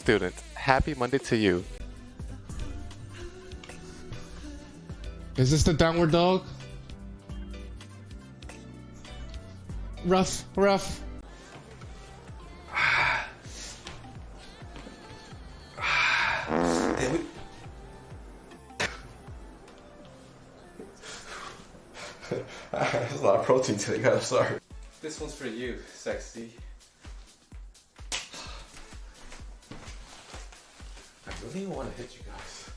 Student, happy Monday to you. Is this the downward dog? Rough, rough. Damn it. There's a lot of protein today, guys. I'm sorry. This one's for you, sexy. I really don't want to hit you guys.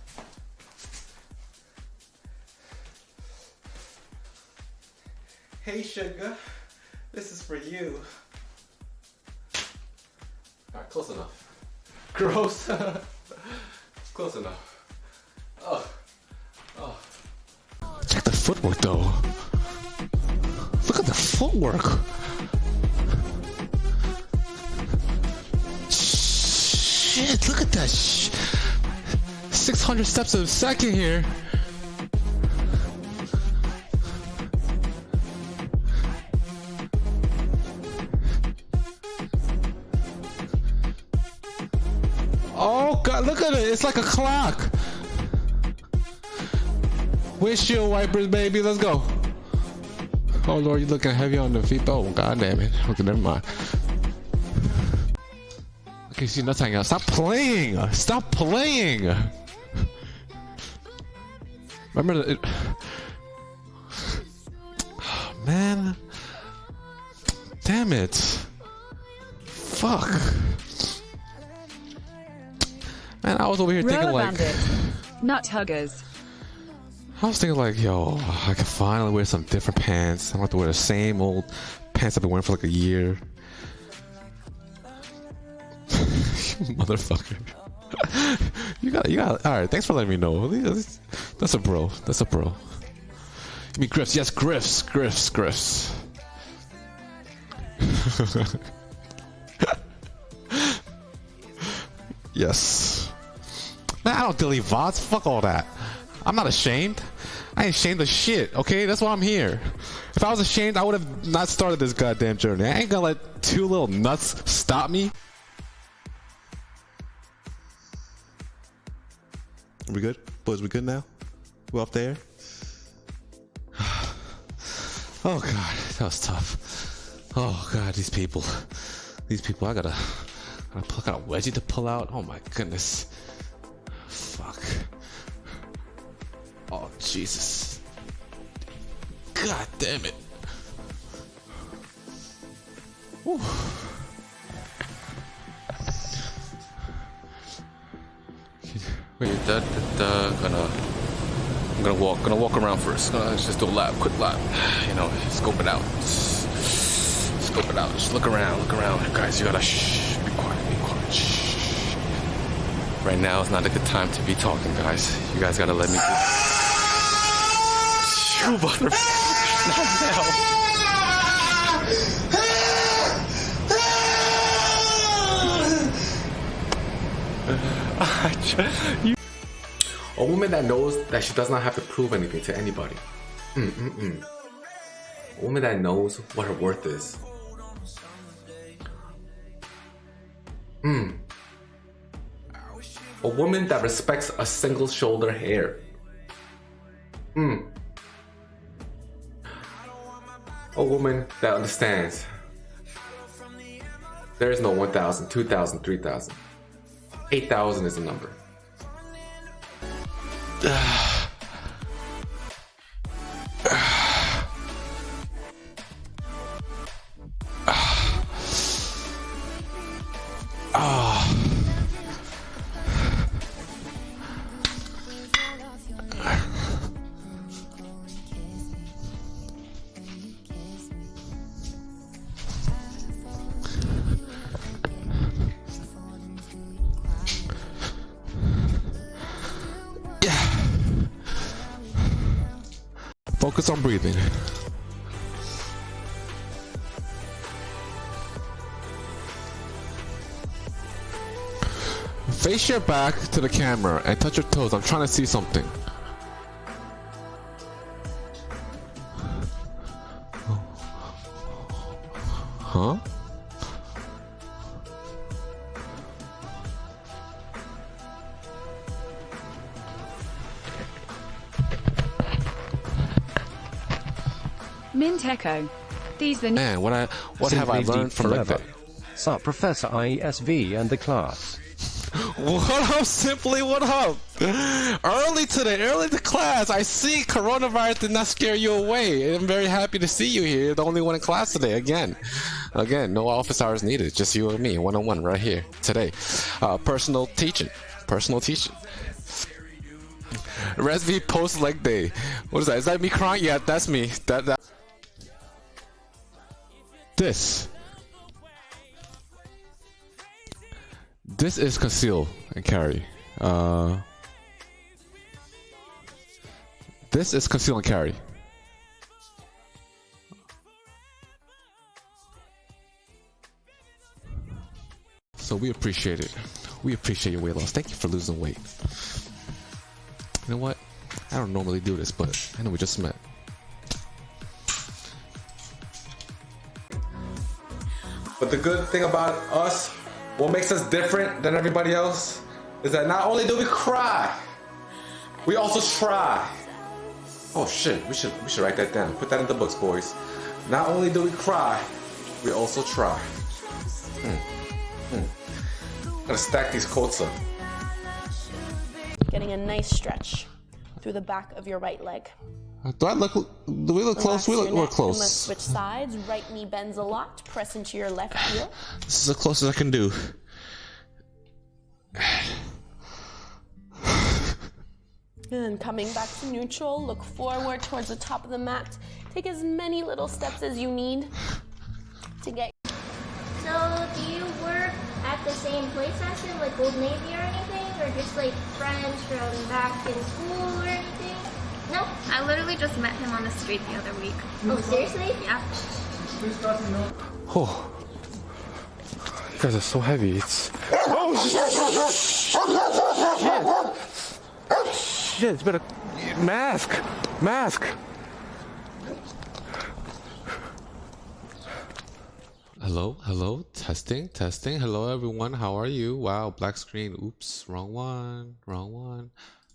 Hey, sugar. This is for you. Alright, close enough. Gross. Close enough. Oh. Oh. Check the footwork though. Look at the footwork. Shit, look at that. 600 steps a second here. Oh God, look at it. It's like a clock. Windshield wipers, baby. Let's go. Oh Lord, you're looking heavy on the feet. Oh God damn it. Okay, never mind. Okay, see, nuts hanging out. Stop playing. Stop playing. Remember it. Oh, man. Damn it. Fuck. Man, I was over here thinking like. Nut huggers. I was thinking like, yo, I can finally wear some different pants. I don't have to wear the same old pants I've been wearing for like a year. Motherfucker. you got, alright, thanks for letting me know. That's a bro. That's a bro. Give me griffs. Yes, griffs. Griffs. Griffs. Yes. Man, I don't delete VODs. Fuck all that. I'm not ashamed. I ain't ashamed of shit, okay? That's why I'm here. If I was ashamed, I would have not started this goddamn journey. I ain't gonna let two little nuts stop me. We good? Boys, we good now? We off there? Oh God, that was tough. Oh God, these people. I got a wedgie to pull out. Oh my goodness. Fuck. Oh Jesus. God damn it. Whew. Wait, I'm gonna walk around first. Let's just do a lap, quick lap. You know, scope it out. Scope it out. Just look around, guys. You gotta be quiet. Shh. Right now is not a good time to be talking, guys. You guys gotta let me do. You motherfucker! Not now. A woman that knows that she does not have to prove anything to anybody. A woman that knows what her worth is. A woman that respects a single shoulder hair. A woman that understands there is no 1,000, 2,000, 3,000. 8,000 is the number. Focus on breathing. Face your back to the camera and touch your toes. I'm trying to see something. Huh? Mint Echo. These the Man, what have I Simply learned deep from like forever. that? Sup, Professor IESV and the class. What up, Simply? What up? Early today, early to class. I see coronavirus did not scare you away. I'm very happy to see you here. The only one in class today. Again, no office hours needed. Just you and me, one-on-one right here today. Personal teaching. Resv post leg day. What is that? Is that me crying? Yeah, that's me. That. This is conceal and carry. This is conceal and carry. So we appreciate it. We appreciate your weight loss. Thank you for losing weight. You know what? I don't normally do this, but I know we just met. But the good thing about us, what makes us different than everybody else, is that not only do we cry, we also try. Oh shit, we should write that down. Put that in the books, boys. Not only do we cry, we also try. Gotta stack these quotes up. Getting a nice stretch through the back of your right leg. Do we look close? We're Let's close. switch sides. Right knee bends a lot. Press into your left heel. This is as close as I can do. And coming back to neutral, look forward towards the top of the mat. Take as many little steps as you need to get. So, do you work at the same place as him, like Old Navy or anything? Or just like friends from back in school or anything? No? I literally just met him on the street the other week. Oh, seriously? Yeah. Oh, you guys are so heavy. It's shit. It's better mask. Hello, testing. Hello everyone, how are you? Wow, black screen. Oops, wrong one.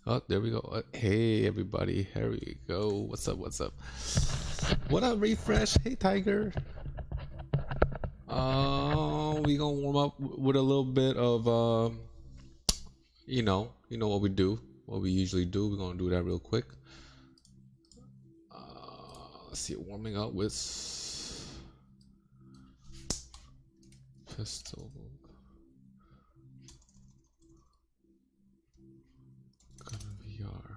Oh, there we go. Hey everybody, here we go. What's up? What up, refresh? Hey Tiger. We gonna warm up with a little bit of you know what we do, what we usually do. We're gonna do that real quick. Let's see, warming up with pistol. VR.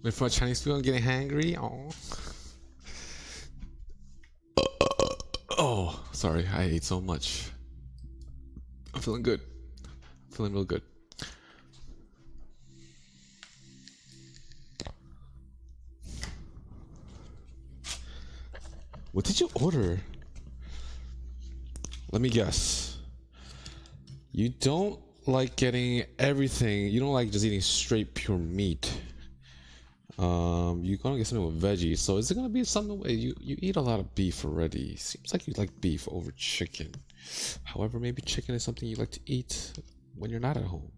Wait for Chinese people getting hangry. Oh, sorry, I ate so much. I'm feeling good. Feeling real good. What did you order? Let me guess. You don't like getting everything. You don't like just eating straight pure meat. You're gonna get something with veggies. So is it gonna be something where you eat a lot of beef already? Seems like you like beef over chicken. However, maybe chicken is something you like to eat when you're not at home.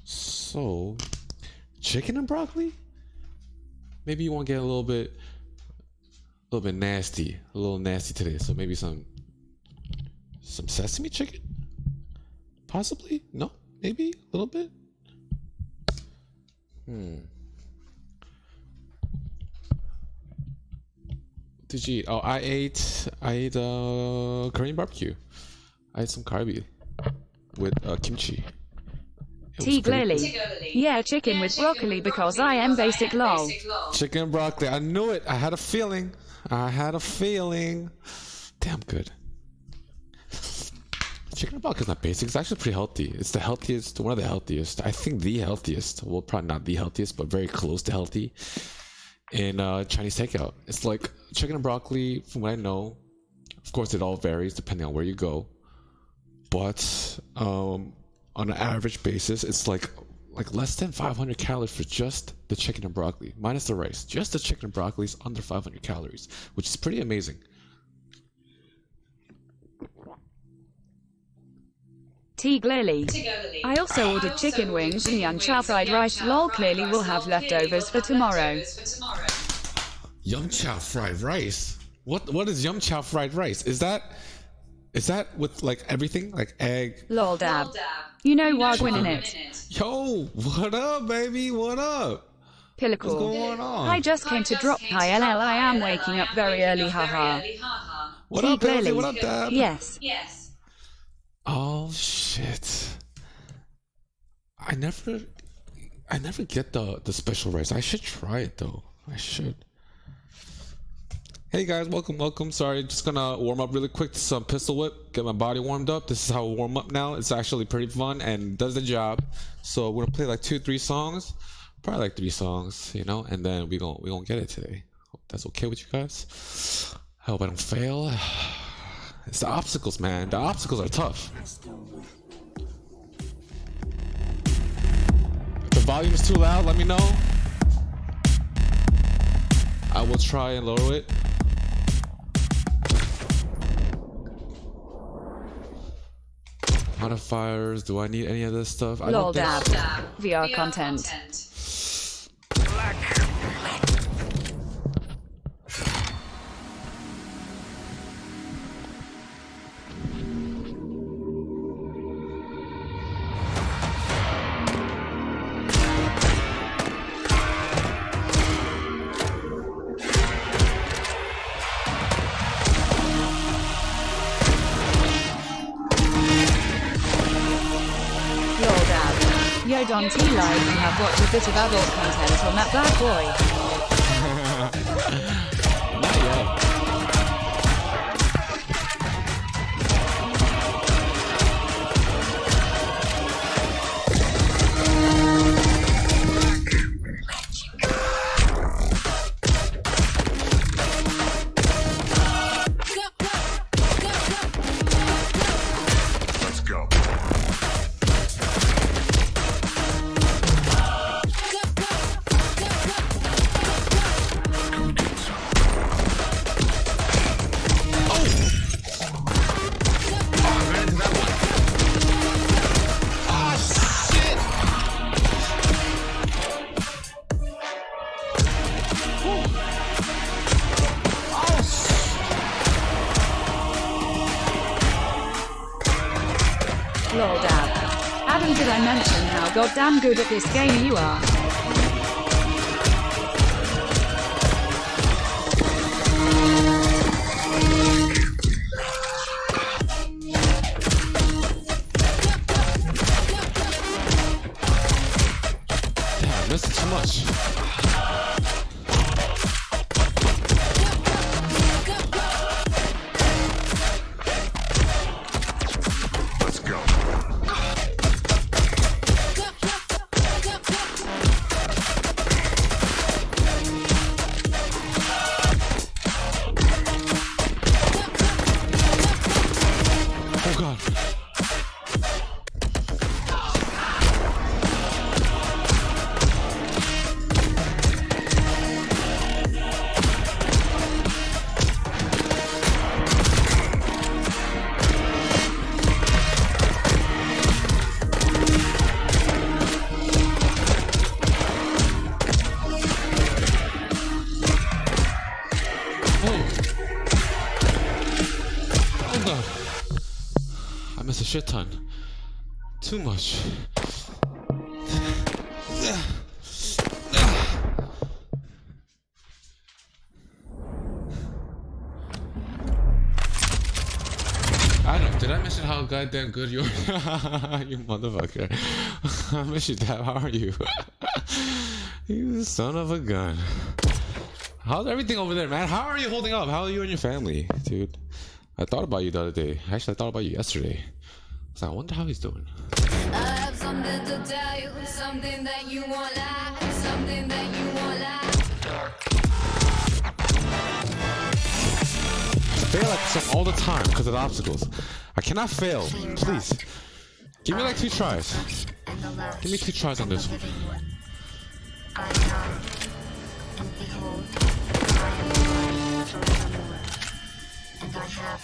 So, chicken and broccoli? Maybe you want to get a little bit nasty, a little nasty today. So maybe some sesame chicken, possibly. No, maybe a little bit. Did you eat? Oh, I ate Korean barbecue. I ate some karbi with kimchi. T Glily. Yeah, chicken with broccoli because I am basic lol. Chicken and broccoli. I knew it. I had a feeling. Damn good. Chicken and broccoli is not basic. It's actually pretty healthy. It's the healthiest, one of the healthiest. I think the healthiest. Well, probably not the healthiest, but very close to healthy in Chinese takeout. It's like chicken and broccoli, from what I know. Of course, it all varies depending on where you go. But on an average basis, it's like less than 500 calories for just the chicken and broccoli, minus the rice. Just the chicken and broccoli is under 500 calories, which is pretty amazing. Tig Lily. I also ordered chicken wings and young chow fried rice. Lol, clearly we'll have leftovers for tomorrow. Yum chow fried rice? What is yum chow fried rice? Is that with like everything? Like egg? Lol dab. You know Wagwin in it. Yo, what up, baby? What up? Pillicle. What's going on? I just came to drop hi LL. I am waking up very early, haha. What up, Tig baby? Lily. What up, Dab? Yes. Oh shit. I never get the special rice. I should try it though. I should. Hey guys, welcome. Sorry, just gonna warm up really quick to some pistol whip, get my body warmed up. This is how I warm up now. It's actually pretty fun and does the job. So we're gonna play like 2-3 songs, probably like 3 songs, you know, and then we gonna get it today. Hope that's okay with you guys. I hope I don't fail. It's the obstacles, man. The obstacles are tough. If the volume is too loud, let me know. I will try and lower it. Modifiers, do I need any of this stuff? I Lol don't dab. think so. VR content. Yo Don T Live, you have watched a bit of adult content on that bad boy. Not yet. Lol dab. Adam, did I mention how goddamn good at this game you are? Damn, I missed it too much. Oh god. Oh god. I missed a shit ton. Too much. I don't. Did I mention how goddamn good you are? You motherfucker. I miss you, Dad. How are you? You son of a gun. How's everything over there, man? How are you holding up? How are you and your family, dude? I thought about you the other day. Actually, I thought about you yesterday. So I wonder how he's doing. I have something to tell you, something that you won't like, something that you won't like. I fail at stuff all the time because of the obstacles. I cannot fail. Please. Give me like 2 tries. Give me 2 tries on this one. I know, and behold, I am forevermore, and I have.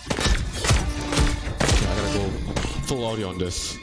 Okay, I gotta go full audio on this.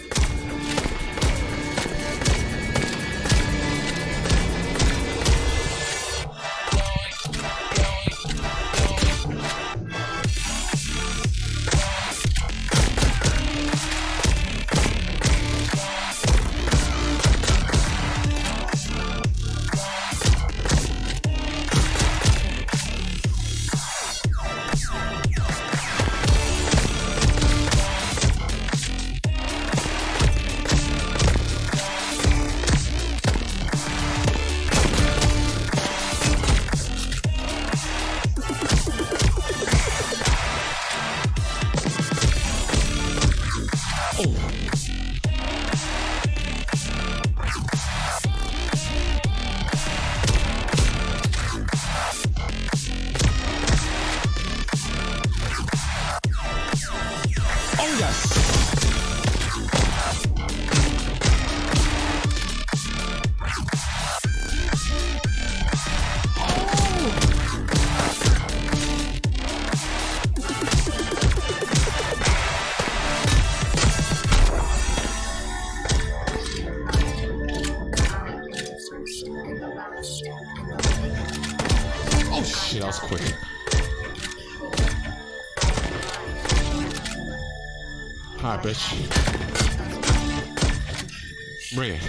Oh shit, that was quick. Alright, bitch. Bring it.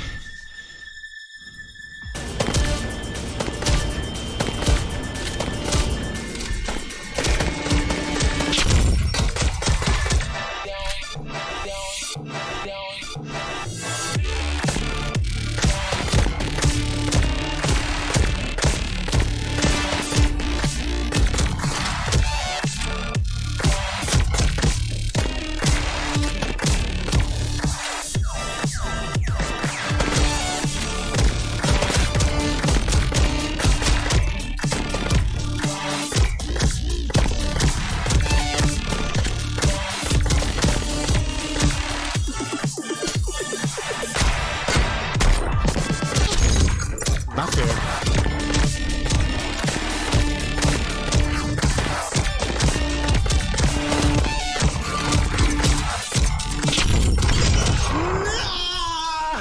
Not fair.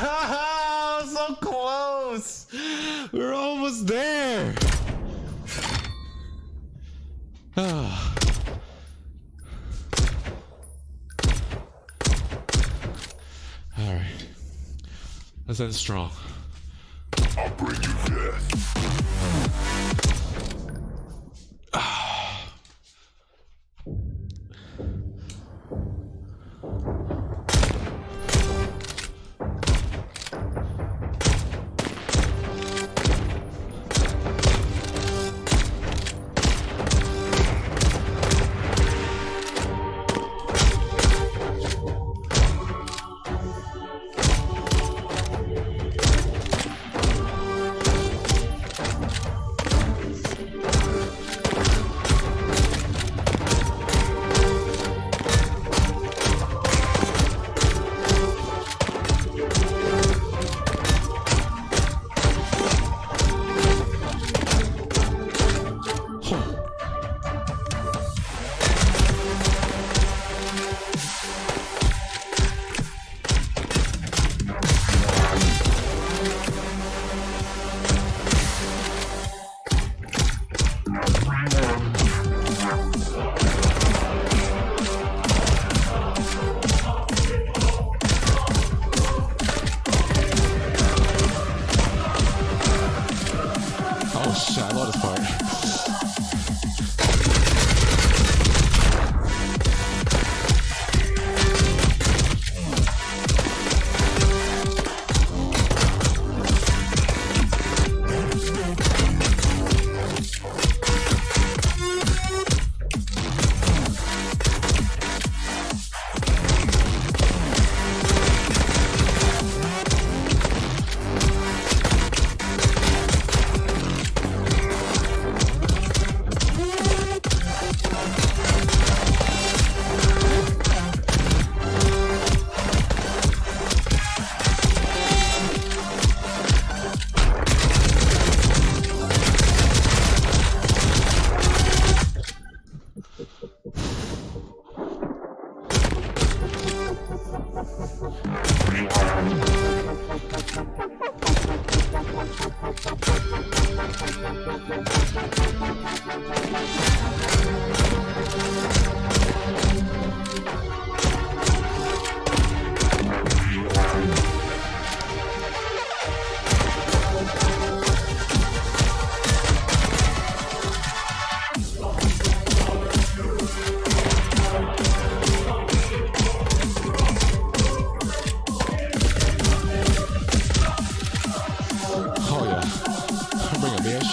No! So close! We're almost there! Alright. Let's end strong. I'll bring you death. Oh yeah. Bring a bitch.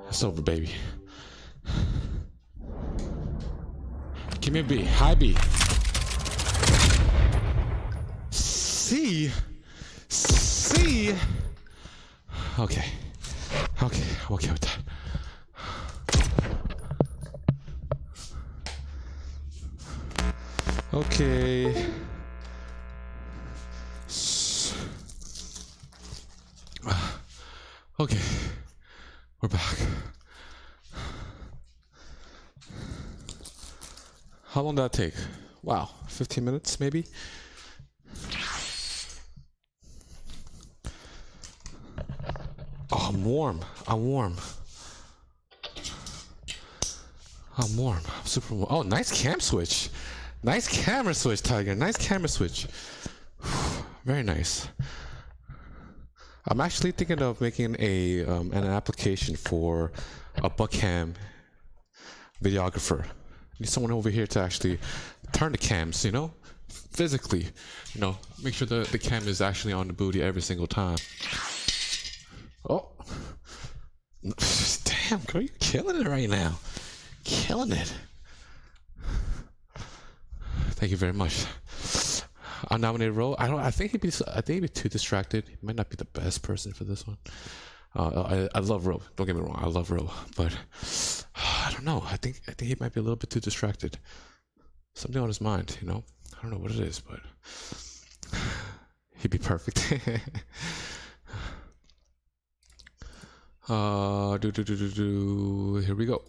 It's over, baby. Give me a B. High B. C. C. Okay. Okay. I'm okay with that. Okay. Okay. We're back. How long did that take? Wow, 15 minutes maybe? Oh, I'm warm. I'm warm. I'm warm. I'm super warm. Oh, nice cam switch. Nice camera switch, Tiger. Nice camera switch. Very nice. I'm actually thinking of making an application for a buckcam videographer. Need someone over here to actually turn the cams, you know, physically, you know, make sure the cam is actually on the booty every single time. Oh, damn, girl, you're killing it right now. Killing it. Thank you very much. I'll nominate Ro. I think he'd be too distracted. He might not be the best person for this one. I love Ro. Don't get me wrong. I love Ro, but I don't know. I think he might be a little bit too distracted. Something on his mind, you know. I don't know what it is, but he'd be perfect. Here we go.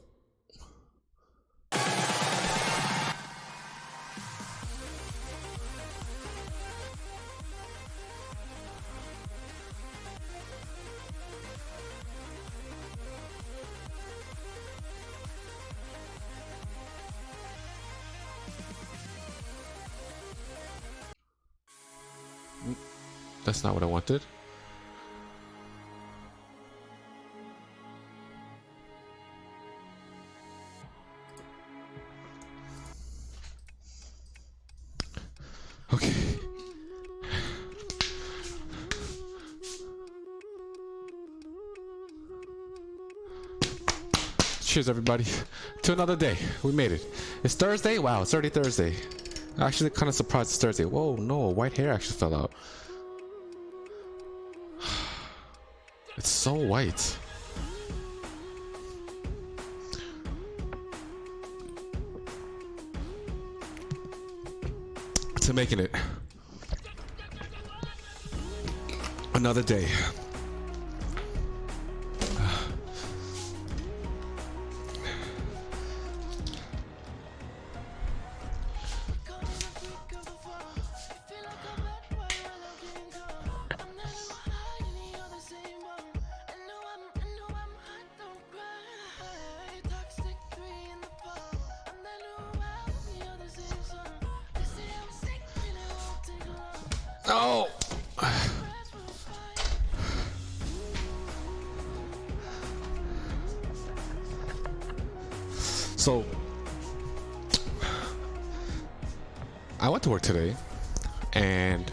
That's not what I wanted. Okay. Cheers, everybody, to another day. We made it. It's Thursday. Wow, it's already Thursday. Actually, kind of surprised it's Thursday. Whoa, no, white hair actually fell out. It's so white. To making it another day. No. So I went to work today and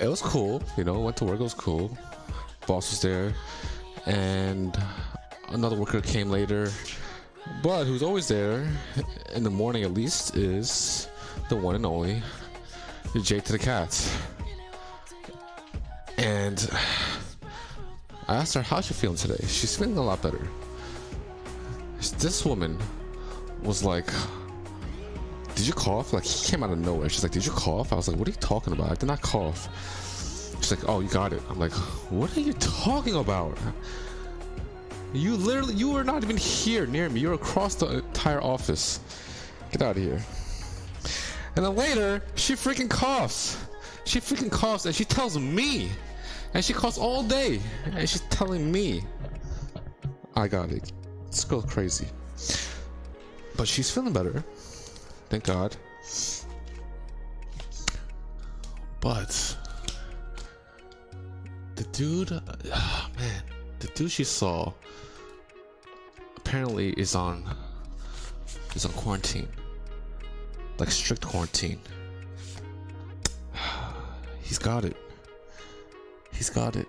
it was cool, you know, went to work, it was cool. Boss was there and another worker came later, but who's always there in the morning at least is the one and only Jake to the cats. And I asked her how she feeling today. She's feeling a lot better. This woman was like, did you cough? Like, he came out of nowhere. She's like, did you cough? I was like, what are you talking about? I did not cough. She's like, oh, you got it. I'm like, what are you talking about? You were not even here near me. You were across the entire office. Get out of here. And then later, she freaking coughs. She freaking coughs and she tells me. And she coughs all day. And she's telling me. I got it. This girl's crazy. But she's feeling better. Thank God. But the dude, man, the dude she saw apparently is on quarantine. Like strict quarantine. He's got it. He's got it.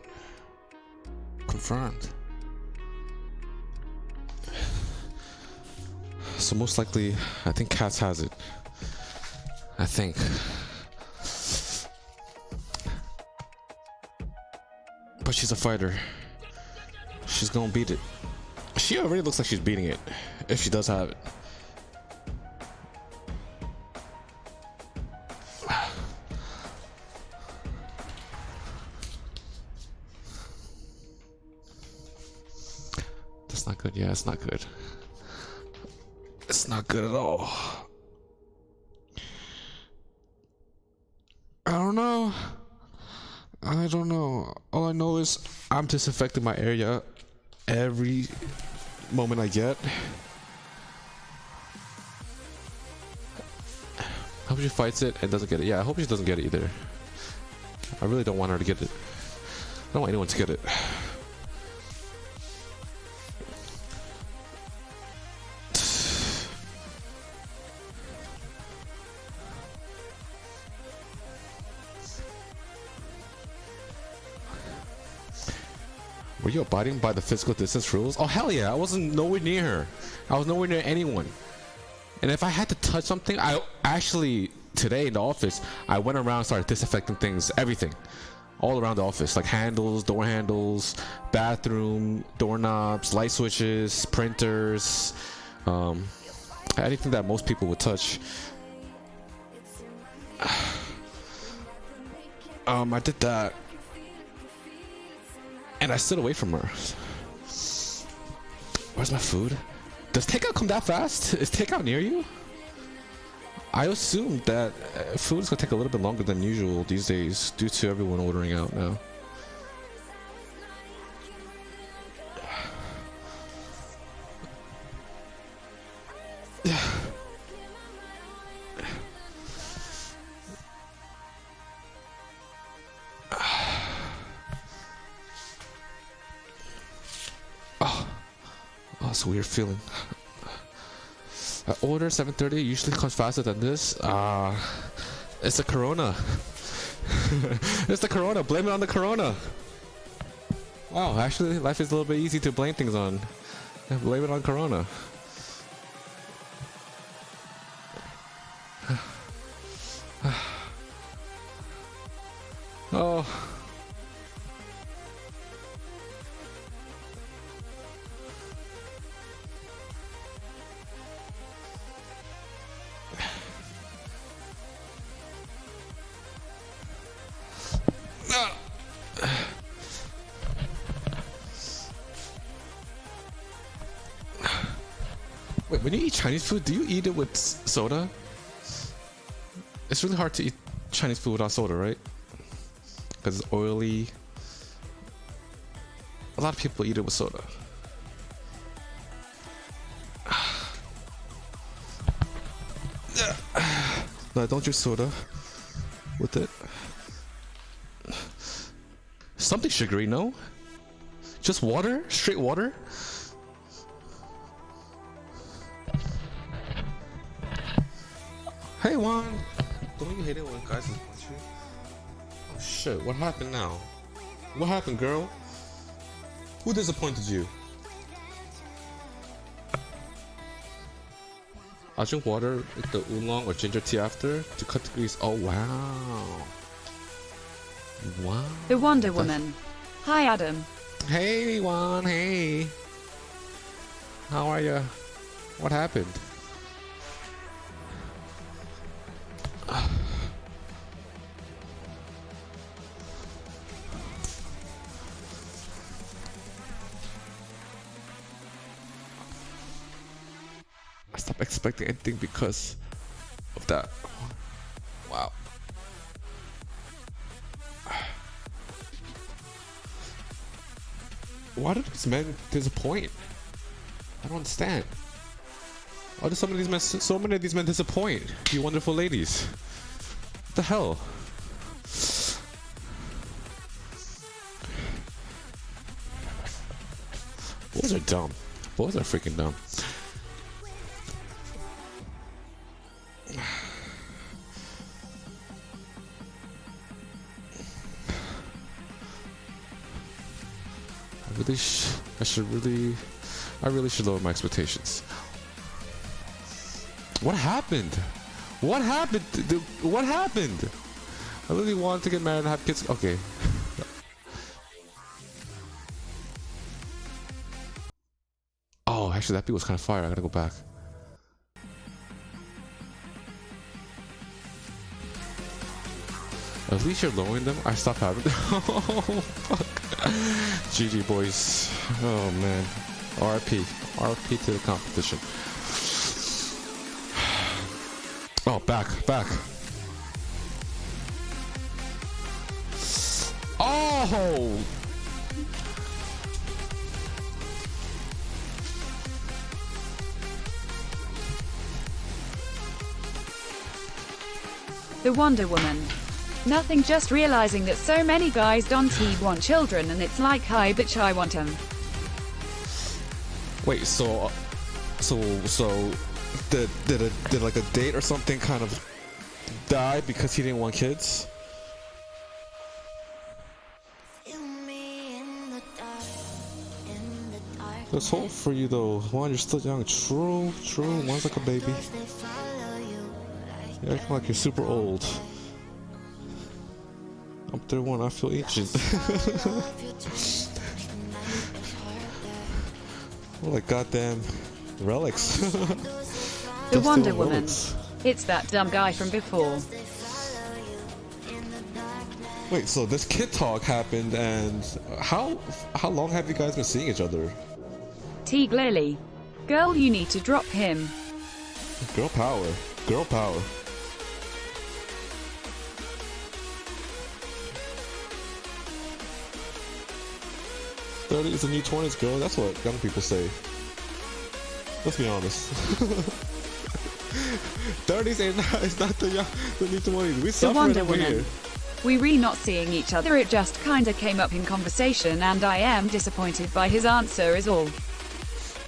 Confirmed. So most likely, I think Katz has it. I think. But she's a fighter. She's gonna beat it. She already looks like she's beating it. If she does have it. That's not good. Yeah, it's not good. It's not good at all. I don't know. I don't know. All I know is I'm disinfecting my area every moment I get. I hope she fights it and doesn't get it. Yeah, I hope she doesn't get it either. I really don't want her to get it. I don't want anyone to get it. Were you abiding by the physical distance rules? Oh hell yeah, I wasn't nowhere near her. I was nowhere near anyone. And if I had to touch something, I actually, today in the office, I went around and started disinfecting things, everything. All around the office, like handles, door handles, bathroom, doorknobs, light switches, printers, anything that most people would touch. I did that. And I stood away from her. Where's my food? Does takeout come that fast? Is takeout near you? I assume that food is gonna take a little bit longer than usual these days due to everyone ordering out now. Oh, it's a weird feeling. I order 7:30. Usually comes faster than this. It's the corona. It's the corona. Blame it on the corona. Wow, actually, life is a little bit easy to blame things on. Blame it on corona. Oh. Wait, when you eat Chinese food, do you eat it with soda? It's really hard to eat Chinese food without soda, right? Because it's oily. A lot of people eat it with soda. No, don't drink soda with it. Something sugary, no? Just water? Straight water? Hey Juan! Don't you hate it when guys punch you? Oh shit, what happened now? What happened, girl? Who disappointed you? I'll drink water with the oolong or ginger tea after to cut the grease. Oh wow. Wow. The Wonder Woman. Hi Adam. Hey Juan, hey. How are ya? What happened? I stopped expecting anything because of that. Wow. Why do these men disappoint? I don't understand. Why do so many of these men disappoint? You wonderful ladies. What the hell? Boys are dumb. Boys are freaking dumb. I really should lower my expectations. What happened? What happened? What happened? I really wanted to get married and have kids. Okay. Oh, actually, that beat was kind of fire. I gotta go back. At least you're lowering them. I stopped having them. Oh, fuck. GG, boys. Oh, man. RP. RP to the competition. Oh, back. Oh! The Wonder Woman. Nothing, just realizing that so many guys don't want children, and it's like, hi bitch, I want them. Wait, so did like a date or something kind of die because he didn't want kids? There's hope for you though. Juan, you're still young. True. Juan's like a baby. You're acting like you're super old. I'm 31, I feel ancient. We're like goddamn relics. The Wonder Woman. It's that dumb guy from before. Wait, so this kid talk happened, and how long have you guys been seeing each other? Teague Lily. Girl, you need to drop him. Girl power. Girl power. "30 is the new 20s, girl." That's what young people say. Let's be honest. 30s ain't not, it's not the new 20s. We suffering over here. We re not seeing each other, it just kinda came up in conversation and I am disappointed by his answer is all.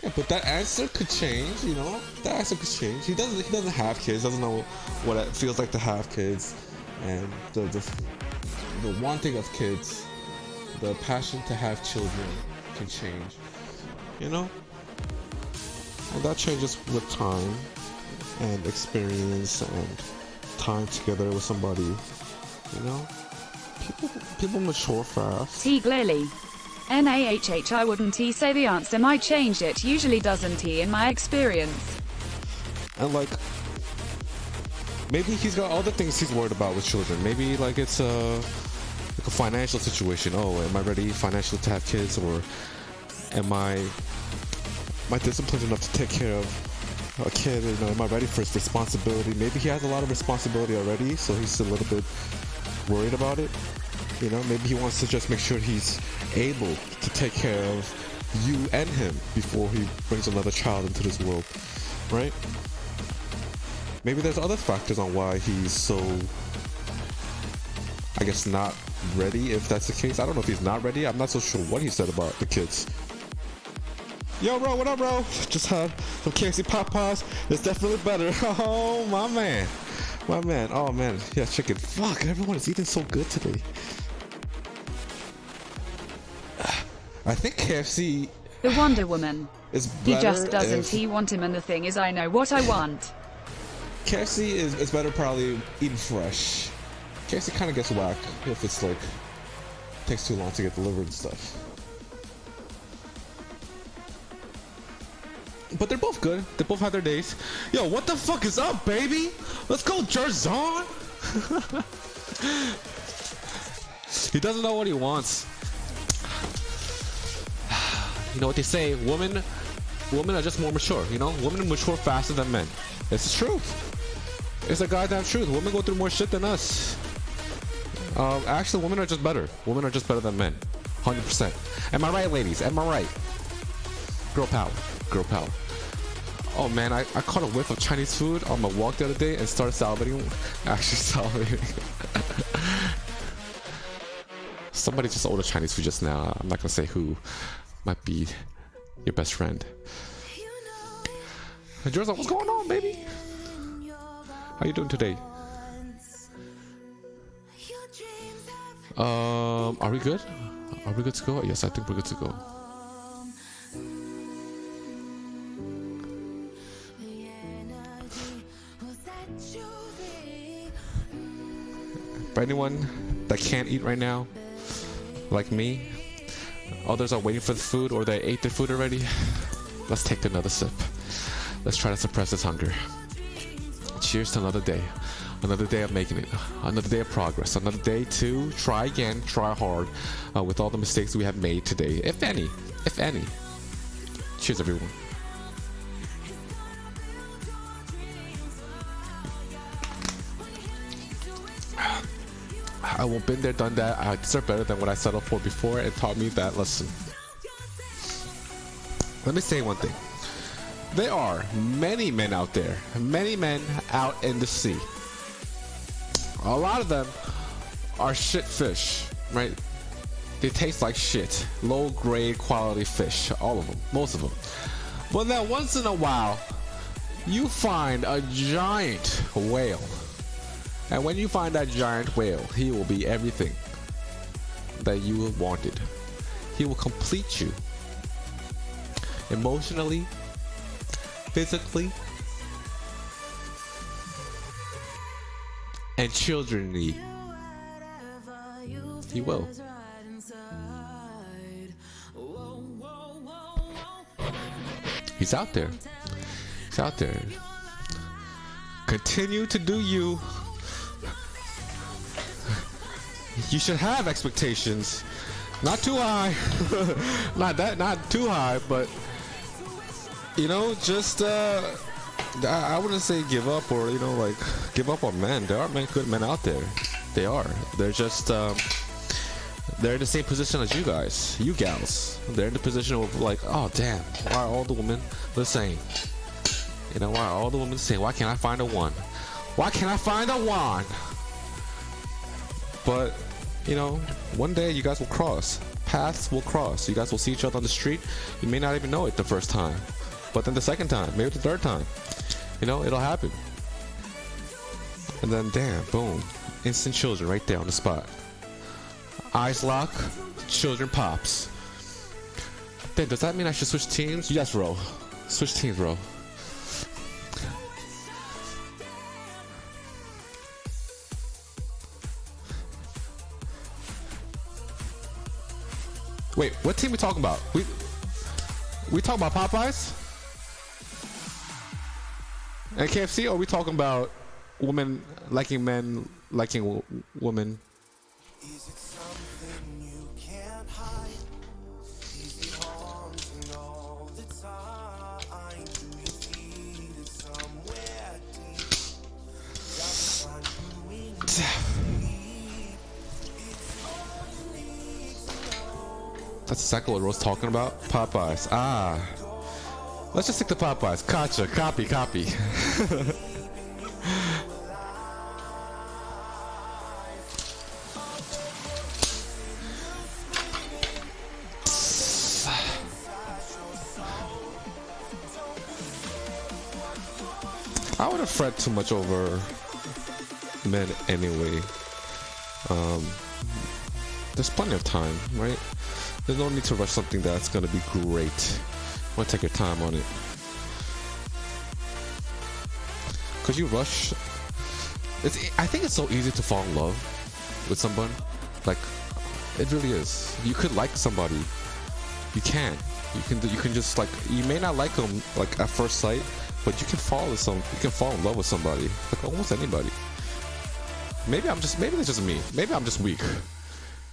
Yeah, but that answer could change, you know? That answer could change. He doesn't have kids, doesn't know what it feels like to have kids. And the wanting of kids, the passion to have children can change. You know? And that changes with time and experience and time together with somebody. You know? People mature fast. T clearly. NAHH, I wouldn't he say the answer might change, it usually doesn't he in my experience. And like, maybe he's got other things he's worried about with children. Maybe like it's like a financial situation. Oh, am I ready financially to have kids, or am I disciplined enough to take care of a kid? You know, am I ready for his responsibility? Maybe he has a lot of responsibility already, so he's a little bit worried about it. You know, maybe he wants to just make sure he's able to take care of you and him before he brings another child into this world, right? Maybe there's other factors on why he's so, I guess, not ready, if that's the case. I don't know if he's not ready. I'm not so sure what he said about the kids. Yo, bro, what up, bro? Just had some KFC pot pies. It's definitely better. Oh, my man. My man. Oh, man. Yeah, chicken. Fuck, everyone is eating so good today. I think KFC... The Wonder Woman. Is he just doesn't he want him, and the thing is I know what I want. KFC is better probably eaten fresh. KFC kind of gets whack if it's like takes too long to get delivered and stuff. But they're both good. They both have their days. Yo, what the fuck is up, baby? Let's go, Jerzon. He doesn't know what he wants. You know what they say, women are just more mature, you know? Women mature faster than men. It's the truth. It's the goddamn truth. Women go through more shit than us. Actually, women are just better. Women are just better than men. 100%. Am I right, ladies? Am I right? Girl power. Girl power. Oh man, I caught a whiff of Chinese food on my walk the other day and started salivating. Actually salivating. Somebody just ordered Chinese food just now. I'm not gonna say who. Might be your best friend. Hey, Jersey, what's going on, baby? How you doing today? Are we good? Are we good to go? Yes, I think we're good to go. For anyone that can't eat right now, like me, others are waiting for the food, or they ate their food already, let's take another sip. Let's try to suppress this hunger. Cheers to another day. Another day of making it. Another day of progress. Another day to try again, try hard, with all the mistakes we have made today, if any. If any. Cheers, everyone. I won't been there, done that. I deserve better than what I settled for before. It taught me that lesson. Let me say one thing. There are many men out there, many men out in the sea. A lot of them are shit fish, right? They taste like shit. Low grade quality fish. All of them. Most of them. But then once in a while, you find a giant whale. And when you find that giant whale, he will be everything that you wanted. He will complete you. Emotionally, physically, and childrenly. He will. He's out there. He's out there. Continue to do you. You should have expectations. Not too high. not too high, but you know, just I wouldn't say give up, or you know, like give up on men. There are good men out there. They are. They're just they're in the same position as you guys, you gals. They're in the position of like, oh damn, why are all the women the same? You know, why are all the women the same? Why can't I find a one? Why can't I find a one? But, you know, one day you guys will cross. Paths will cross. You guys will see each other on the street. You may not even know it the first time. But then the second time, maybe the third time. You know, it'll happen. And then, damn, boom. Instant children right there on the spot. Eyes lock, children pops. Then, does that mean I should switch teams? Yes, bro. Switch teams, bro. Wait, what team we talking about? We talking about Popeyes? And KFC, or are we talking about women liking men liking women? Is it something you can't hide? Is it haunting all the time? Do you feel it somewhere deep? Just find you in your sleep. It's all you need to know. That's exactly what Rose talking about. Popeyes. Ah. Let's just stick to Popeyes. Gotcha. Copy. I wouldn't fret too much over men anyway. There's plenty of time, right? There's no need to rush something that's gonna be great. You wanna take your time on it. Cause you rush. I think it's so easy to fall in love with someone. Like, it really is. You could like somebody. You can. You can just like. You may not like them like at first sight, but you can fall in love with somebody. Like almost anybody. Maybe it's just me. Maybe I'm just weak.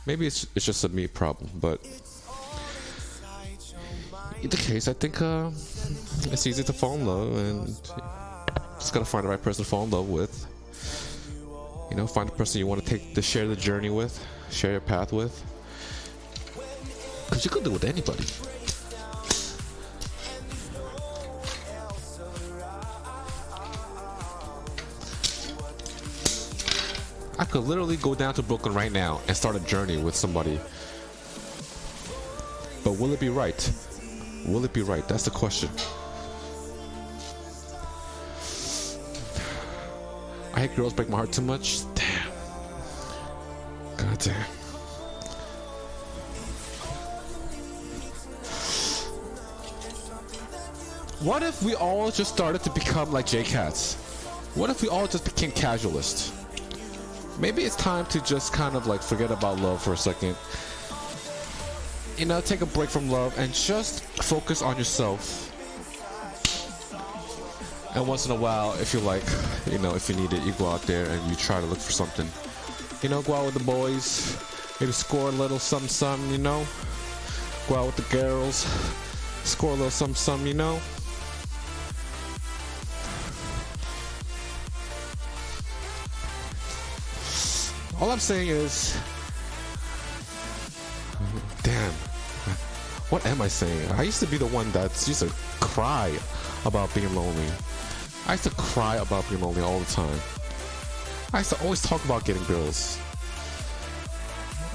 Maybe it's just a me problem. But in the case, I think it's easy to fall in love, and just gotta find the right person to fall in love with. You know, find the person you want to share the journey with, share your path with. Cause you could do it with anybody. I could literally go down to Brooklyn right now and start a journey with somebody. But will it be right? Will it be right? That's the question. I hate girls break my heart too much. Damn. God damn. What if we all just started to become like J-Cats? What if we all just became casualists? Maybe it's time to just kind of like forget about love for a second. You know, take a break from love and just focus on yourself. And once in a while, if you like, you know, if you need it, you go out there and you try to look for something. You know, go out with the boys, maybe score a little something, you know. Go out with the girls, score a little something, you know. All I'm saying is, damn, what am I saying? I used to be the one that used to cry about being lonely. I used to cry about being lonely all the time. I used to always talk about getting girls.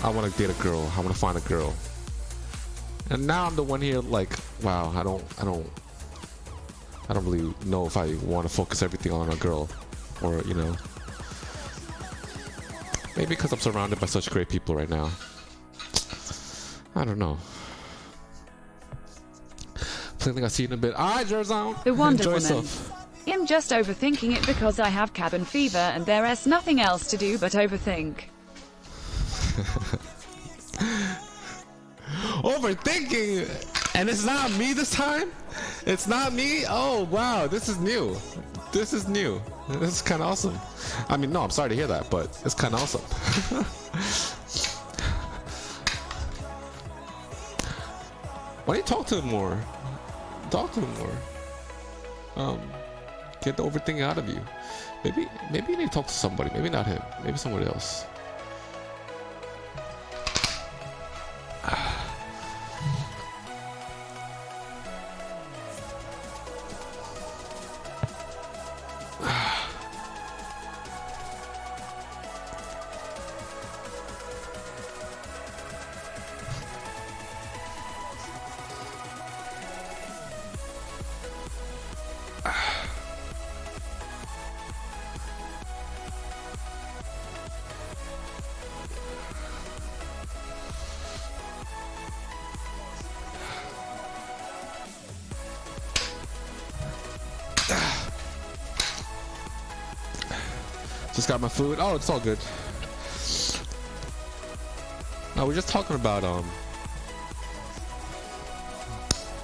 I want to date a girl. I want to find a girl. And now I'm the one here like, wow, I don't really know if I want to focus everything on a girl, or, you know. Maybe because I'm surrounded by such great people right now. I don't know. Something I see in a bit. Alright, Jerzone. The Wonder Enjoy Woman. yourself. I'm just overthinking it because I have cabin fever and there's nothing else to do but overthink. Overthinking, and it's not me this time. It's not me. Oh wow, this is new. This is new. This is kind of awesome. I mean, no, I'm sorry to hear that, but it's kind of awesome. Why don't you talk to him more? Talk to him more. Get the overthinking out of you. Maybe you need to talk to somebody. Maybe not him. Maybe somebody else. Just got my food. Oh, it's all good. No, we're just talking about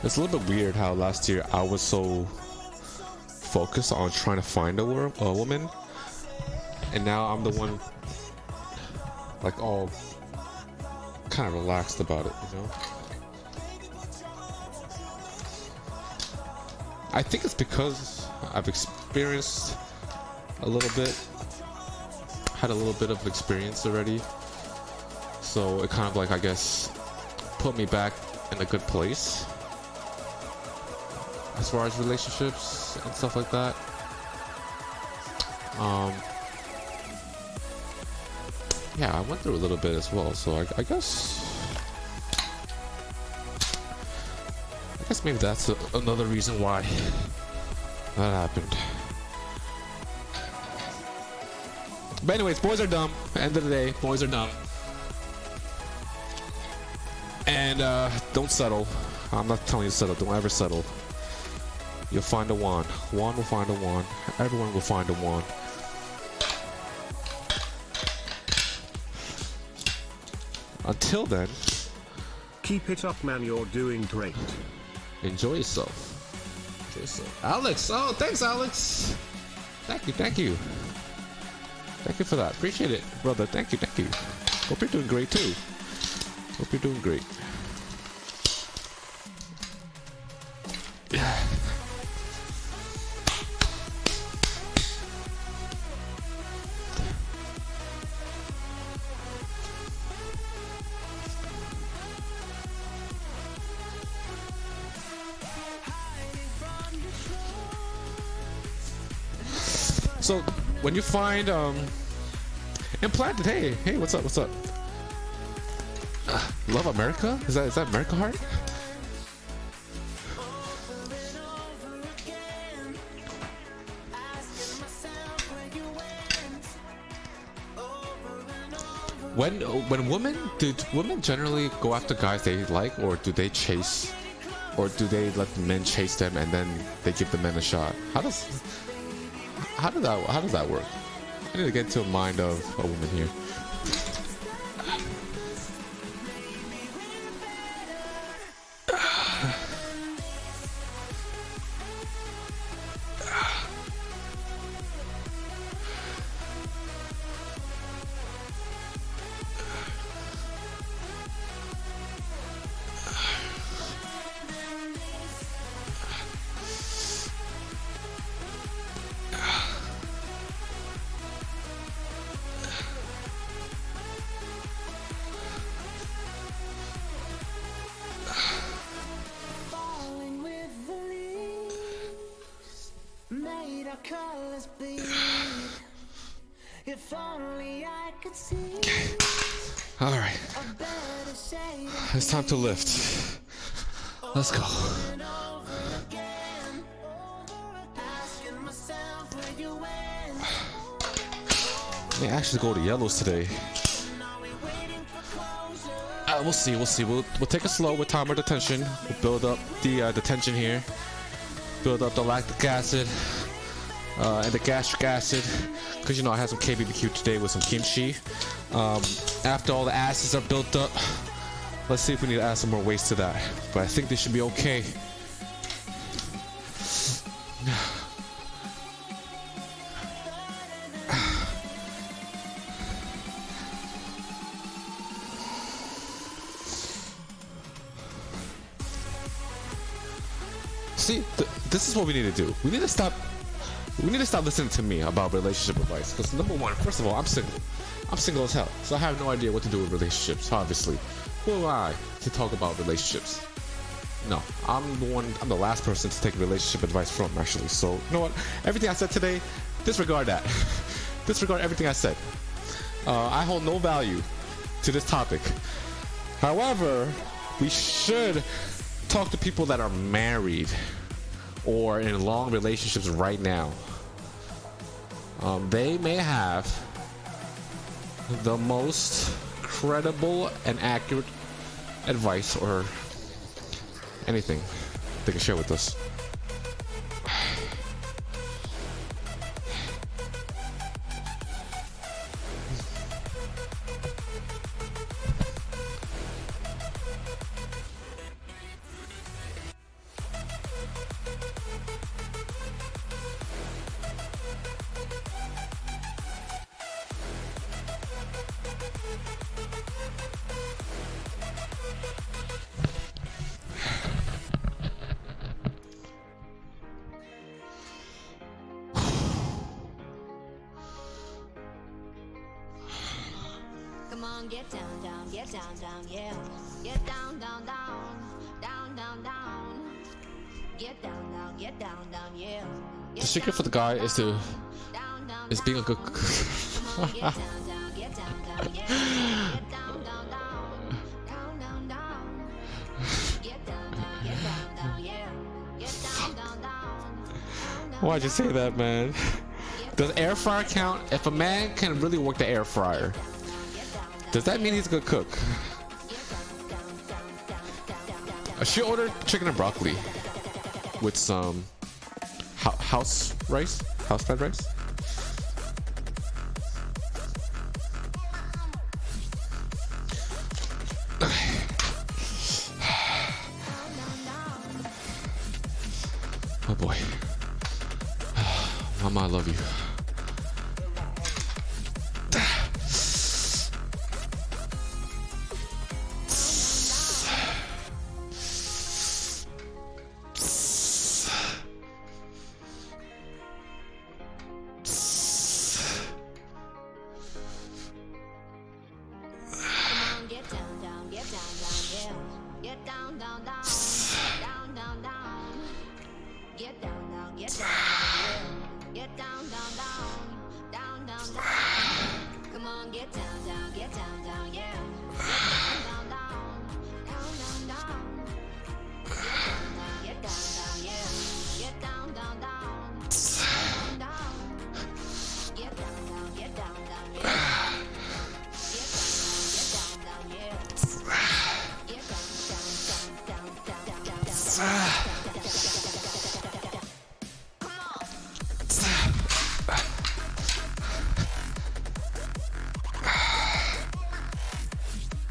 it's a little bit weird how last year I was so focused on trying to find a woman, and now I'm the one like all kind of relaxed about it, you know? I think it's because I've experienced a little bit, had a little bit of experience already, so it kind of like, I guess, put me back in a good place as far as relationships and stuff like that. Yeah, I went through a little bit as well, so I guess maybe that's another reason why that happened. But anyways, boys are dumb. End of the day, boys are dumb. And don't settle. I'm not telling you to settle. Don't ever settle. You'll find a one. One will find a one. Everyone will find a one. Until then, keep it up, man. You're doing great. Enjoy yourself. Enjoy yourself. Alex. Oh, thanks, Alex. Thank you. Thank you. Thank you for that. Appreciate it, brother. Thank you. Thank you. Hope you're doing great too. Hope you're doing great. So when you find implanted, hey, what's up? Love America? Is that America Heart? When women generally go after guys they like, or do they chase, or do they let the men chase them and then they give the men a shot? How does that work? I need to get into the mind of a woman here. All right, it's time to lift. Let's go. May actually go to yellows today. We'll see. We'll take it slow with timer detention. We'll build up the detention here. Build up the lactic acid and the gastric acid, because you know I had some KBBQ today with some kimchi. After all the acids are built up, let's see if we need to add some more weights to that. But I think this should be okay. See, this is what we need to do. We need to stop listening to me about relationship advice. Because number one, first of all, I'm single. I'm single as hell, so I have no idea what to do with relationships, obviously. Who am I to talk about relationships? No, I'm the last person to take relationship advice from, actually. So, you know what? Everything I said today, disregard that. Disregard everything I said. I hold no value to this topic. However, we should talk to people that are married or in long relationships right now. They may have the most credible and accurate advice or anything they can share with us. get down, down, get down, down, yeah. Get down, down, down, down, down, down. Get down, down, get down, down, yeah. The secret for the guy is to being a good Get down, down, get down, down, yeah. Get down, down, down, down, down, down. Get down, down, get down, down, yeah. Get down, down, down. Why'd you say that, man? Does air fryer count? If a man can really work the air fryer, does that mean he's a good cook? She ordered chicken and broccoli with some house rice, house-fed rice. Oh boy. Mama, I love you.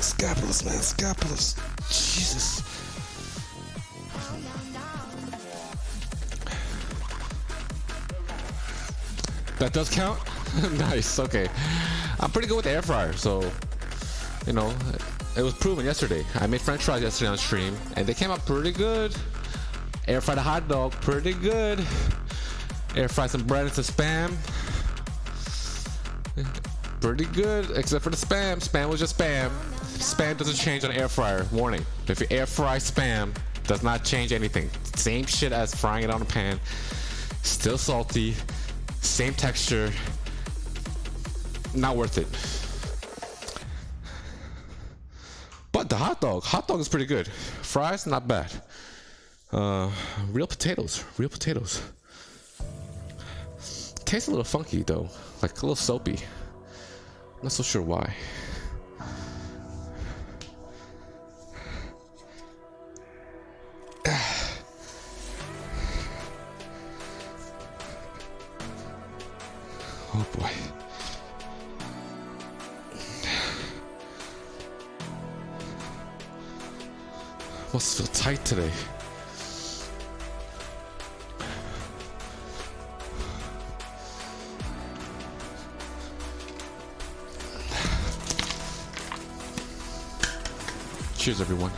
Scapulus, man, scapulus. Jesus. That does count? Nice, okay. I'm pretty good with the air fryer, so, you know, it was proven yesterday. I made french fries yesterday on stream, and they came out pretty good. Air fried a hot dog, pretty good. Air fried some bread and some spam. Pretty good, except for the spam. Spam was just spam. Spam doesn't change on air fryer. Warning, if you air fry spam, does not change anything. Same shit as frying it on a pan. Still salty, same texture. Not worth it. But the hot dog is pretty good. Fries, not bad. Real potatoes. Tastes a little funky though, like a little soapy. Not so sure why. Oh boy. Must feel tight today. Cheers, everyone.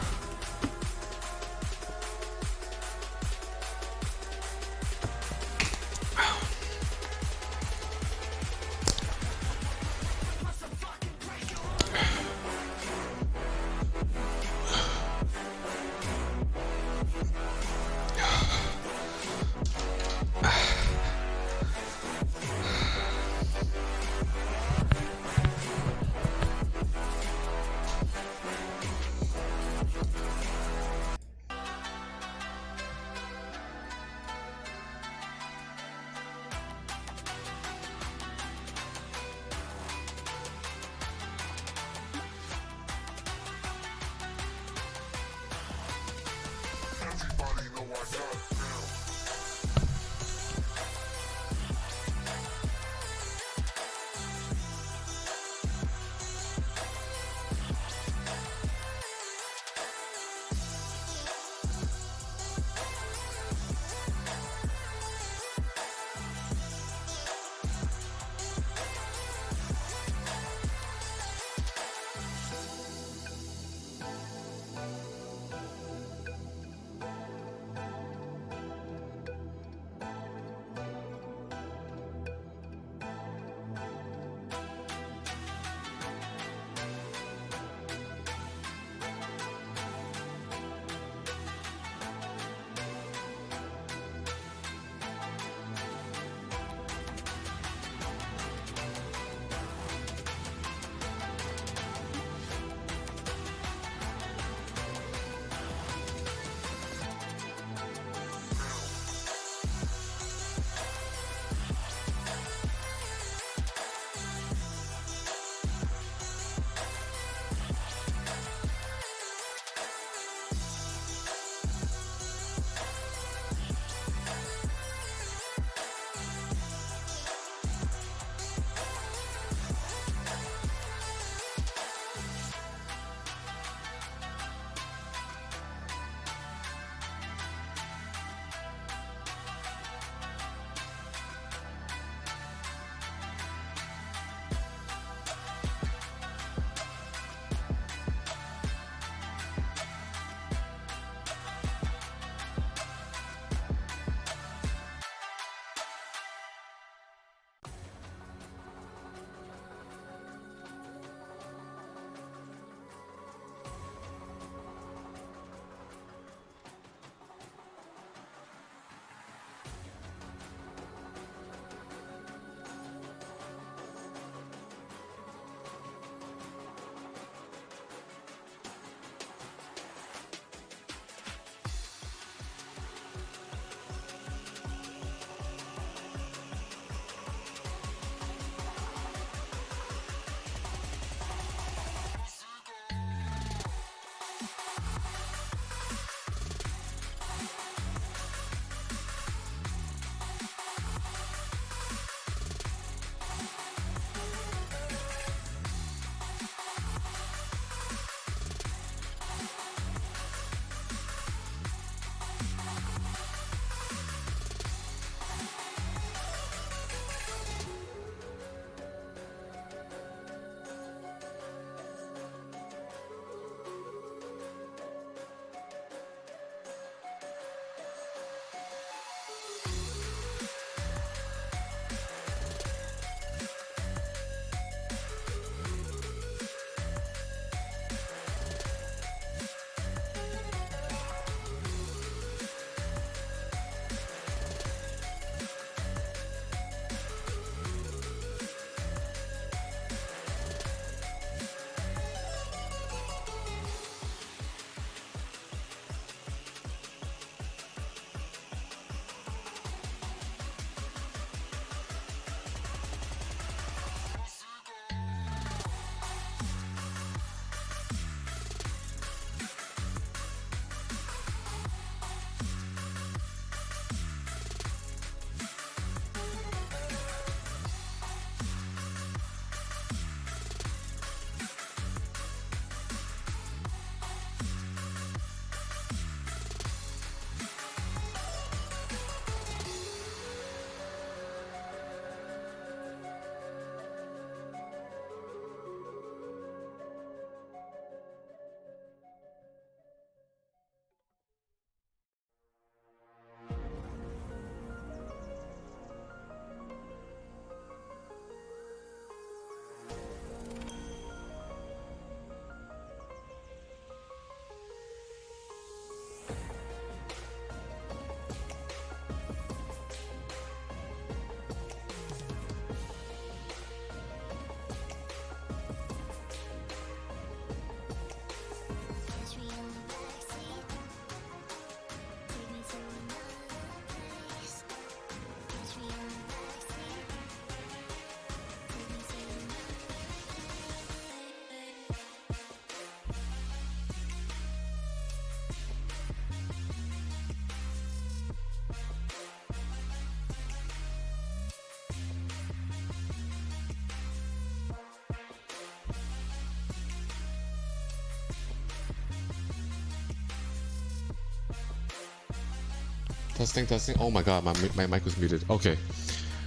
Testing, testing. Oh my god, my mic was muted. Okay.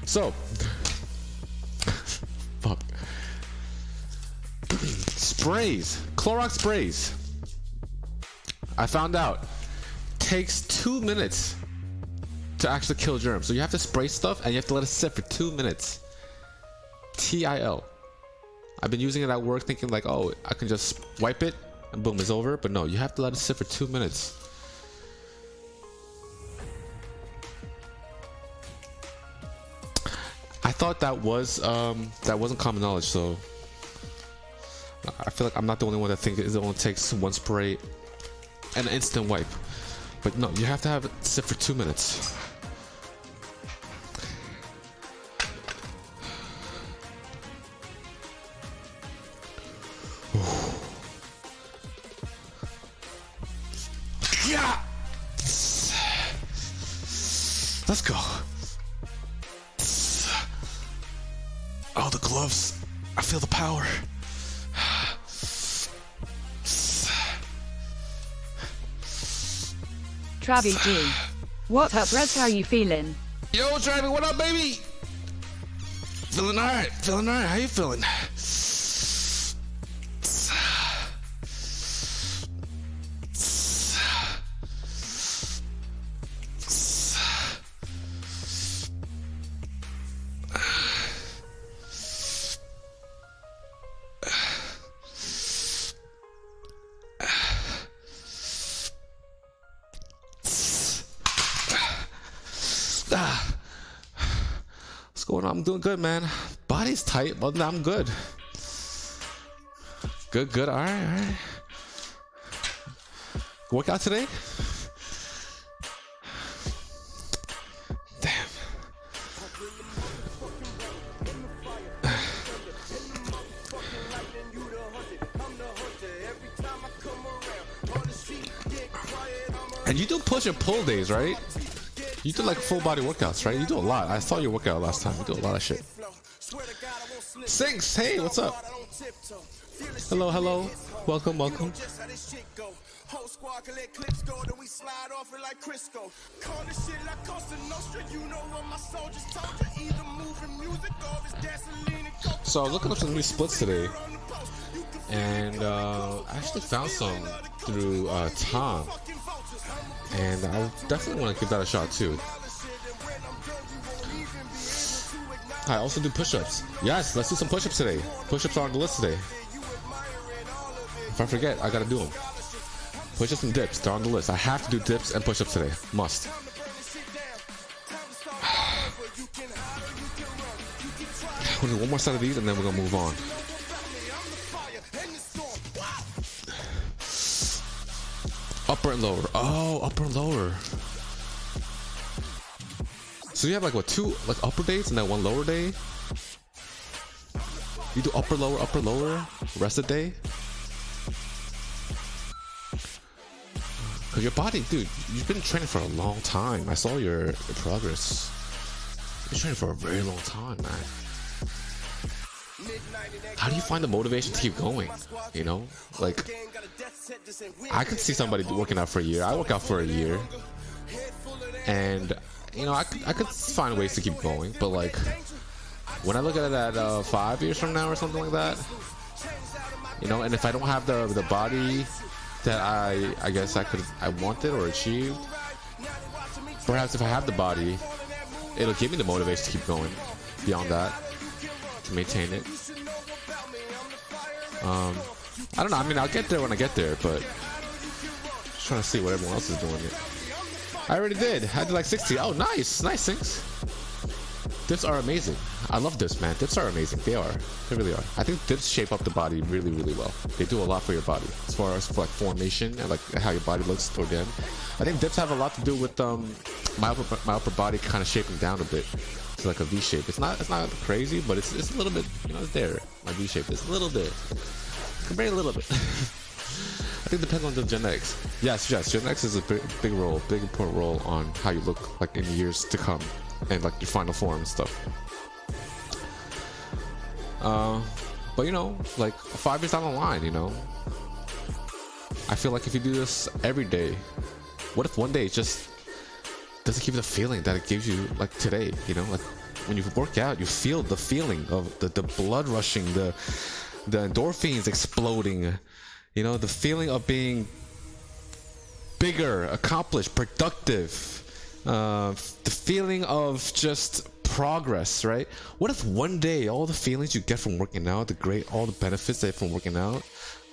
So. Fuck. Sprays. Clorox sprays. I found out. Takes 2 minutes to actually kill germs. So you have to spray stuff and you have to let it sit for 2 minutes. TIL. I've been using it at work thinking like, oh, I can just wipe it and boom, it's over. But no, you have to let it sit for 2 minutes. I thought that wasn't common knowledge, so I feel like I'm not the only one that thinks it only takes one spray and an instant wipe. But no, you have to have it sit for 2 minutes. Yeah. Let's go. Oh, the gloves. I feel the power. Travis G. What up, Rez? How you feeling? Yo, Travis, what up, baby? Feeling alright. Feeling alright. How you feeling? What's going on? I'm doing good, man. Body's tight, but I'm good. Good. All right. Workout today? Damn. And you do push and pull days, right? You do like full body workouts, right? You do a lot. I saw your workout last time. You do a lot of shit. Sinks, hey, what's up? Hello. Welcome. So I was looking up some new splits today, and I actually found some through Tom. And I definitely want to give that a shot too. I also do push-ups. Yes, let's do some push-ups today. Push-ups are on the list today. If I forget, I gotta do them. Push-ups and dips, they're on the list. I have to do dips and push-ups today. Must. We'll do one more set of these and then we're gonna move on. Upper and lower. Oh, upper and lower. So you have like what, 2 like upper days and then 1 lower day? You do upper lower, rest of the day? Cause your body, dude, you've been training for a long time. I saw your progress. You've been training for a very long time, man. How do you find the motivation to keep going? You know, like I could see somebody working out for a year. I work out for a year, and you know, I could find ways to keep going. But like when I look at it at 5 years from now or something like that, you know, and if I don't have the body that I guess I wanted or achieved, perhaps if I have the body, it'll give me the motivation to keep going. Beyond that, to maintain it. I don't know. I mean, I'll get there when I get there, but just trying to see what everyone else is doing. I already did. I did like 60. Oh, nice, Sinks. Dips are amazing. I love dips, man. Dips are amazing. They are. They really are. I think dips shape up the body really, really well. They do a lot for your body as far as for like formation and like how your body looks toward the end. I think dips have a lot to do with my upper body kind of shaping down a bit to like a V shape. It's not crazy, but it's a little bit. You know, it's there. My V shape is a little bit. Very little bit. I think it depends on the genetics. Yes. Genetics is a big important role on how you look like in the years to come and like your final form and stuff. But you know, like 5 years down the line, you know, I feel like if you do this every day, what if one day it's just doesn't give you the feeling that it gives you like today, you know, like when you work out, you feel the feeling of the blood rushing, the endorphins exploding, you know, the feeling of being bigger, accomplished, productive, the feeling of just progress, right? What if one day all the feelings you get from working out, all the benefits that you get from working out,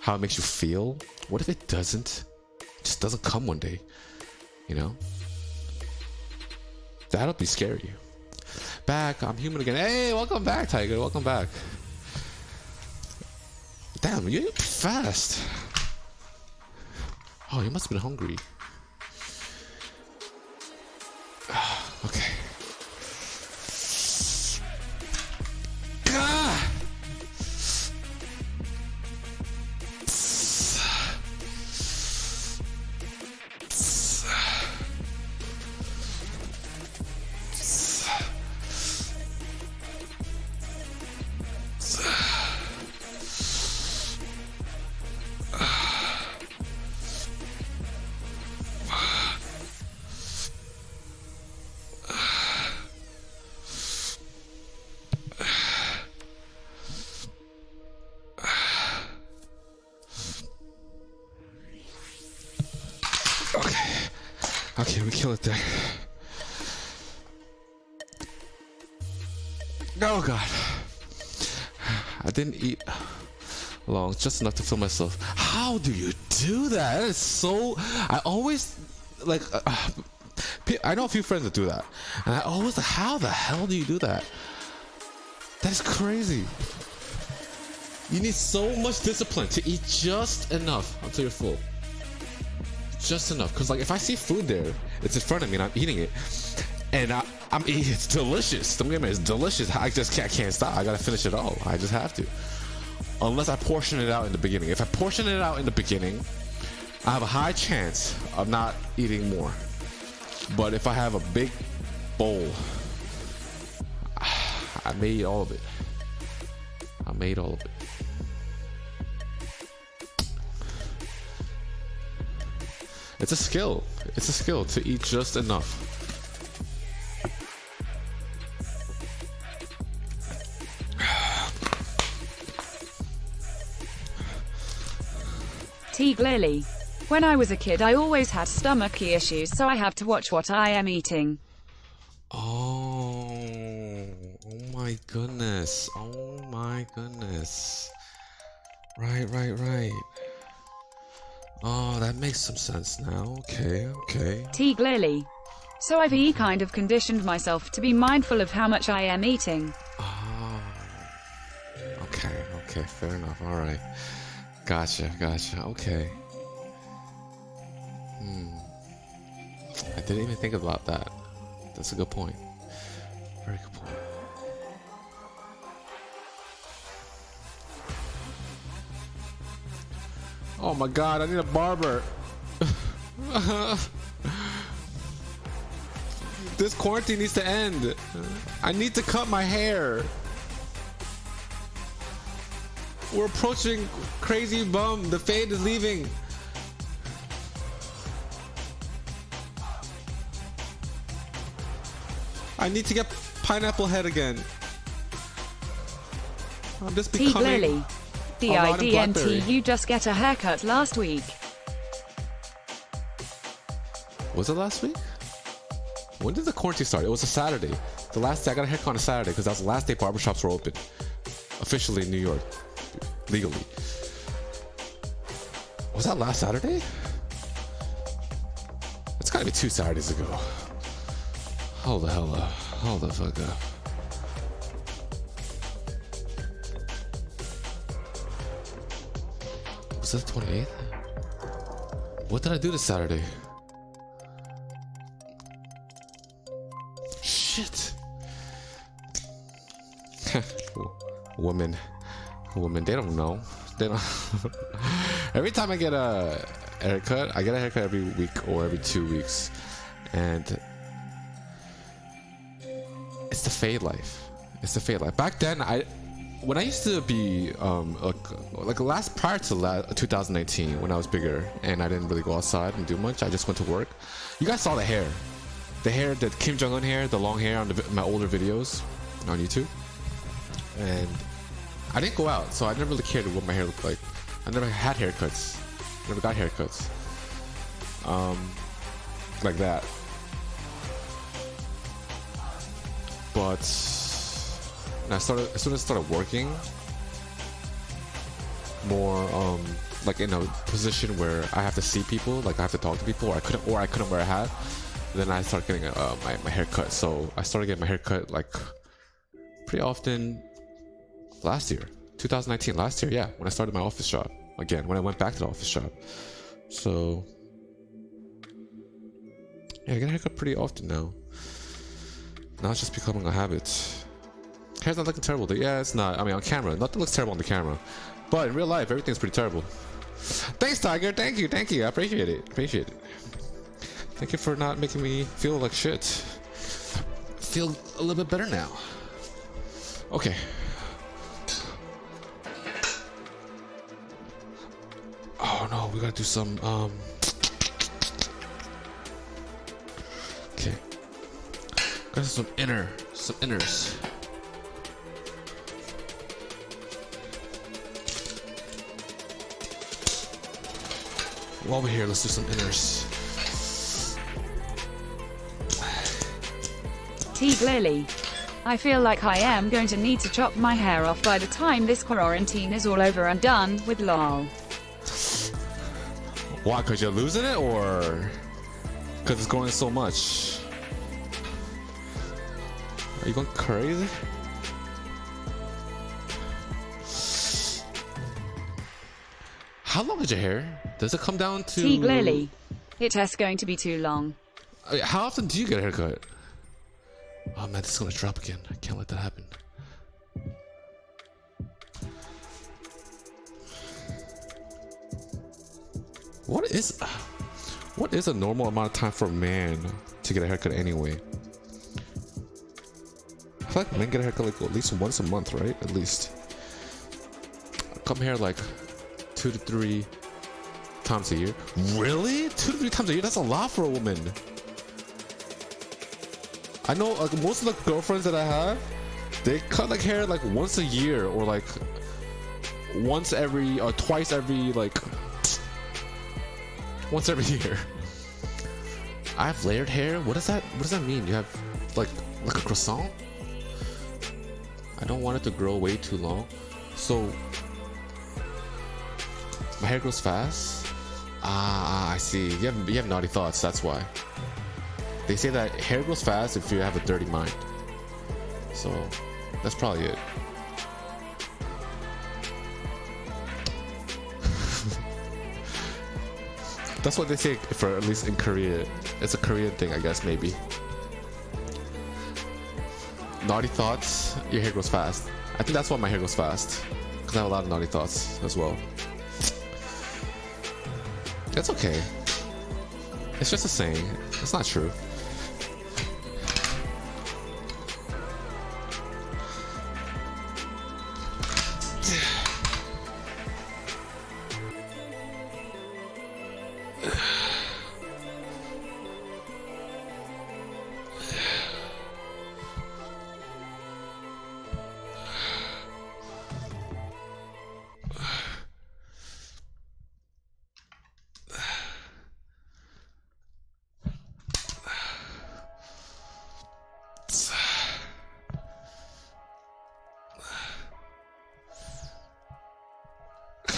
how it makes you feel, what if it just doesn't come one day, you know? That'll be scary. Back, I'm human again. Hey, welcome back, Tiger. Welcome back. Damn, you're fast. Oh, you must have been hungry. Okay. Ah! Okay, we kill it there. Oh god. I didn't eat long, just enough to fill myself. How do you do that? That is so... I always, like... I know a few friends that do that. And I always... How the hell do you do that? That is crazy. You need so much discipline to eat just enough until you're full. Just enough, because like if I see food there, it's in front of me and I'm eating it, and I'm eating, it's delicious. Don't get me, it's delicious. I just can't stop. I gotta finish it all. I just have to, unless I portion it out in the beginning. If I portion it out in the beginning, I have a high chance of not eating more. But if I have a big bowl, I may eat all of it. I may eat all of it. It's a skill. It's a skill to eat just enough. T. Lily. When I was a kid, I always had stomachy issues, so I have to watch what I am eating. Oh my goodness. Oh my goodness. Right. Oh, that makes some sense now. Okay. T. Lily. So I've kind of conditioned myself to be mindful of how much I am eating. Oh. Okay, fair enough. Alright. Gotcha. Okay. I didn't even think about that. That's a good point. Very good point. Oh my god, I need a barber. This quarantine needs to end. I need to cut my hair. We're approaching crazy bum. The fade is leaving. I need to get pineapple head again. I'm just becoming... Lily. DIDNT, you just get a haircut last week. Was it last week? When did the quarantine start? It was a Saturday. The last day I got a haircut on a Saturday because that was the last day barbershops were open. Officially in New York. Legally. Was that last Saturday? It's gotta be 2 Saturdays ago. Hold the hell up. Hold the fuck up. Was it the 28th? What did I do this Saturday? Shit. Women, they don't know. They don't. Every time I get a haircut, I get a haircut every week or every 2 weeks, and it's the fade life. It's the fade life. Back then, when I used to be prior to 2019, when I was bigger and I didn't really go outside and do much, I just went to work. You guys saw the hair. the hair, the Kim Jong-un hair, the long hair on my older videos on YouTube. And I didn't go out, so I never really cared what my hair looked like. I never had haircuts. Never got haircuts. Like that. But as soon as I started working more, like in a position where I have to see people, like I have to talk to people, or I couldn't wear a hat, then I started getting my hair cut. So I started getting my hair cut like pretty often last year, 2019, last year, yeah, when I started my office job again, when I went back to the office job. So yeah, I get a haircut pretty often now. Now it's just becoming a habit. Hair's not looking terrible, though. Yeah, it's not. I mean, on camera, nothing looks terrible on the camera, but in real life, everything's pretty terrible. Thanks, Tiger. Thank you. I appreciate it. Thank you for not making me feel like shit. Feel a little bit better now. Okay. Oh no, we gotta do some okay. Gotta do some inners. While we're here, let's do some inners. Teague Lily. I feel like I am going to need to chop my hair off by the time this quarantine is all over and done with, lol. Why? Cause you're losing it, or cause it's growing so much? Are you going crazy? How long is your hair? Does it come down to... Teague Lily. It is going to be too long. How often do you get a haircut? Oh man, this is gonna drop again. I can't let that happen. What is a normal amount of time for a man to get a haircut anyway? I feel like men get a haircut like at least once a month, right? At least. I come here like 2 to 3 times a year. Really? 2 to 3 times a year? That's a lot for a woman. I know like most of the girlfriends that I have, they cut like hair like once a year, or like once every or twice every like once every year. I have layered hair. What does that mean? You have like a croissant? I don't want it to grow way too long, so my hair grows fast. I see. You have naughty thoughts. That's why. They say that hair grows fast if you have a dirty mind. So that's probably it. That's what they say for, at least in Korea. It's a Korean thing, I guess, maybe. Naughty thoughts, your hair grows fast. I think that's why my hair grows fast, because I have a lot of naughty thoughts as well. It's okay. It's just a saying. It's not true.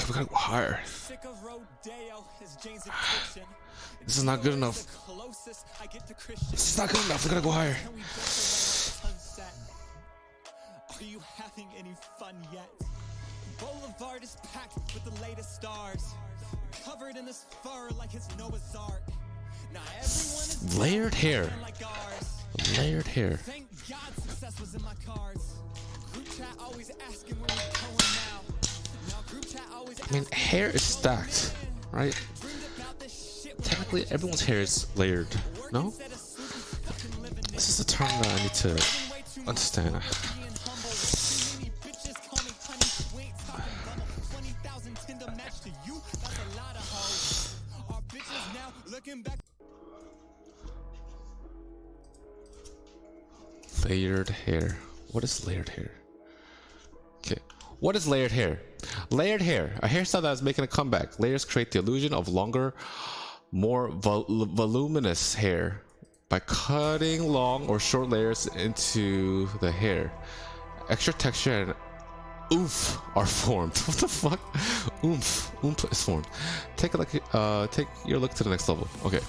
We gotta go higher. This is not good enough. This is not good enough. We gotta go higher. Are you having any fun yet? Boulevard is packed with the latest stars, covered in this fur like it's Noah's Ark. Now everyone is layered hair. Layered hair. Thank God success was in my cards. Group chat always asking where we going now. I mean, hair is stacked, right? Technically, everyone's hair is layered, no? This is a term that I need to understand. Layered hair. What is layered hair? Okay. What is layered hair? Layered hair, a hairstyle that is making a comeback. Layers create the illusion of longer, more voluminous hair by cutting long or short layers into the hair. Extra texture and oomph are formed. What the fuck? Oomph is formed. Take a look. Take your look to the next level. Okay.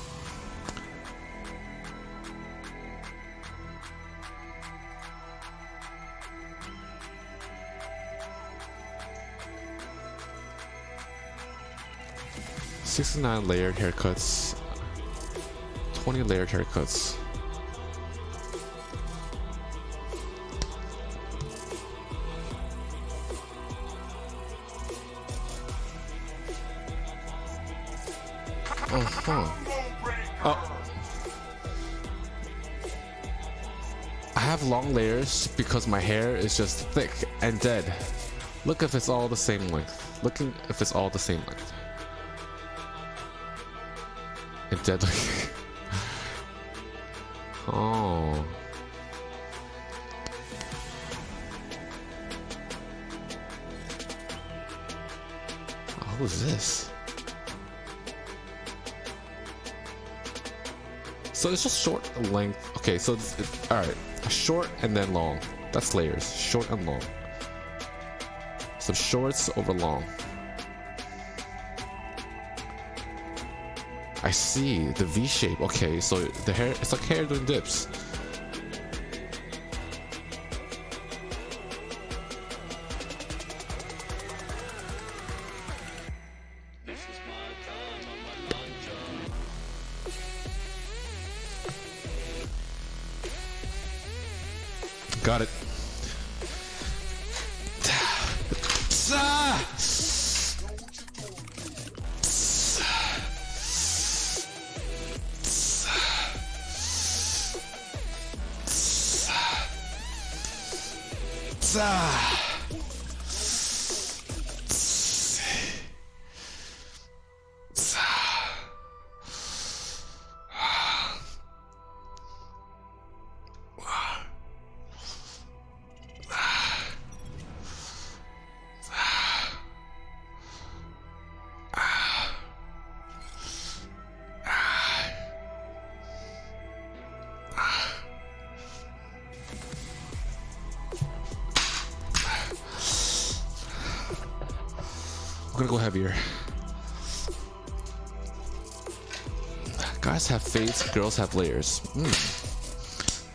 $69 layered haircuts, 20 layered haircuts. Oh. I have long layers because my hair is just thick and dead. Look if it's all the same length. Looking if it's all the same length. And dead looking. Oh. What was this? So it's just short length. Okay, so it's all right. Short and then long. That's layers. Short and long. Some shorts over long. I see the V shape. Okay, so the hair. It's like hair doing dips. Got it. I'm gonna go heavier. Guys have fades, girls have layers.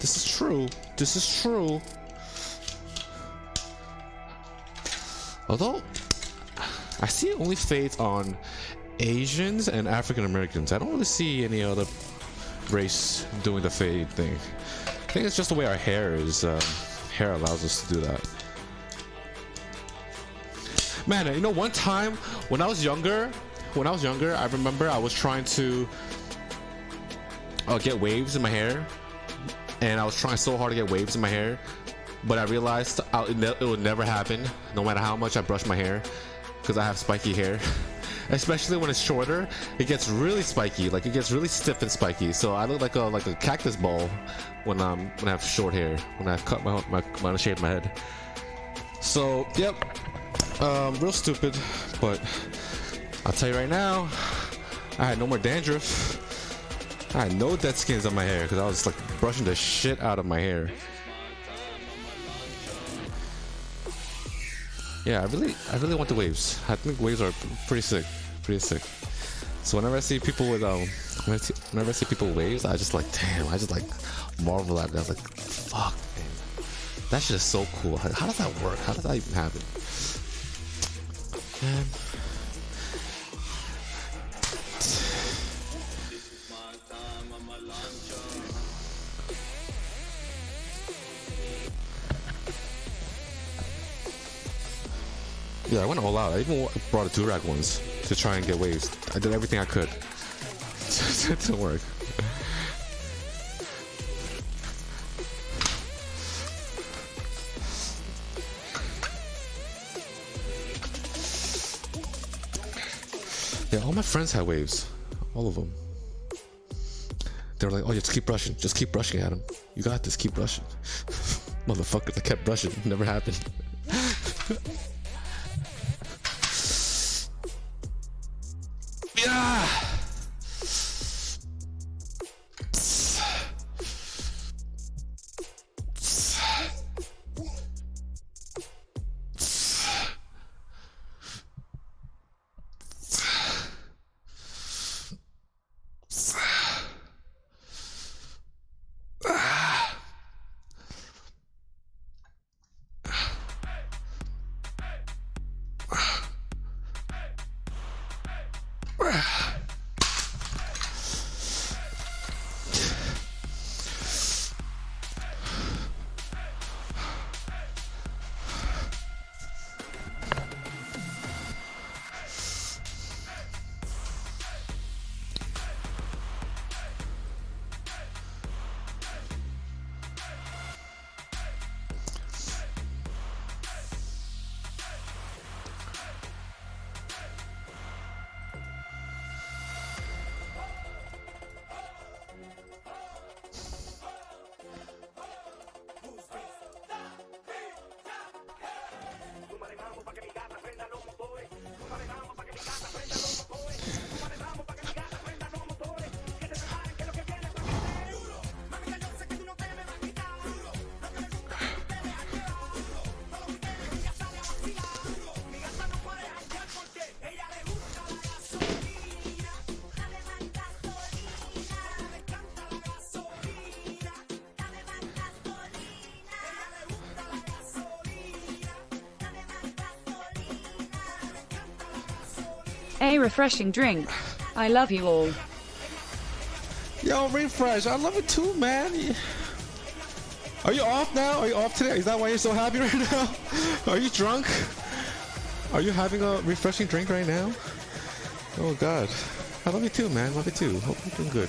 This is true. This is true. Although, I see only fades on Asians and African Americans. I don't really see any other race doing the fade thing. I think it's just the way our hair is. Hair allows us to do that. Man, you know, one time when I was younger, I remember I was trying to get waves in my hair, and I was trying so hard to get waves in my hair, but I realized it would never happen, no matter how much I brush my hair, because I have spiky hair. Especially when it's shorter, it gets really spiky, like it gets really stiff and spiky. So I look like a cactus ball when I have short hair, when I cut when I shave my head. So yep. Real stupid, but I'll tell you right now, I had no more dandruff. I had no dead skins on my hair because I was like brushing the shit out of my hair. Yeah, I really want the waves. I think waves are pretty sick, So whenever I see people with whenever I see people with waves, I just like, damn, I just like marvel at it. I was like, fuck, man, that shit is so cool. How does that work? How does that even happen? Man. Yeah, I went all out. I even brought a do-rag once to try and get waves. I did everything I could to work. Yeah, all my friends had waves. All of them. They were like, oh, yeah, just keep brushing. Just keep brushing at him. You got this. Keep brushing. Motherfuckers, I kept brushing. Never happened. Yeah. A refreshing drink. I love you all. Yo, Refresh, I love it too, man. Are you off now? Are you off today? Is that why you're so happy right now? Are you drunk? Are you having a refreshing drink right now? Oh God, I love you too, man. Love you too. Hope you're doing good.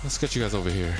Let's get you guys over here.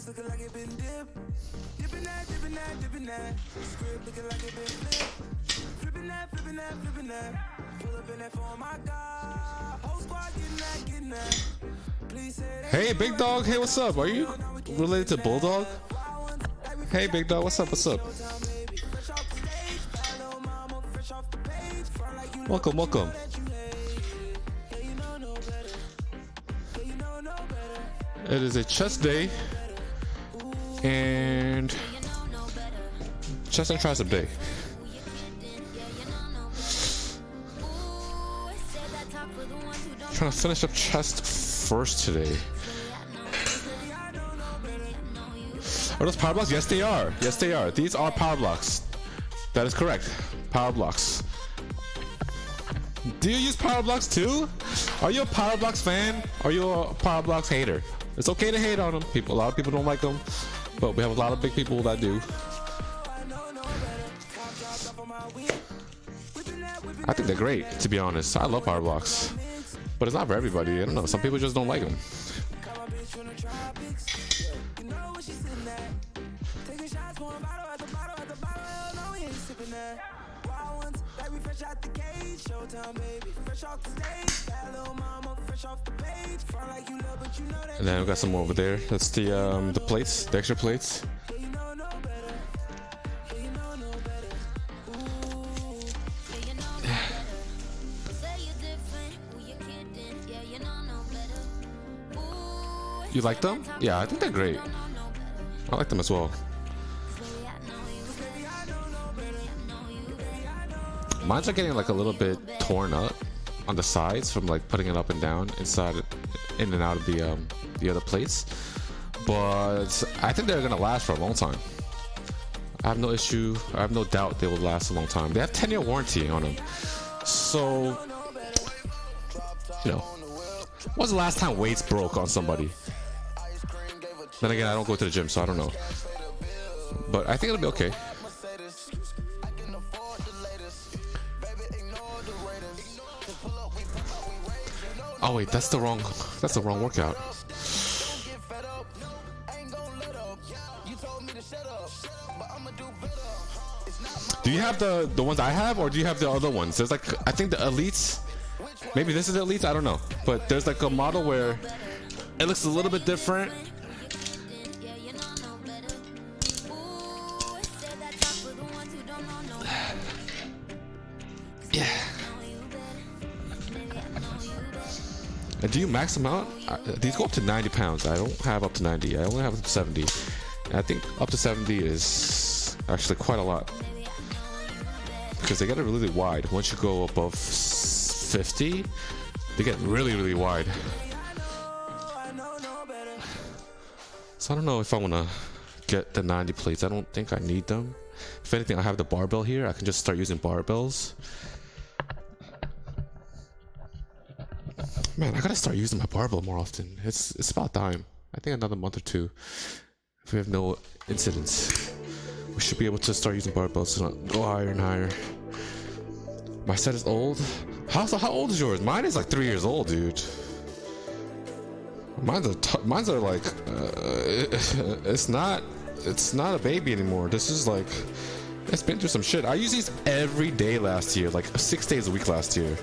Looking like it been dipped. Dipping that, dipping that, dipping that. Script looking like it been flipped. Flipping that, flipping that, flipping that. Pull up in that phone, my God. Whole squad getting that, getting that. Please say that. Hey, Big Dog. Hey, what's up? Are you related to Bulldog? Hey, Big Dog. What's up? What's up? Welcome, welcome. It is a chest day and chest and tricep day. Trying to finish up chest first today. Are those power blocks? Yes, they are. Yes, they are. These are power blocks. That is correct. Power blocks. Do you use power blocks too? Are you a power blocks fan? Are you a power blocks hater? It's okay to hate on them. A lot of people don't like them, but we have a lot of big people that do. I think they're great, to be honest. I love power blocks, but it's not for everybody. I don't know. Some people just don't like them. And then we got some more over there. That's the plates, the extra plates. You like them? Yeah, I think they're great. I like them as well. Mine's are getting like a little bit torn up on the sides from like putting it up and down inside, in and out of the other plates. But I think they're gonna last for a long time. I have no issue. I have no doubt they will last a long time. They have 10-year warranty on them. So, you know, when's the last time weights broke on somebody? Then again, I don't go to the gym, so I don't know. But I think it'll be okay. Oh wait, that's the wrong workout. Do you have the ones I have, or do you have the other ones? There's like, I think the elites. Maybe this is the elites. I don't know. But there's like a model where it looks a little bit different. Yeah. And do you max them out? These go up to 90 pounds. I don't have up to 90. I only have up to 70. And I think up to 70 is actually quite a lot, because they get it really wide. Once you go above 50, they get really, really wide. So I don't know if I want to get the 90 plates. I don't think I need them. If anything, I have the barbell here. I can just start using barbells. Man, I gotta start using my barbell more often. It's about time. I think another month or two, if we have no incidents, we should be able to start using barbells to go higher and higher. My set is old. How old is yours? Mine is like 3 years old, dude. Mine's are like it's not a baby anymore. This is like, it's been through some shit. I used these every day last year, like 6 days a week last year.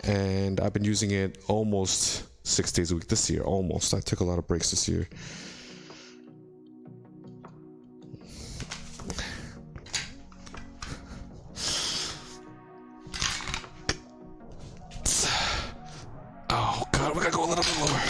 And I've been using it almost 6 days a week this year. Almost. I took a lot of breaks this year. Oh god, we gotta go a little bit lower.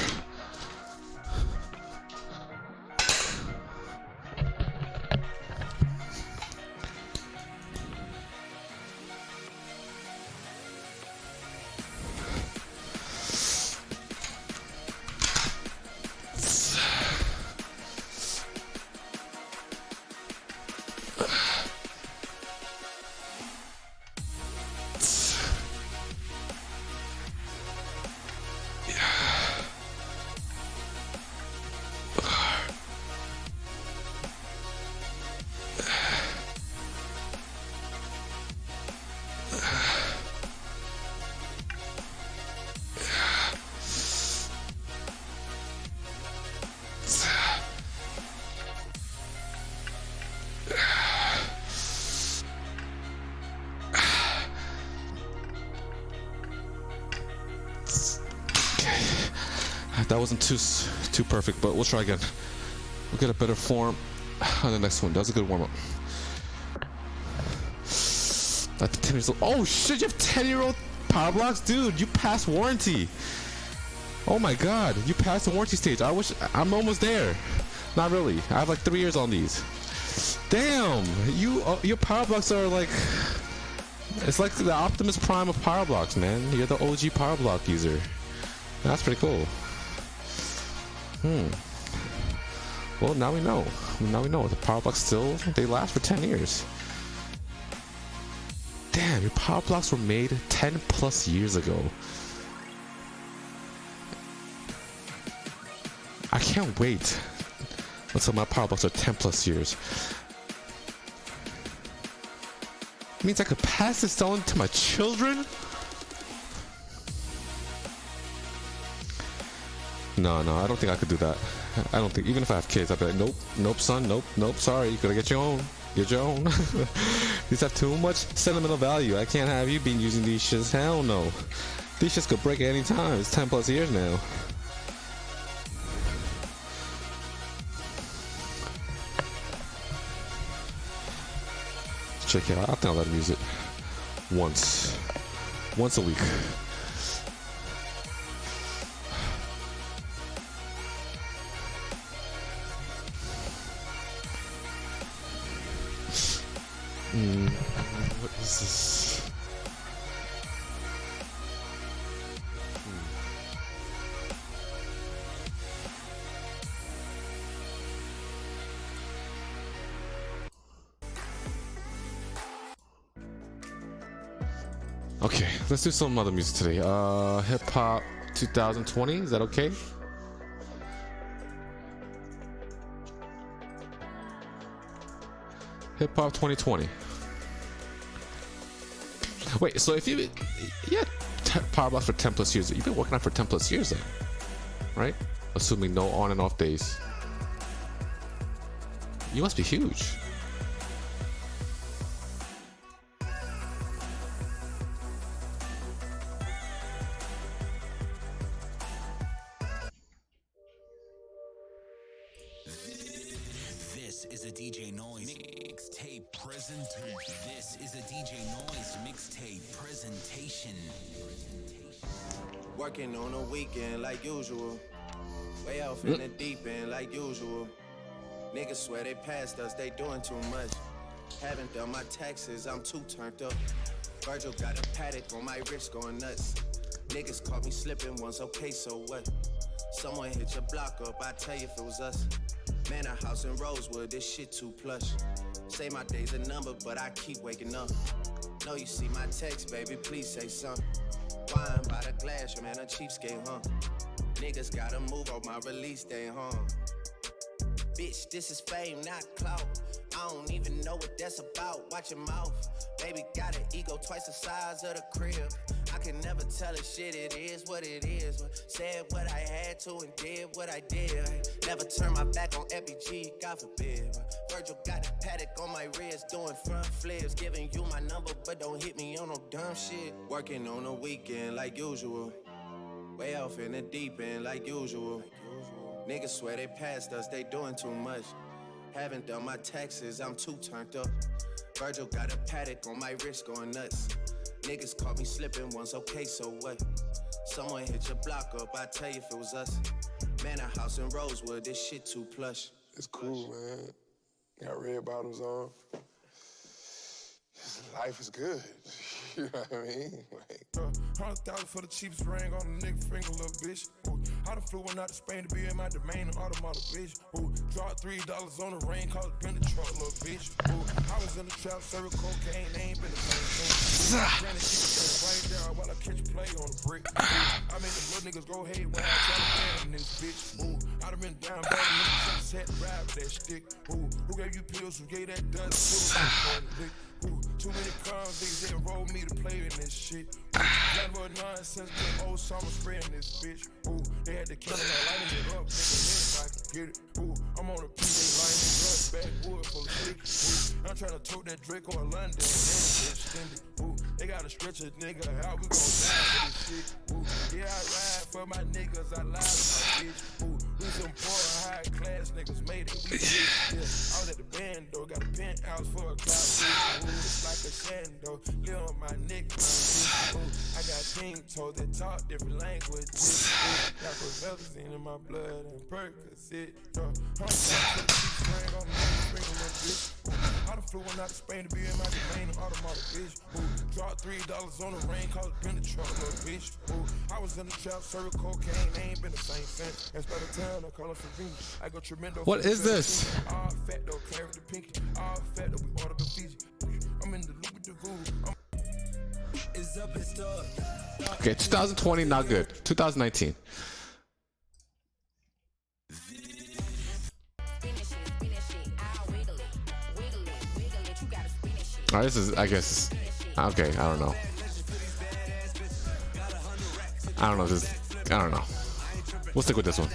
That wasn't too perfect, but we'll try again. We'll get a better form on the next one. That was a good warm-up. That's 10 years old. Oh shit, you have 10-year-old power blocks? Dude, you passed warranty. Oh my god, you passed the warranty stage. I'm almost there. Not really. I have like 3 years on these. Damn, your power blocks are like, it's like the Optimus Prime of power blocks, man. You're the OG power block user. That's pretty cool. Well, now we know. Now we know the power blocks they last for 10 years. Damn, your power blocks were made 10 plus years ago. I can't wait until my power blocks are 10 plus years. It means I could pass this on to my children? No, I don't think I could do that. I don't think, even if I have kids, I'd be like, nope, son, nope, sorry, you gotta get your own. Get your own. These have too much sentimental value. I can't have you been using these shits. Hell no. These shits could break at any time. It's 10 plus years now. Check it out. I think I'll let him use it once a week. What is this? Okay, let's do some other music today. Hip hop 2020, is that okay? Hip hop 2020. Wait, so if you had power blocks for 10 plus years, you've been working on for 10 plus years then, right? Assuming no on and off days. You must be huge. This is a DJ Noise mixtape presentation. This is a DJ Noise mixtape presentation. Working on a weekend like usual. Way off in the deep end like usual. Niggas swear they passed us, they doing too much. Haven't done my taxes, I'm too turned up. Virgil got a paddock on my wrist going nuts. Niggas caught me slipping once, okay, so what? Someone hit your block up, I tell you if it was us. Man, a house in Rosewood, this shit too plush. Say my day's a number, but I keep waking up. Know you see my text, baby, please say something. Wine by the glass, your man a cheapskate, huh? Niggas gotta move on my release day, huh? Bitch, this is fame, not clout. I don't even know what that's about, watch your mouth. Baby got an ego twice the size of the crib. I can never tell a shit, it is what it is. Said what I had to and did what I did. Never turn my back on FBG, God forbid. Virgil got a paddock on my wrist, doing front flips. Giving you my number, but don't hit me on no dumb shit. Working on a weekend like usual. Way off in the deep end like usual. Niggas swear they passed us, they doing too much. Haven't done my taxes, I'm too turned up. Virgil got a paddock on my wrist going nuts. Niggas caught me slipping once, okay, so what? Someone hit your block up, I tell you if it was us. Man, a house in Rosewood, this shit too plush. It's cool, man. Got red bottoms on. Life is good. You know what I mean? Like, 100,000 for the cheapest ring on a nigga finger, little bitch. Ooh, I done flew one out to Spain to be in my domain, an automata, bitch. Ooh, dropped $3 on the rain, called it been the truck, little bitch. Ooh, I was in the trap, serving cocaine, they ain't been the same thing. Granny, she was right there while I catch a play on the brick. Ooh, I made the little niggas go hey when I try to stand in this bitch. Ooh, I done been down bad, niggas had to ride with that stick. Ooh, who gave you pills, who gave that dust? Ooh, too many convicts, they rolled me to play in this shit. Nothing but nonsense, the old summer spraying this bitch. Ooh, they had to kill me, lighting it up, nigga, I can get it. Ooh, I'm on a piece, they lighting it up, backwood full of stick. Ooh, I'm trying to tote that Drake on London, and extend it. Ooh, they gotta stretch a nigga, how we gon' die for this shit? Ooh, yeah, I ride for my niggas, I lie to my bitch. Ooh, we some poor, high class niggas made it, we did. Yeah, I was at the band, though, got a pen penthouse for a cloud. It's like a shando. Live on my neck, my I got team told that talk different languages. Got Promethazine in my blood and Percocet. I done flew one out to Spain to be in my domain and automotive bitch. Dropped $3 on the rain, called it been the truck, little bitch. I was in the trap, serving cocaine, they ain't been the same since. Instead of town, I call it Savini. I go tremendo. What is this? All fat though, carry the pinky. All fat though, we order the Fiji. I'm in the loop with the voodoo. It's up and stuff. Okay, 2020, not good. 2019. Oh, this is, I guess, okay, I don't know. I don't know, this, I don't know. We'll stick with this one.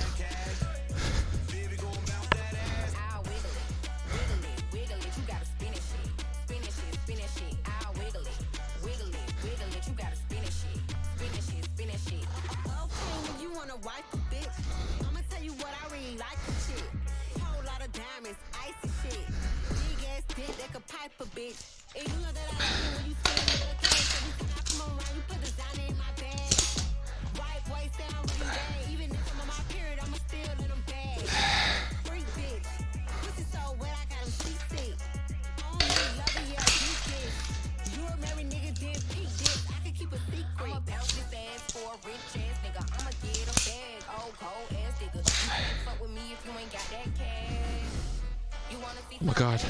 Oh my god.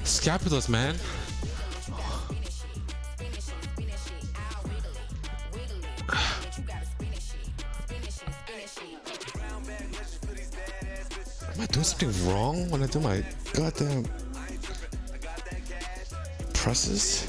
Scapulous, man. Am I doing something wrong when I do my goddamn presses?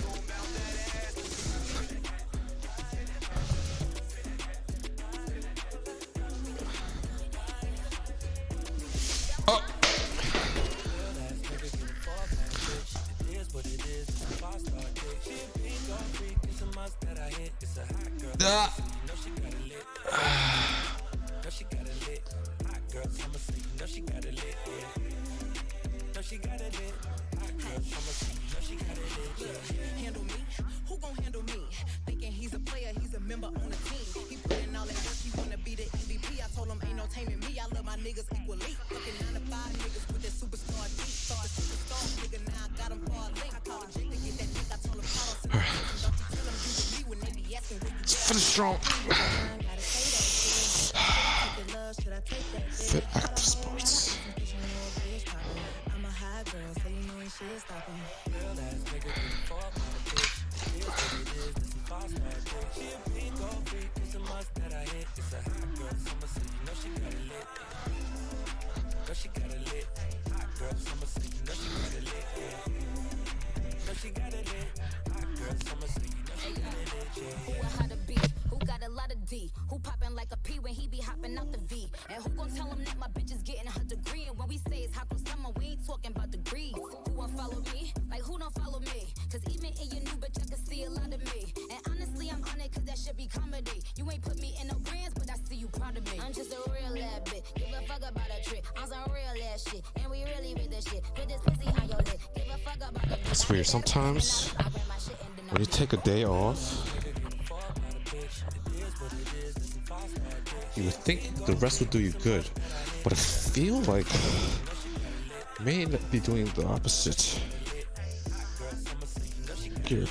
Handle me? Who gon' handle me? Thinking he's a player, he's a member on the team. He put in all that work, he wanna be the MVP. I told him ain't no taming me. I love my niggas equally. Fucking 9 to 5 niggas with that superstar deep star, superstar nigga. Now I got him for a link. I call him Jake to get that dick. I told him follow. Don't you tell him you with me when they be asking where you at. Finish strong. Fit Active Sports. I'm a high girl, so you know ain't shit stopping. Real ass nigga, get the fuck out of bitch. Here's what it is, this is fast my bitch. She a big old freak, it's a must that I hit. It's a hot girl, summer city, you know she got it lit. Know she got it lit. Hot girl, summer city, you know she got it lit. Know she got it lit. Hot girl, summer city, you know she got it lit. Who a how to be? Who got a lot of D? Who poppin' like a P when he be hopping out the V? And who gon' tell him that my bitch is getting her degree? And when we say it's hot for summer, we ain't talking about degrees. Who won't follow me? Like who don't follow me? Cause even in your new bitch, I can see a lot of me. And honestly, I'm on it cause that should be comedy. You ain't put me in no brands, but I see you proud of me. I'm just a real ass bitch. Give a fuck about a trick. I'm some real ass shit. And we really with this shit. Put this pussy on your lip. Give a fuck about a bitch. It's weird. Sometimes when you take a day off, you would think the rest would do you good, but I feel like you may be doing the opposite. Weird.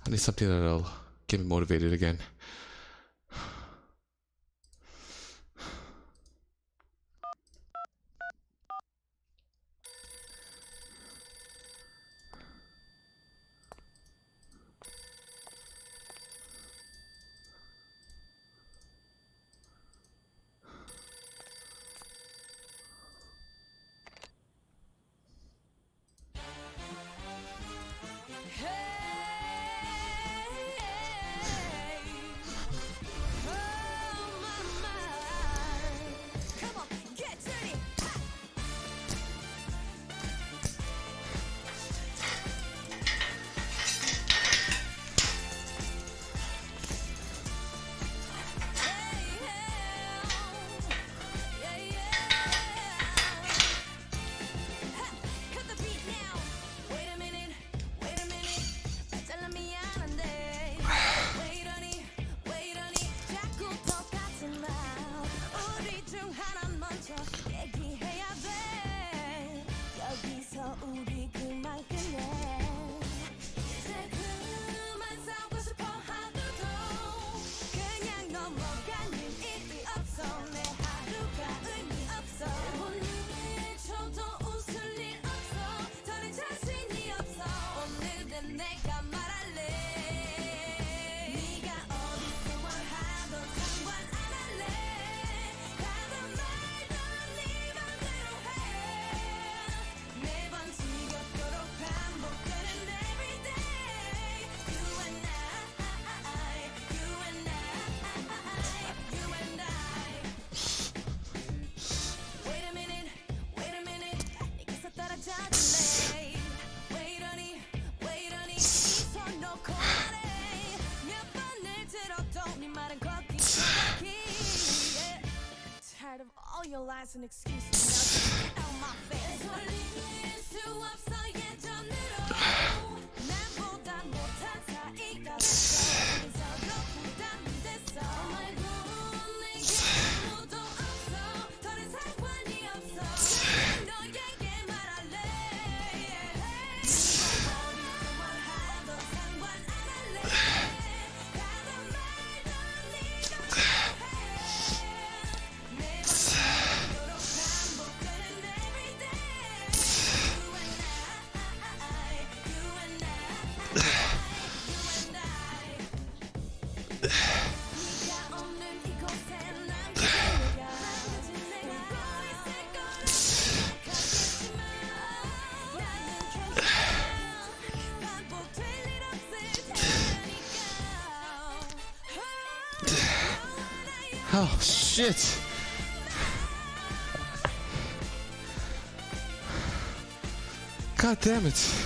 I need something that'll get me motivated again. Tired of all your lies and excuses. Now get out my face. Oh shit. God damn it.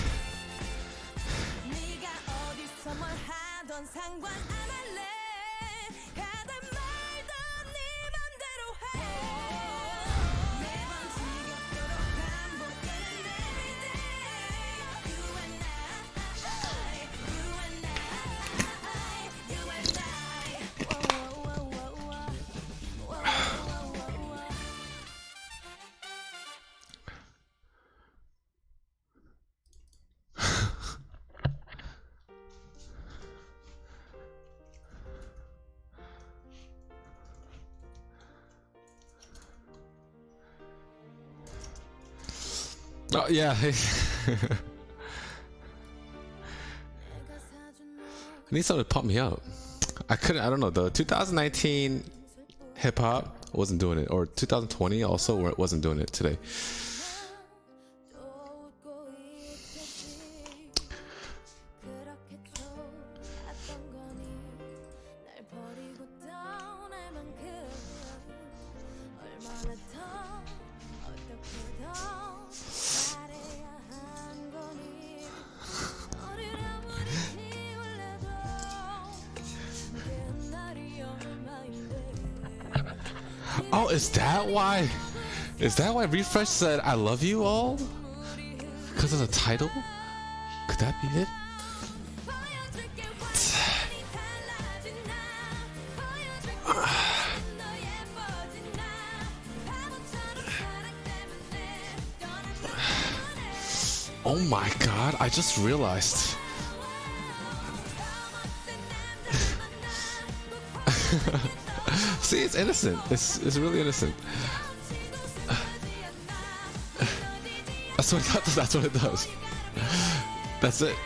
Oh yeah. I need something to pump me up. I don't know, the 2019 hip hop wasn't doing it, or 2020 also where it wasn't doing it today. Oh, is that why? Is that why Refresh said I love you all? Because of the title? Could that be it? Oh my god, I just realized. See, it's innocent. It's really innocent. That's what it does. That's what it does. That's it.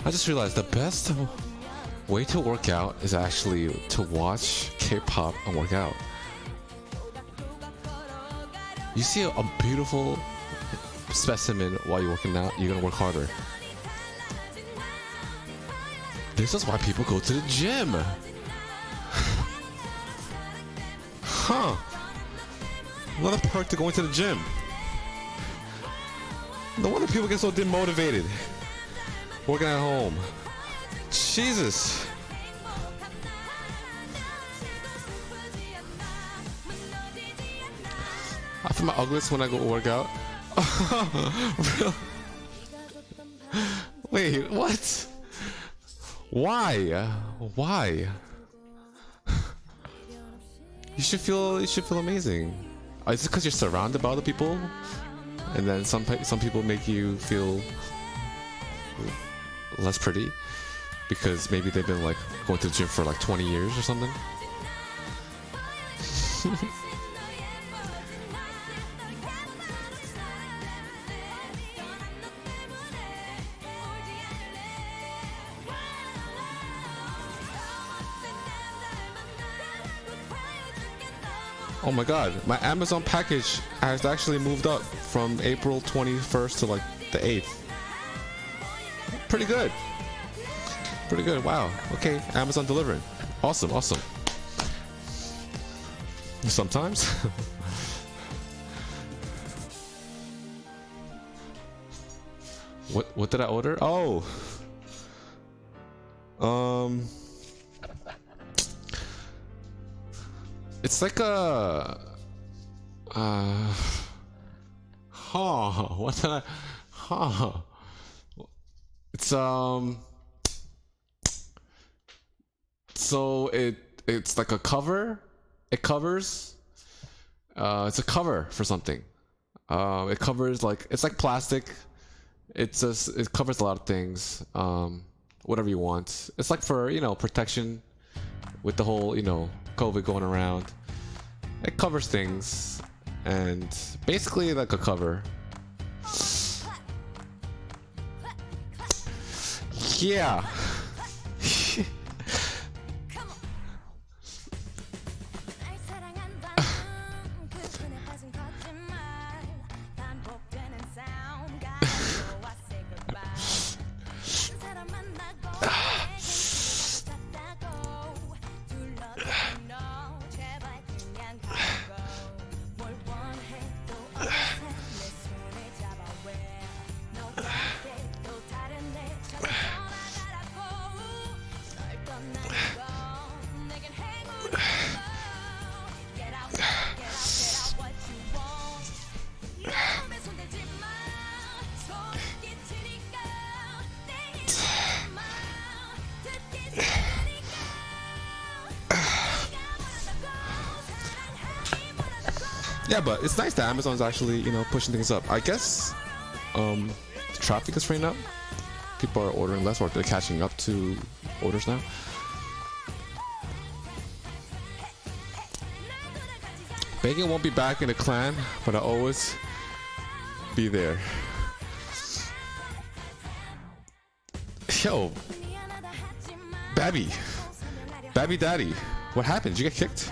I just realized the best way to work out is actually to watch K-pop and work out. You see a beautiful specimen while you're working out, you're gonna work harder. This is why people go to the gym. Huh. Another perk to going to the gym. No wonder people get so demotivated working at home. Jesus. I feel my ugliest when I go work out. Wait, what? Why? Why? You should feel amazing. Is it because you're surrounded by other people, and then some people make you feel less pretty because maybe they've been like going to the gym for like 20 years or something? Oh my god, my Amazon package has actually moved up from April 21st to like the 8th. Pretty good. Pretty good. Wow. Okay, Amazon delivering. Awesome, awesome. Sometimes. What did I order? Oh. It's like a what did I it's so it's like a cover. It covers it's a cover for something. It covers like, it's like plastic. It covers a lot of things. Whatever you want. It's like for, you know, protection with the whole, you know, COVID going around. It covers things, and basically like a cover. Yeah. Yeah, but it's nice that Amazon's actually, you know, pushing things up. I guess the traffic is freeing up. People are ordering less, or they're catching up to orders now. Bacon won't be back in the clan, but I'll always be there. Yo, Babby Daddy, what happened? Did you get kicked?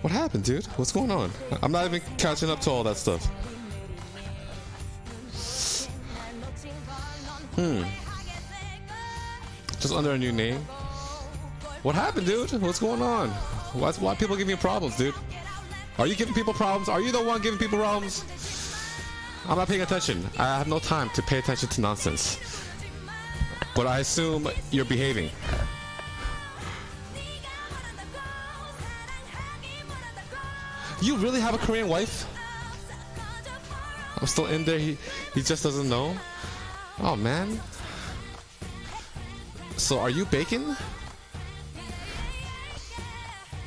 What happened, dude? What's going on? I'm not even catching up to all that stuff. Just under a new name. What happened, dude? What's going on? Why people giving you problems, dude? Are you giving people problems? Are you the one giving people problems? I'm not paying attention. I have no time to pay attention to nonsense. But I assume you're behaving. You really have a Korean wife? I'm still in there. He just doesn't know. Oh man. So are you bacon?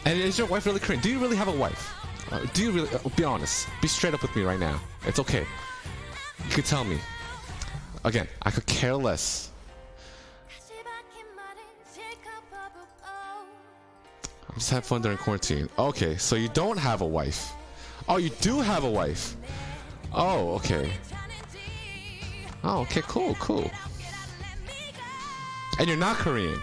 And is your wife really Korean? Do you really have a wife? Do you really? Be honest. Be straight up with me right now. It's okay. You could tell me. Again, I could care less. I'm just having fun during quarantine. Okay, so you don't have a wife. Oh, you do have a wife. Oh, okay. Oh, okay, cool, cool. And you're not Korean.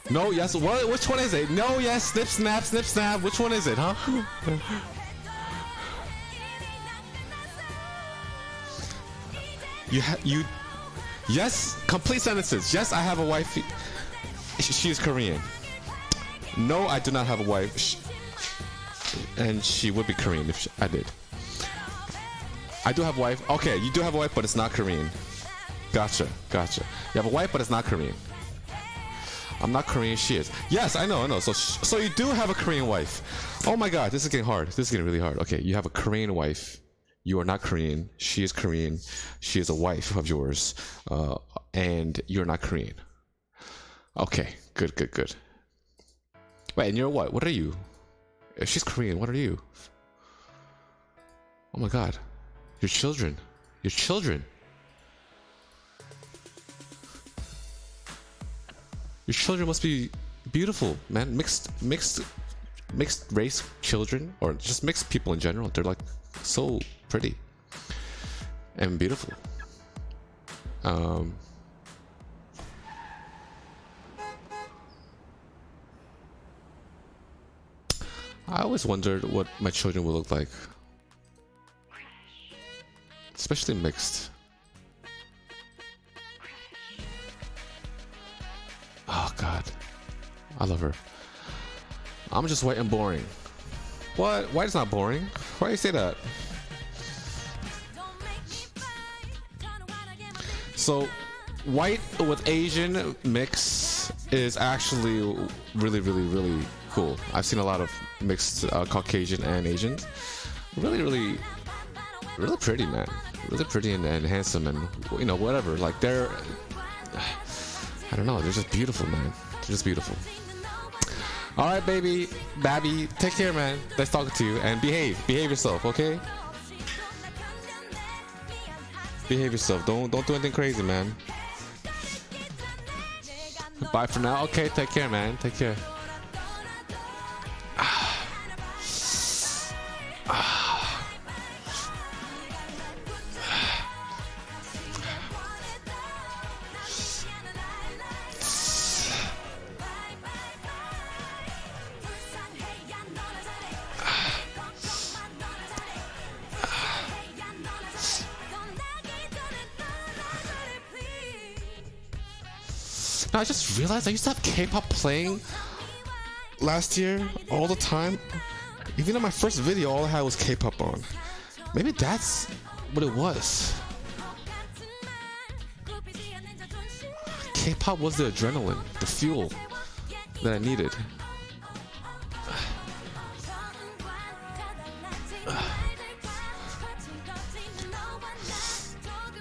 No, yes, what? Which one is it? No, yes, snip, snap, snip, snap. Which one is it, huh? you, yes, complete sentences. Yes, I have a wife. She is Korean. No, I do not have a wife. And she would be Korean if I did. I do have a wife. Okay, you do have a wife, but it's not Korean. Gotcha, gotcha. You have a wife, but it's not Korean. I'm not Korean, she is. Yes, I know. So you do have a Korean wife. Oh my god, this is getting hard. This is getting really hard. Okay, you have a Korean wife. You are not Korean. She is Korean. She is a wife of yours. And you're not Korean. Okay, good. Wait, and you're what? What are you? If she's Korean, what are you? Oh my god. Your children. Your children. Your children must be beautiful, man. Mixed race children, or just mixed people in general. They're like so pretty and beautiful. I always wondered what my children would look like, especially mixed. Oh god, I love her. I'm just white and boring. What? White's not boring. Why do you say that? So, white with Asian mix is actually really cool. I've seen a lot of mixed Caucasian and Asians. Really pretty, man. Really pretty and handsome, and you know, whatever. Like they're, I don't know. They're just beautiful, man. They're just beautiful. All right, baby, Babby, take care, man. Nice talking to you, and behave yourself, okay? Behave yourself. Don't do anything crazy, man. Bye for now. Okay, take care, man. Take care. No, I just realized I used to have K-pop playing last year all the time. Even in my first video, all I had was K-pop on. Maybe that's what it was. K-pop was the adrenaline, the fuel that I needed.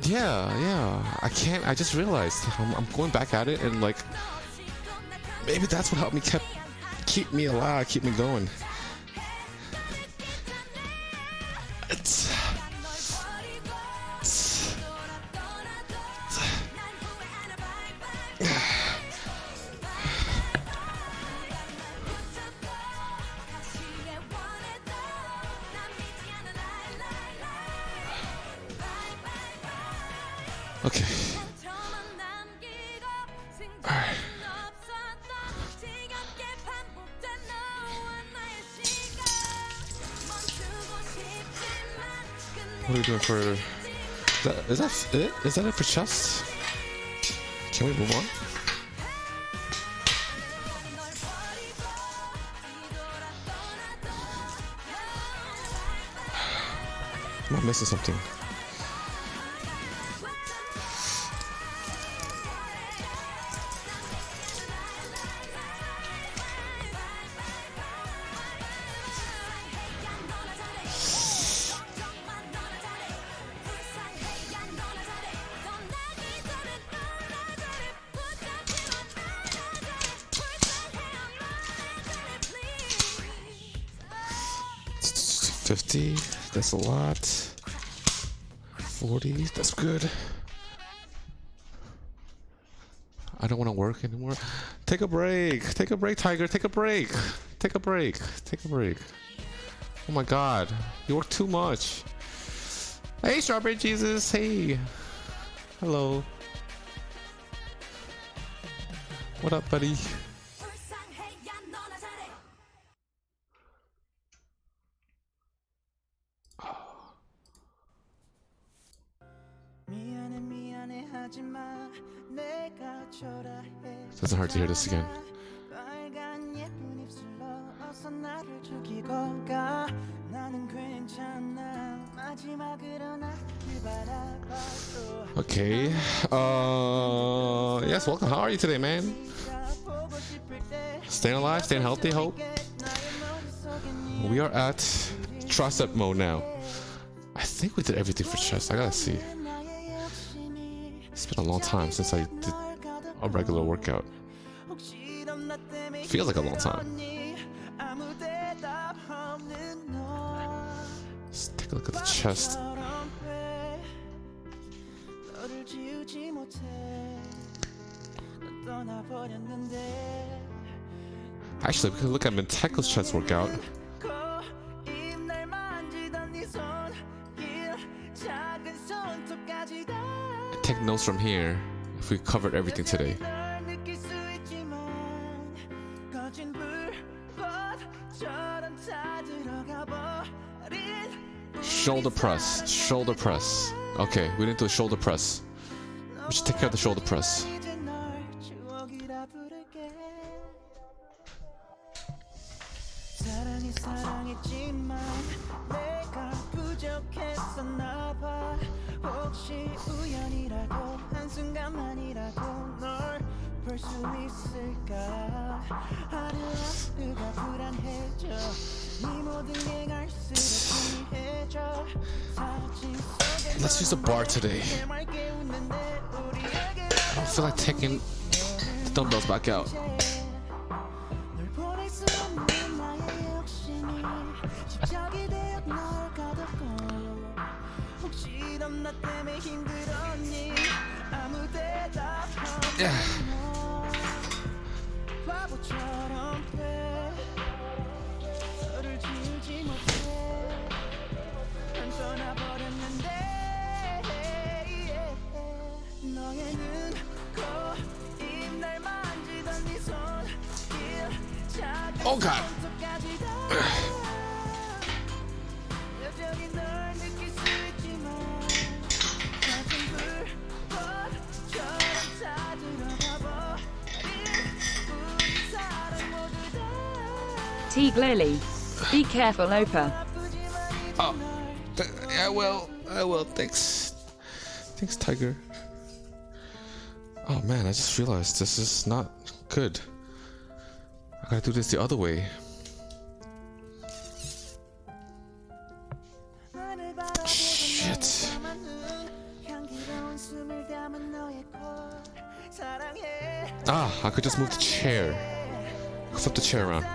Yeah, I just realized I'm going back at it, and like maybe that's what helped me keep me alive, keep me going. Okay. Alright. What are we doing for... Is that it? Is that it for chest? Can we move on? Am I missing something? 50, that's a lot. 40, that's good. I don't want to work anymore. Take a break. Take a break, Tiger. Take a break. Take a break. Take a break. Oh my god. You work too much. Hey, Strawberry Jesus. Hey. Hello. What up, buddy? Doesn't hurt to hear this again. Okay. Yes, welcome. How are you today, man? Staying alive, staying healthy, hope. We are at tricep mode now. I think we did everything for chest. I gotta see. It's been a long time since I did a regular workout. Feels like a long time. Let's take a look at the chest. Actually, we can look at Menteco's chest workout. And take notes from here if we covered everything today. Shoulder press, shoulder press. Okay, we didn't do a shoulder press. We should take care of the shoulder press. Let's use the bar today. I don't feel like taking the dumbbells back out. Yeah. Oh god. Teague Lily. Be careful, Opa. Oh, I will. Thanks. Thanks, Tiger. Oh man, I just realized this is not good. I gotta do this the other way. Shit. Ah, I could just move the chair. Flip the chair around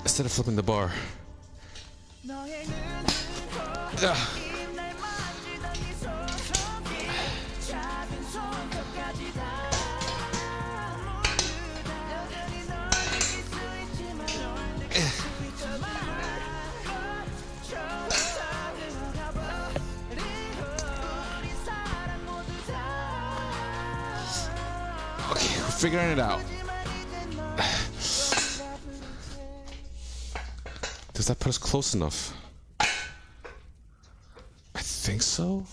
instead of flipping the bar. Okay, we're figuring it out. Does that put us close enough? I think so.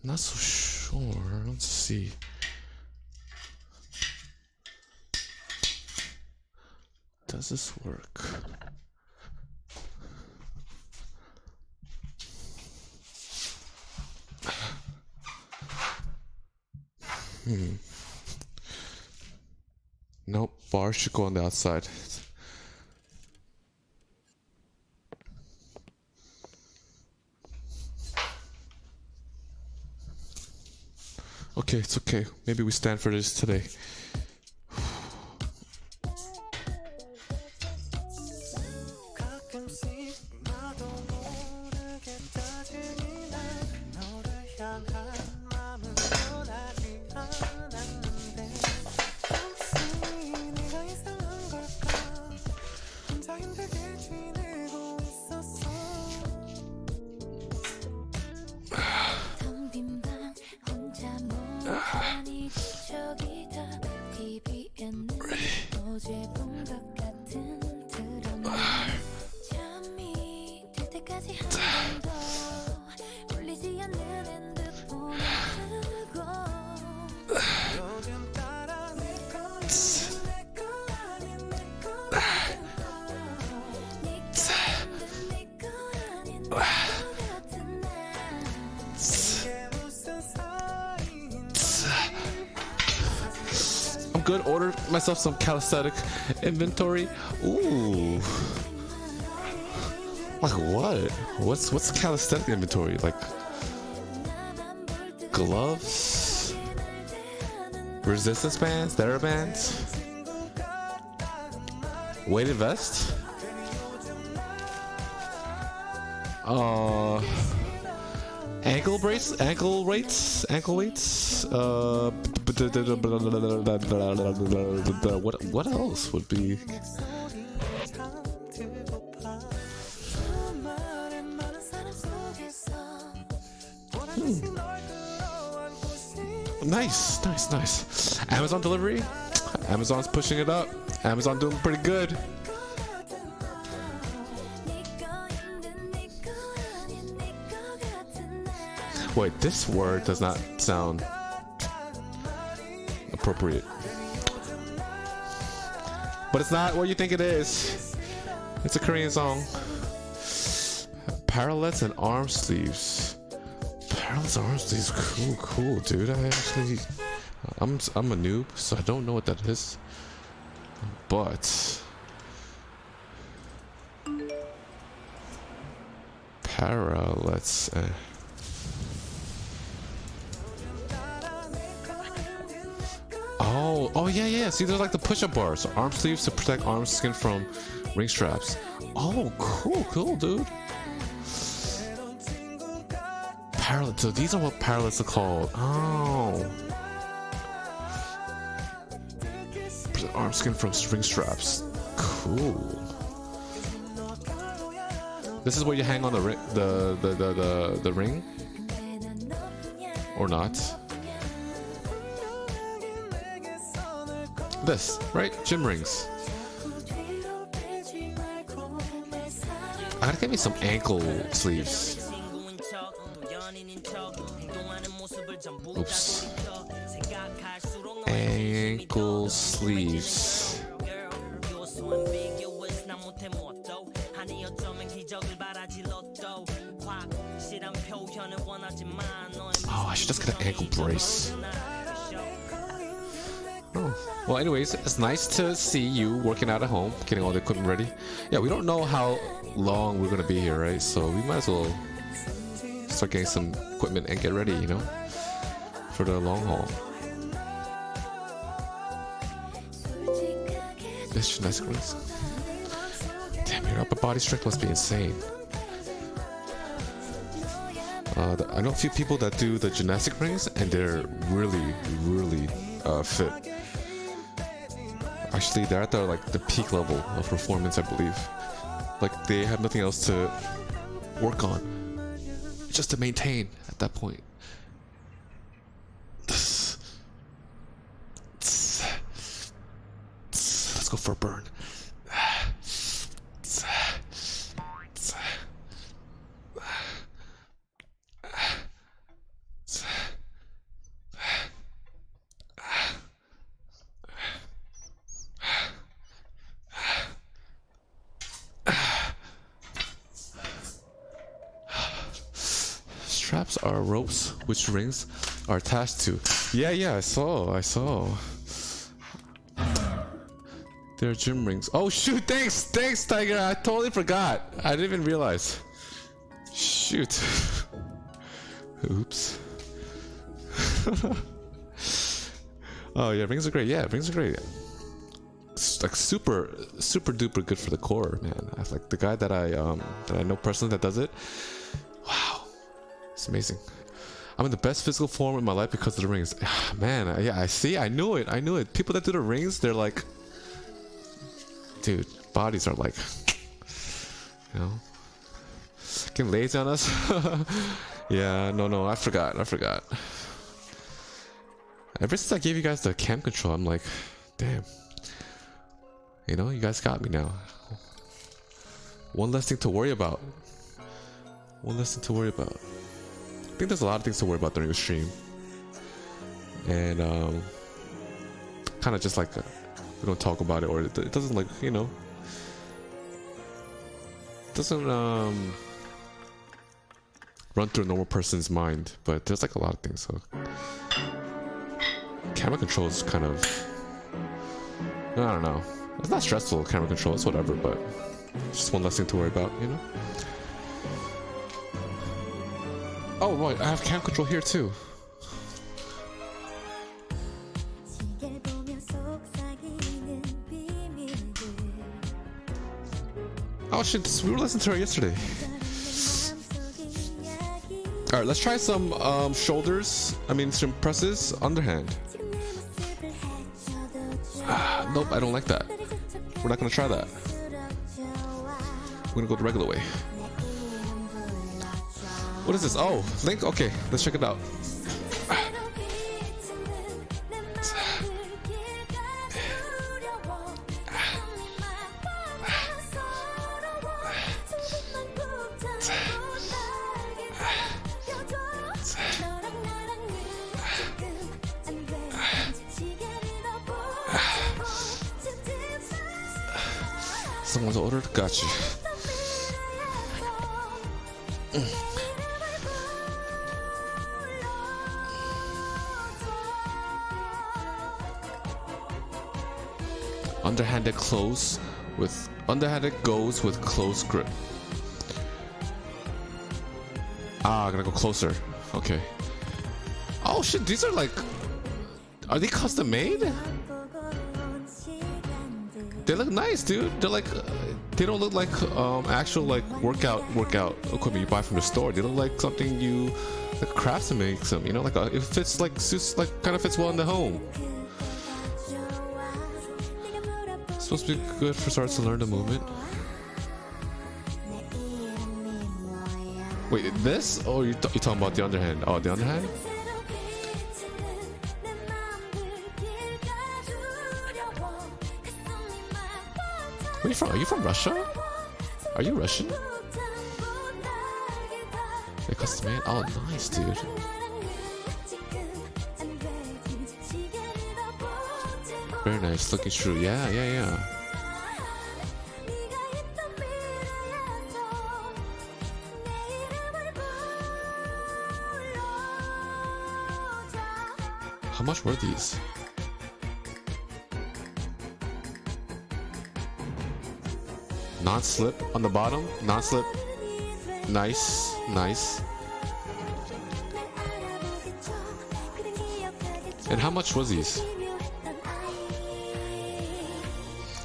Not so sure. Let's see. Does this work? Nope, bar should go on the outside. Okay, it's okay. Maybe we stand for this today. I'm good. Order myself some calisthenic inventory. Ooh. Like what? What's calisthenic inventory? Like gloves, resistance bands, therabands, weighted vest. Ankle brace, ankle weights. What else would be? Nice. Amazon delivery. Amazon's pushing it up. Amazon doing pretty good. Wait, this word does not sound appropriate. But it's not what you think it is. It's a Korean song. Parallettes and arm sleeves. Parallettes and arm sleeves. Cool, dude. I'm a noob, so I don't know what that is. But parallettes. Oh yeah. See, they're like the push-up bars. So arm sleeves to protect arm skin from ring straps. Oh, cool, dude. Parallel. So these are what parallels are called. Oh. Protect arm skin from ring straps. Cool. This is where you hang on the ring, the ring, or not. This, right? Gym rings. I gotta get me some ankle sleeves. Oops. Ankle sleeves. Oh, I should just get an ankle brace. Oh. Well, anyways, it's nice to see you working out at home, getting all the equipment ready. Yeah, we don't know how long we're gonna be here, right? So we might as well start getting some equipment and get ready, you know, for the long haul. This gymnastic rings. Damn, your upper body strength must be insane. I know a few people that do the gymnastic rings, and they're really fit. Actually, they're at the peak level of performance, I believe. Like they have nothing else to work on, just to maintain at that point. Let's go for a burn. Straps are ropes which rings are attached to. Yeah, I saw. They're gym rings. Oh shoot, thanks Tiger, I totally forgot. I didn't even realize. Shoot. Oops. Oh yeah, rings are great. like super duper good for the core, man. I like the guy that I know personally that does it. Wow, it's amazing. I'm in the best physical form in my life because of the rings. Man, yeah, I see. I knew it. People that do the rings, they're like, dude, bodies are like, you know, getting lazy on us. Yeah, no, I forgot. Ever since I gave you guys the cam control, I'm like, damn. You know, you guys got me now. One less thing to worry about. I think there's a lot of things to worry about during the stream. And kind of just like we don't talk about it, or it doesn't, like, you know, doesn't run through a normal person's mind. But there's like a lot of things. So camera control is kind of, I don't know. It's not stressful, camera control, it's whatever, but it's just one less thing to worry about, you know? Oh, right, I have cam control here too. Oh shit, we were listening to her yesterday. Alright, let's try some shoulders, some presses, underhand. Nope, I don't like that. We're not gonna try that. We're gonna go the regular way. What is this? Oh, link? Okay, let's check it out. Someone's ordered? Gotcha. Underhanded goes with close grip. Ah, I'm gonna go closer. Okay. Oh shit, these are like, are they custom made? They look nice, dude. They're like, they don't look like actual like workout equipment you buy from the store. They look like something you like craftsman makes them. You know, like it fits, like suits, like kind of fits well in the home. It's supposed to be good for starts to learn the movement. Wait, this? Oh, you're talking about the underhand? Oh, the underhand? Where are you from? Are you from Russia? Are you Russian? They custom made? Oh, nice, dude. Very nice. Looking true. Yeah. How much were these? Non-slip on the bottom. Non-slip. Nice. And how much was these?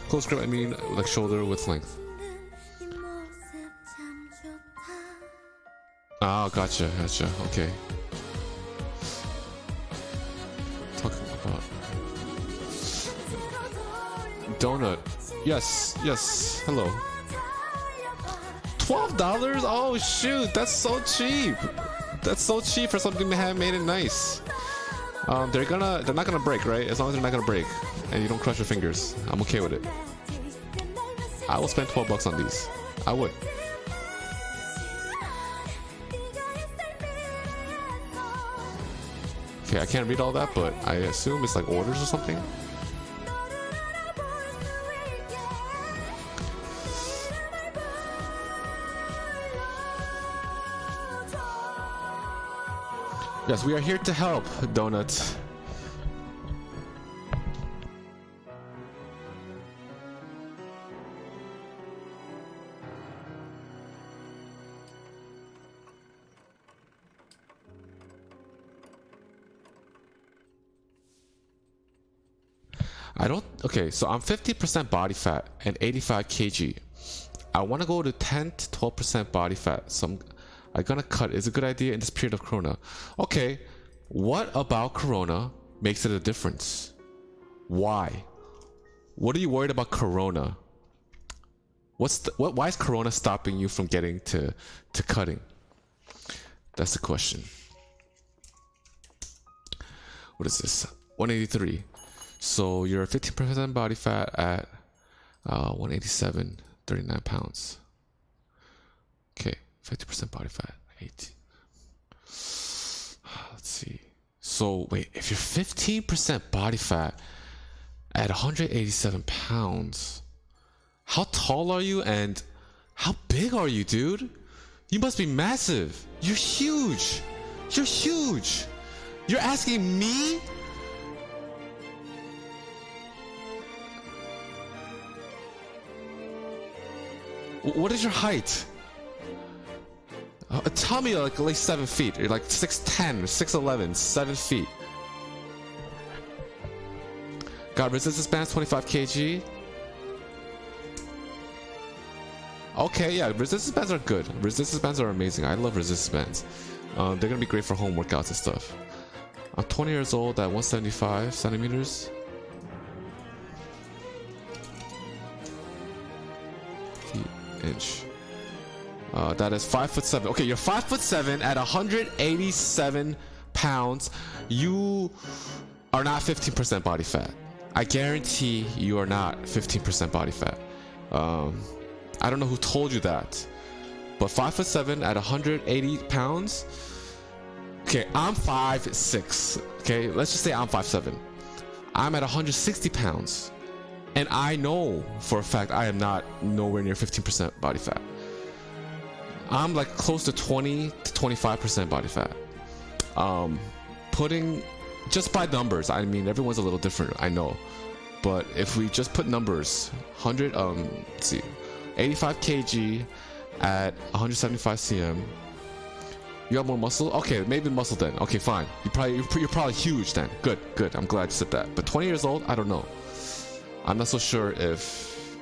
Close grip, I mean like shoulder width length. Oh, gotcha. Okay. Talking about donut. Yes. Hello. $12? Oh shoot, that's so cheap. That's so cheap for something they have made it nice. They're not gonna break, right? As long as they're not gonna break and you don't crush your fingers, I'm okay with it. I will spend $12 on these. I would. Okay, I can't read all that, but I assume it's like orders or something. Yes, we are here to help, Donut. Okay, so I'm 50% body fat and 85 kg. I want to go to 10 to 12% body fat. So I'm gonna cut. Is a good idea in this period of Corona. Okay, what about Corona makes it a difference? Why? What are you worried about Corona? Why is Corona stopping you from getting to cutting? That's the question. What is this? 183. So you're 15% body fat at 187, 39 pounds. Okay, 50% body fat, 18. Let's see. So wait, if you're 15% body fat at 187 pounds, how tall are you and how big are you, dude? You must be massive. You're huge. You're huge. You're asking me? What is your height? Tell me like 7 feet. You're like 6'10", 6'11", 7 feet. Got resistance bands, 25 kg. Okay, yeah, resistance bands are good. Resistance bands are amazing. I love resistance bands. They're gonna be great for home workouts and stuff. I'm 20 years old at 175 centimeters. Inch. That is 5'7". Okay, you're 5'7" at 187 pounds. You are not 15% body fat. I guarantee you are not 15% body fat. I don't know who told you that, but 5'7" at 180 pounds. Okay, I'm 5'6". Okay, let's just say I'm 5'7". I'm at 160 pounds. And I know for a fact I am not nowhere near 15% body fat. I'm like close to 20 to 25% body fat. Putting just by numbers, I mean everyone's a little different, I know. But if we just put numbers, 85 kg at 175 cm. You have more muscle? Okay, maybe muscle then. Okay, fine. You're probably huge then. Good. I'm glad you said that. But 20 years old, I don't know. I'm not so sure if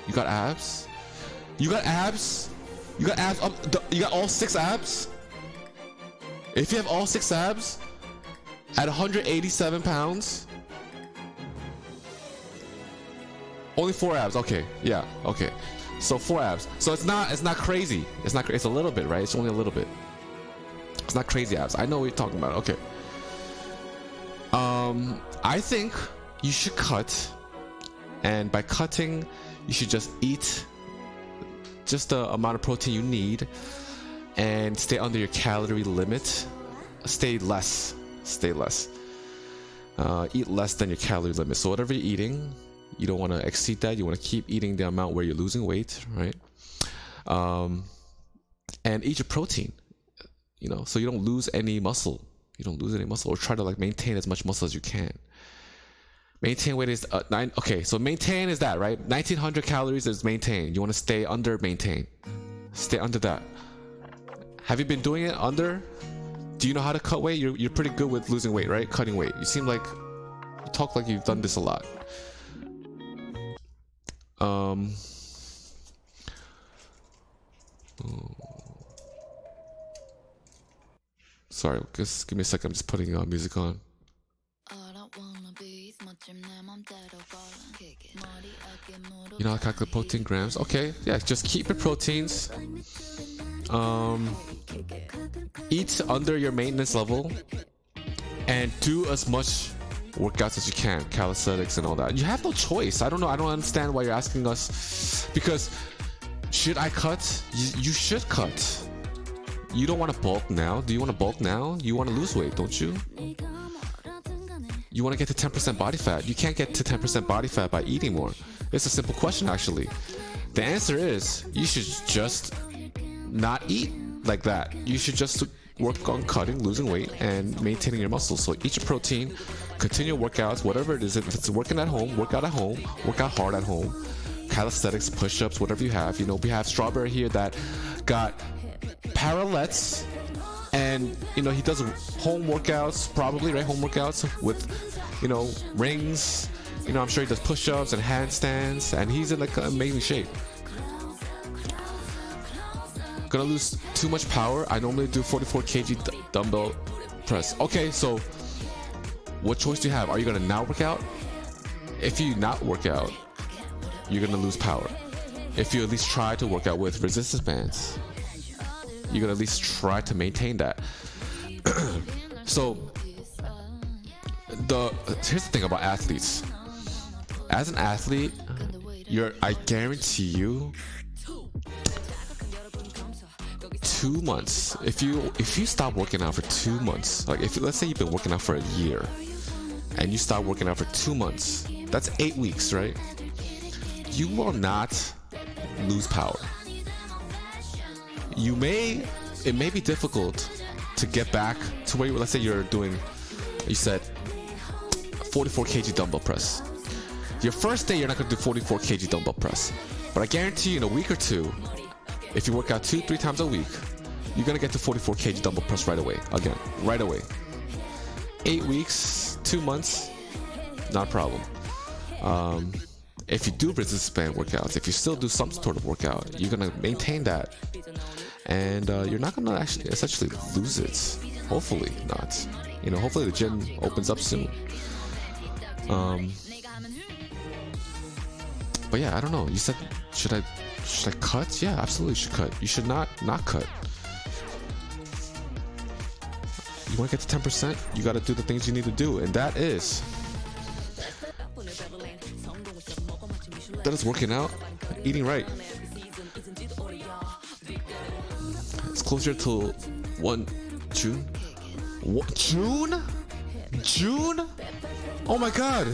you got abs. You got abs. You got abs. You got all 6 abs. If you have all 6 abs at 187 pounds, only 4 abs. Okay, yeah, okay. So 4 abs. So it's not crazy. It's not. It's a little bit, right? It's only a little bit. It's not crazy abs. I know what you're talking about. Okay. I think you should cut. And by cutting, you should just eat just the amount of protein you need and stay under your calorie limit. Stay less. Eat less than your calorie limit. So whatever you're eating, you don't want to exceed that. You want to keep eating the amount where you're losing weight, right? And eat your protein, so you don't lose any muscle. Or try to like maintain as much muscle as you can. Maintain weight is 9. Okay, so maintain is that, right? 1900 calories is maintain. You want to stay under maintain. Stay under that. Have you been doing it under? Do you know how to cut weight? You're pretty good with losing weight, right? Cutting weight. You seem like you talk like you've done this a lot. Sorry, just give me a second. I'm just putting music on. You know how to calculate protein grams? Okay, yeah, just keep your proteins. Eat under your maintenance level and do as much workouts as you can, calisthenics and all that. You have no choice. I don't know. I don't understand why you're asking us, because should I cut? You should cut. You don't want to bulk now. Do you want to bulk now? You want to lose weight, don't you? You want to get to 10% body fat. You can't get to 10% body fat by eating more. It's a simple question, actually. The answer is you should just not eat like that. You should just work on cutting, losing weight, and maintaining your muscles. So eat your protein, continue workouts, whatever it is. If it's working at home, work out at home, work out hard at home. Calisthenics, push-ups, whatever you have. We have Strawberry here that got parallettes, and he does home workouts, probably, right? Home workouts with rings You know, I'm sure he does push-ups and handstands, and he's in like amazing shape. Gonna lose too much power. I normally do 44 kg dumbbell press. Okay, so what choice do you have? Are you gonna not work out? If you not work out, you're gonna lose power. If you at least try to work out with resistance bands, you're gonna at least try to maintain that. So here's the thing about athletes. As an athlete, I guarantee you 2 months. If you stop working out for 2 months, like let's say you've been working out for a year and you stop working out for 2 months, that's 8 weeks, right? You will not lose power. It may be difficult to get back to where let's say you said 44 kg dumbbell press. Your first day, you're not going to do 44 kg dumbbell press. But I guarantee you in a week or two, if you work out 2-3 times a week, you're going to get to 44 kg dumbbell press right away. Again, right away. 8 weeks, 2 months, not a problem. If you do resistance band workouts, if you still do some sort of workout, you're going to maintain that. And you're not going to actually essentially lose it. Hopefully not. You know, hopefully the gym opens up soon. But yeah, I don't know. You said, should I cut? Yeah, absolutely should cut. You should not cut. You want to get to 10%? You got to do the things you need to do, and that is working out, eating right. It's closer to June. What, June? June? Oh my God,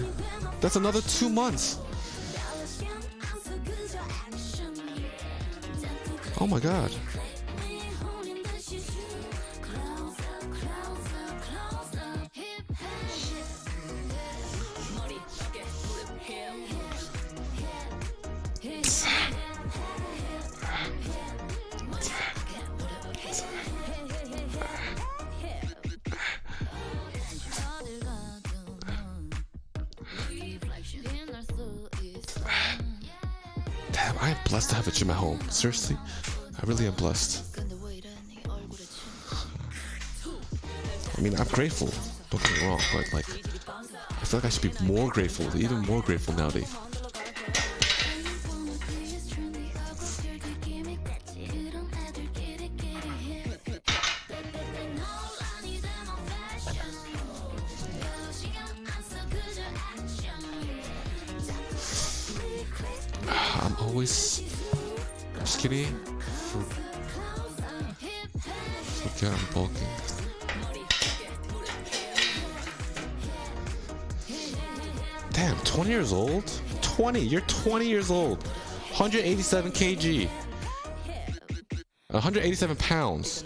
that's another 2 months. Oh my God. Damn, I am blessed to have a gym at home. Seriously, I really am blessed. I mean, I'm grateful, don't get me wrong, but like, I feel like I should be more grateful, even more grateful nowadays. I'm always skinny. Okay, I'm bulking. Damn, 20 years old? 20, you're 20 years old. 187 kg. 187 pounds.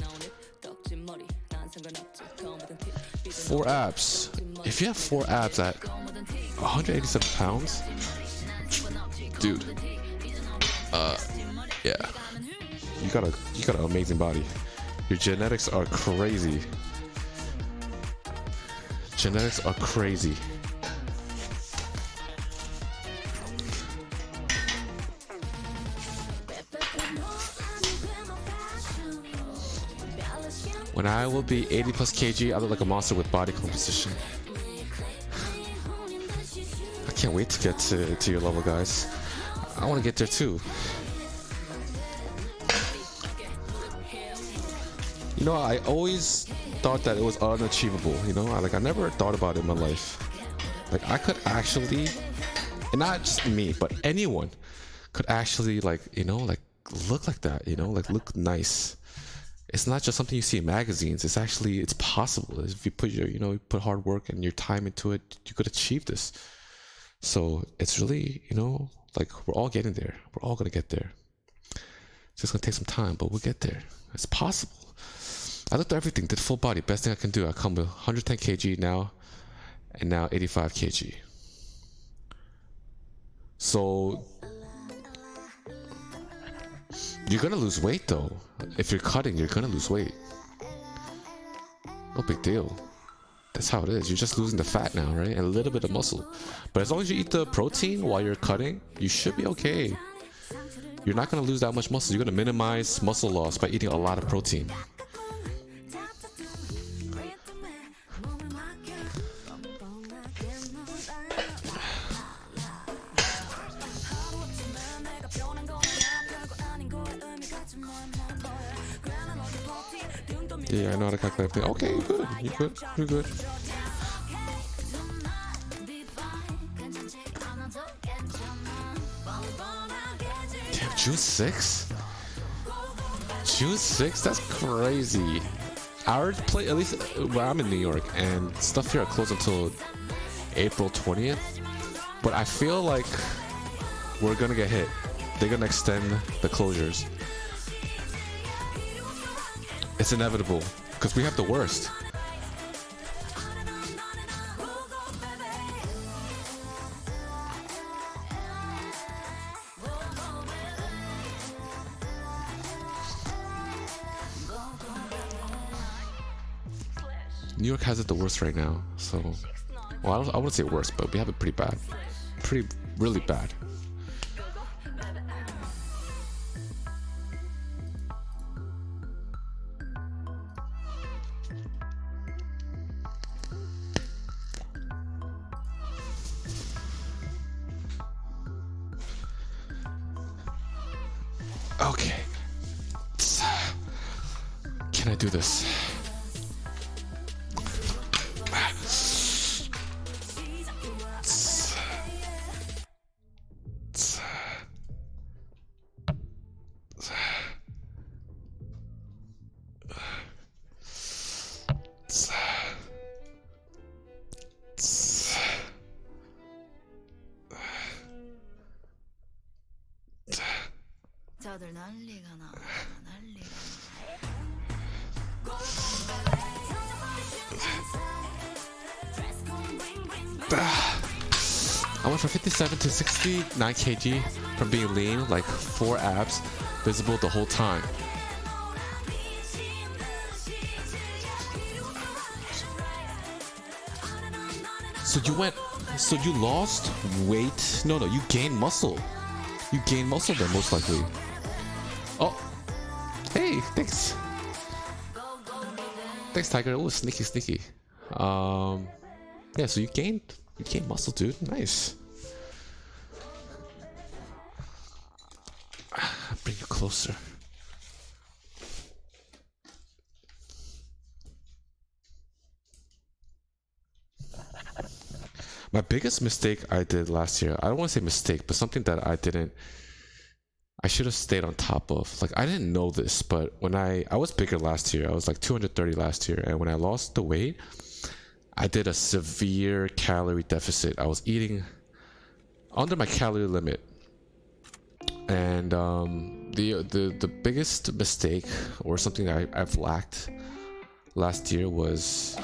4 abs. If you have 4 abs at 187 pounds, dude, yeah, you got an amazing body. Your genetics are crazy. Genetics are crazy. When I will be 80 plus kg, I look like a monster with body composition. I can't wait to get to your level, guys. I want to get there too. You know, I always thought that it was unachievable, you know? I never thought about it in my life. Like, I could actually, and not just me, but anyone could actually, like, you know, like, look like that, you know? Like, look nice. It's not just something you see in magazines. It's actually, it's possible. If you put you put hard work and your time into it, you could achieve this. So it's really, you know, like, we're all getting there. We're all gonna get there. It's just gonna take some time, but we'll get there. It's possible. I looked at everything, did full body, best thing I can do. I come with 110 kg now, and now 85 kg. So you're gonna lose weight though. If you're cutting, you're gonna lose weight. No big deal. That's how it is. You're just losing the fat now, right? And a little bit of muscle. But as long as you eat the protein while you're cutting, you should be okay. You're not going to lose that much muscle. You're going to minimize muscle loss by eating a lot of protein. Yeah, I know how to calculate everything. Okay, you're good. You're good. You're good. Damn, June 6th? June 6th? That's crazy. Our place, at least where I'm in New York, and stuff here are closed until April 20th. But I feel like we're gonna get hit. They're gonna extend the closures. It's inevitable, because we have the worst. New York has it the worst right now, so... Well, I wouldn't say worse, but we have it pretty bad. Really bad. Okay. Can I do this? I went from 57 to 69 kg from being lean, like 4 abs visible the whole time. So you lost weight? No, you gained muscle. You gained muscle then, most likely. Oh, hey, thanks. Thanks, Tiger. Oh, sneaky. Yeah, so you gained muscle, dude. Nice. Bring you closer. My biggest mistake I did last year, I don't want to say mistake, but something that I should have stayed on top of. Like, I didn't know this, but when I was bigger last year. I was like 230 last year, and when I lost the weight, I did a severe calorie deficit. I was eating under my calorie limit. And the biggest mistake, or something I've lacked last year, was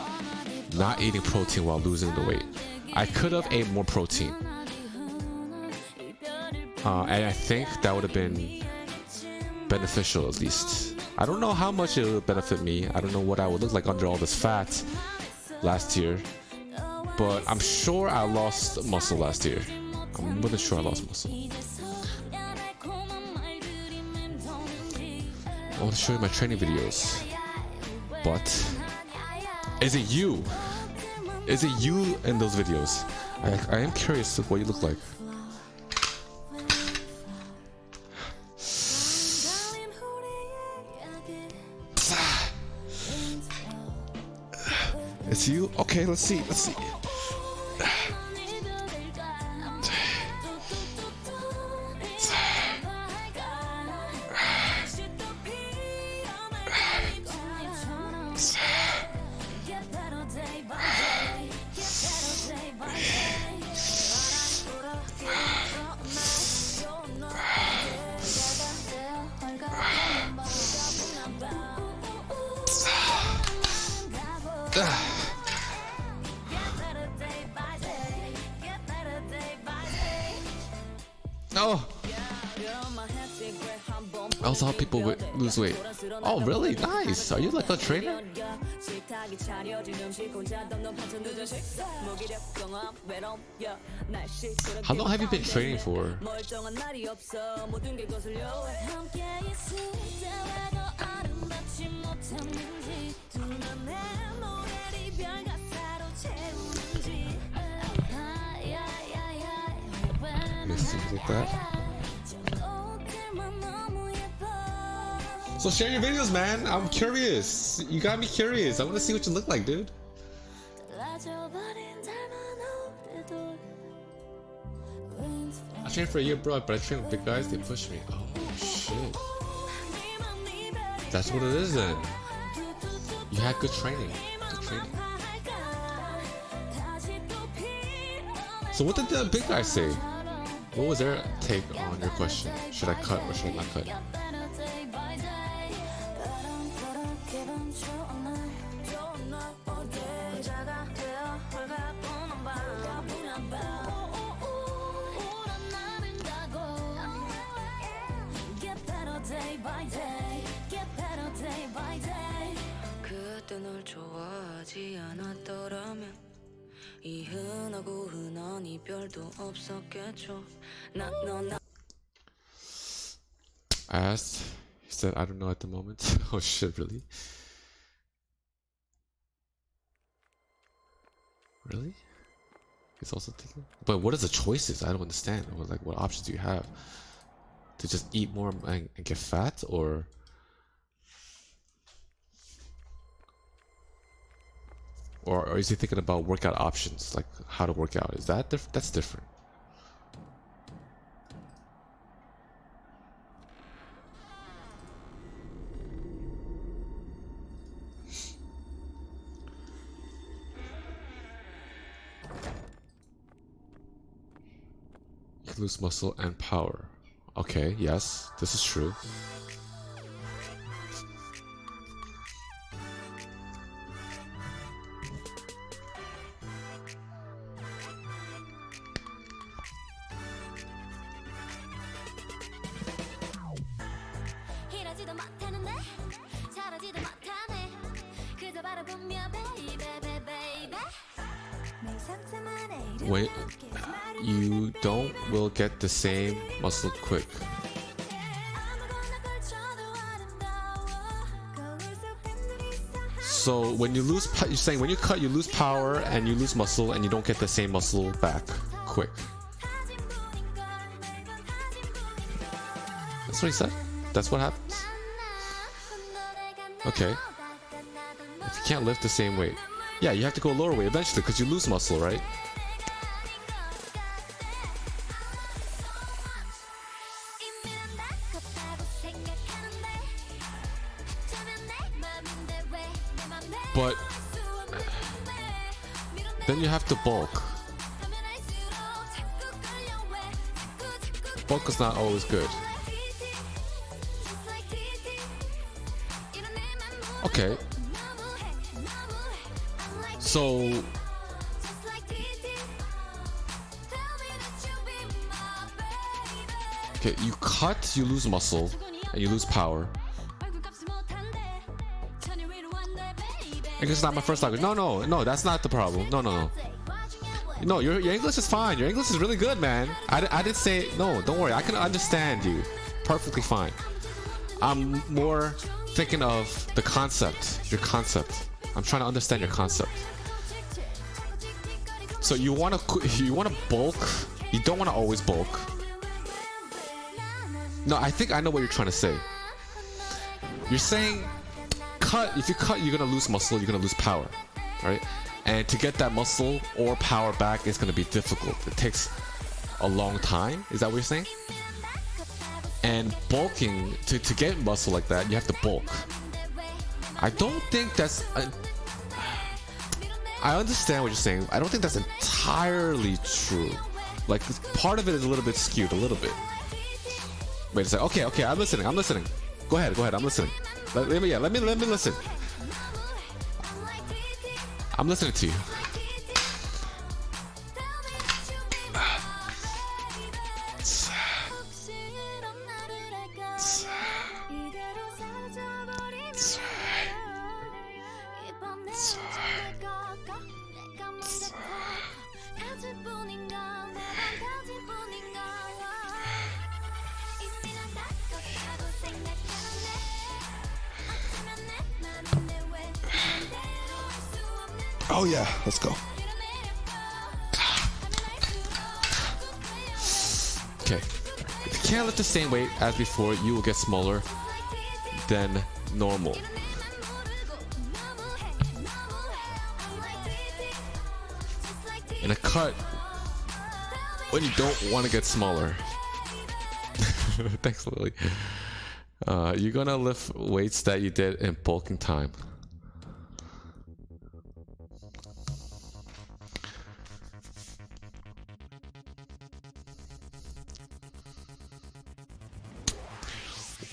not eating protein while losing the weight. I could have ate more protein. And I think that would have been beneficial, at least. I don't know how much it would benefit me. I don't know what I would look like under all this fat last year. But I'm sure I lost muscle last year. I'm more than sure I lost muscle. I want to show you my training videos. But is it you? Is it you in those videos? I am curious what you look like. It's you? Okay, let's see. Oh! I also help people lose weight. Oh, really? Nice! Are you like a trainer? 식탁이 차려진 음식 혼자 덮는 반찬 늦은 식사 무기력 경험 외로움 날씨 How long have you been training for? 멀쩡한 날이 없어 모든 게 거슬려 함께 있을 때와도 아름답지 못했는지 두 눈에 노래리 별 가사로 채우는지 Things like that. So share your videos, man. I'm curious. You got me curious. I want to see what you look like, dude. I trained for a year, bro, but I trained with big guys. They push me. Oh shit. That's what it is then. You had good training. Good training. So what did the big guy say? What was their take on your question? Should I cut or should I not cut? 그때 널 좋아하지 않았더라면 이 흔하고 흔한 이별도 없었겠죠. I asked. He said, I don't know at the moment. Oh shit, really? Really? He's also thinking. But what are the choices? I don't understand. Like, what options do you have? To just eat more and get fat, or is he thinking about workout options, like how to work out? Is that different? That's different. You can lose muscle and power. Okay, yes, this is true. Wait, you will get the same muscle quick. So when you lose, you're saying when you cut, you lose power and you lose muscle, and you don't get the same muscle back quick. That's what he said. That's what happens. Okay. If you can't lift the same weight, yeah, you have to go lower weight eventually because you lose muscle, right? But then you have to bulk. Bulk is not always good. Okay. So okay, you cut, you lose muscle, and you lose power. English is not my first language. No, that's not the problem. No, your English is fine. Your English is really good, man. I didn't say, no, don't worry. I can understand you perfectly fine. I'm more thinking of the concept, your concept. I'm trying to understand your concept. So you want to bulk. You don't want to always bulk. No, I think I know what you're trying to say. You're saying if you cut, you're gonna lose muscle, you're gonna lose power, right? And to get that muscle or power back is gonna be difficult. It takes a long time. Is that what you're saying? And bulking, to get muscle like that, you have to bulk. I don't think that's I understand what you're saying. I don't think that's entirely true. Like, part of it is a little bit skewed, a little bit. Wait a second. Okay, I'm listening. Go ahead, I'm listening. Let me listen. I'm listening to you. Oh yeah, let's go. Okay. If you can't lift the same weight as before, you will get smaller than normal. In a cut, when you don't want to get smaller. Thanks, Lily. You're gonna lift weights that you did in bulking time.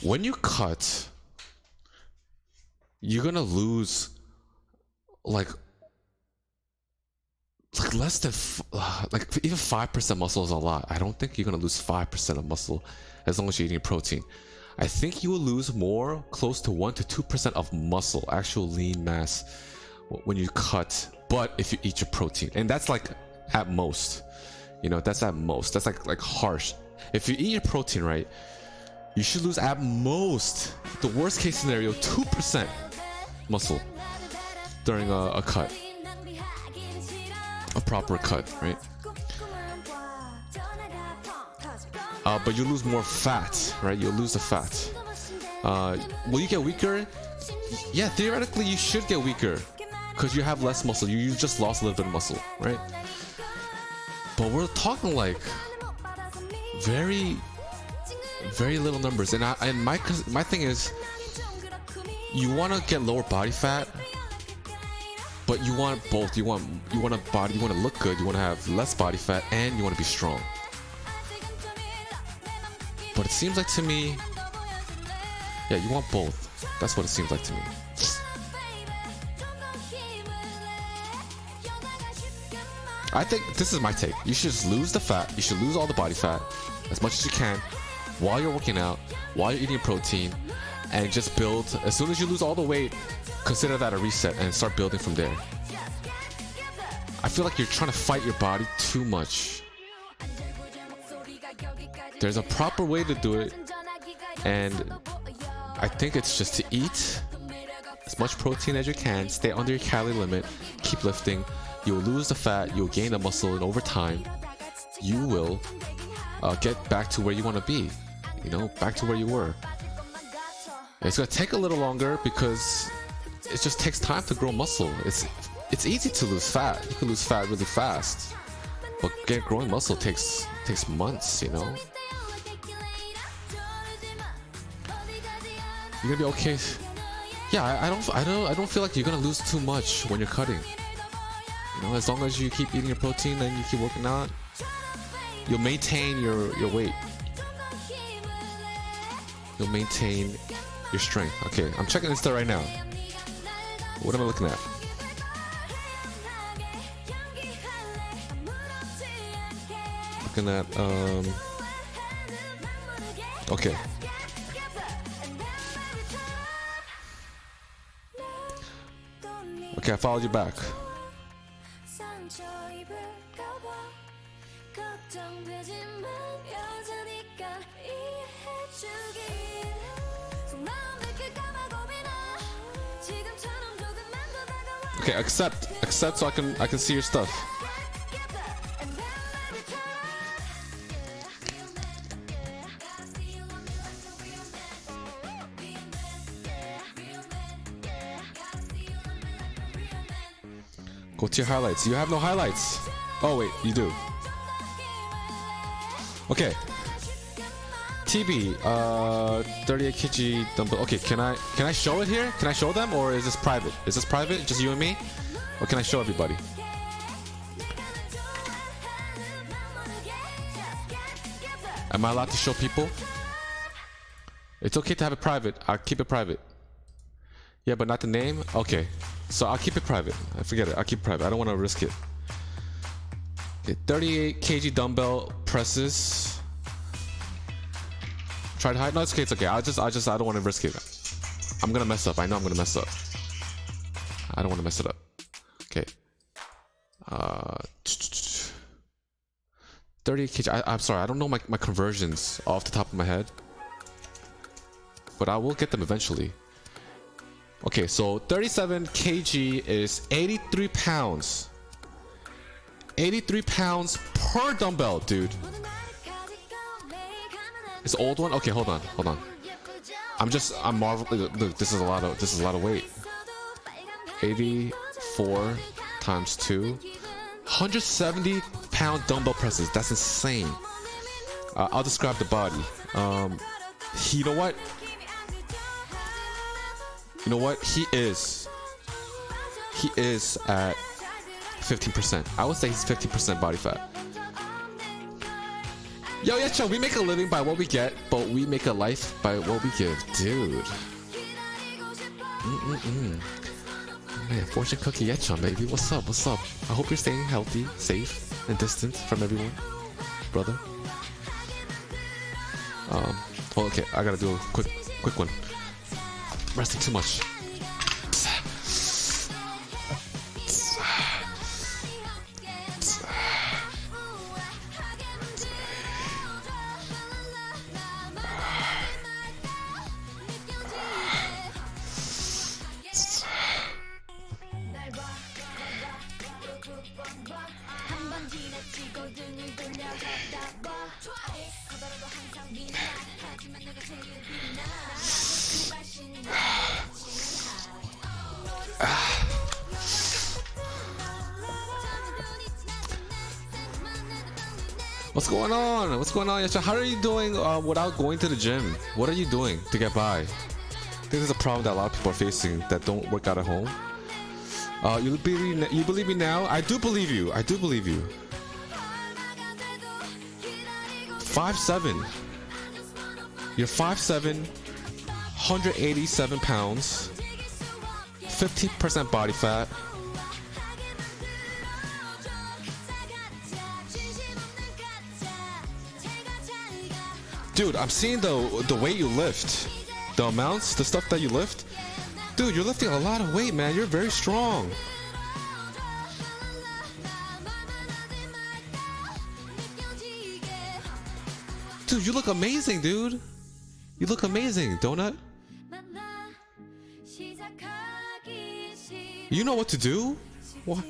When you cut, you're gonna lose like less than like even 5% muscle is a lot. I don't think you're gonna lose 5% of muscle as long as you're eating protein. I think you will lose more, close to 1 to 2% of muscle, actual lean mass, when you cut. But if you eat your protein, and that's like at most, you know, that's at most. That's like harsh. If you eat your protein right, you should lose at most, the worst case scenario, 2% muscle during a cut. A proper cut, right? But you lose more fat, right? You'll lose the fat. Will you get weaker? Yeah, theoretically you should get weaker because you have less muscle. You just lost a little bit of muscle, right? But we're talking like very little numbers. And my thing is, you want to get lower body fat, but you want both. You want a body. You want to look good. You want to have less body fat, and you want to be strong. But it seems like to me, yeah, you want both. That's what it seems like to me. I think this is my take. You should just lose the fat. You should lose all the body fat as much as you can while you're working out, while you're eating protein, and just build. As soon as you lose all the weight, consider that a reset and start building from there. I feel like you're trying to fight your body too much. There's a proper way to do it, and I think it's just to eat as much protein as you can, stay under your calorie limit, keep lifting. You'll lose the fat, you'll gain the muscle, and over time, you will get back to where you want to be. You know, back to where you were. It's gonna take a little longer because it just takes time to grow muscle. It's easy to lose fat. You can lose fat really fast, but growing muscle takes months. You know. You're gonna be okay. Yeah, I don't feel like you're gonna lose too much when you're cutting. You know, as long as you keep eating your protein and you keep working out, you'll maintain your weight. You'll maintain your strength. Okay, I'm checking Insta right now. What am I looking at? Looking at okay. Okay, I followed you back. Okay, accept so I can see your stuff. Go to your highlights. You have no highlights. Oh wait, you do. Okay. TB, 38 kg dumbbell. Okay, can I show it here? Can I show them, or is this private? Is this private? Just you and me? Or can I show everybody? Am I allowed to show people? It's okay to have it private. I'll keep it private. Yeah, but not the name? Okay. So I'll keep it private. I forget it. I'll keep it private. I don't want to risk it. Okay, 38 kg dumbbell presses. Try to hide. No, it's okay. It's okay. I don't want to risk it. I'm gonna mess up. I know I'm gonna mess up. I don't want to mess it up. Okay. 38 kg. I'm sorry. I don't know my conversions off the top of my head, but I will get them eventually. Okay, so 37 kg is 83 pounds. 83 pounds per dumbbell, dude. It's old one. Okay, hold on. I'm marveling. Look, this is a lot of weight. 84 times 2, 170 pound dumbbell presses. That's insane. I'll describe the body. You know what? He is at 15%. I would say he's 15% body fat. Yo, yeah, Cho, we make a living by what we get, but we make a life by what we give, dude. Man, fortune cookie, yeah, Cho, baby. What's up? I hope you're staying healthy, safe, and distant from everyone, brother. Well, okay, I gotta do a quick one. Resting too much. What's going on? What's going on, Yasha? How are you doing without going to the gym? What are you doing to get by? I think there's a problem that a lot of people are facing that don't work out at home. You believe me now? I do believe you. 5'7". You're 5'7", 187 pounds, 15% body fat. Dude, I'm seeing the weight you lift, the amounts, the stuff that you lift. Dude, you're lifting a lot of weight, man. You're very strong. Dude, you look amazing, dude. You look amazing, Donut. You know what to do? What?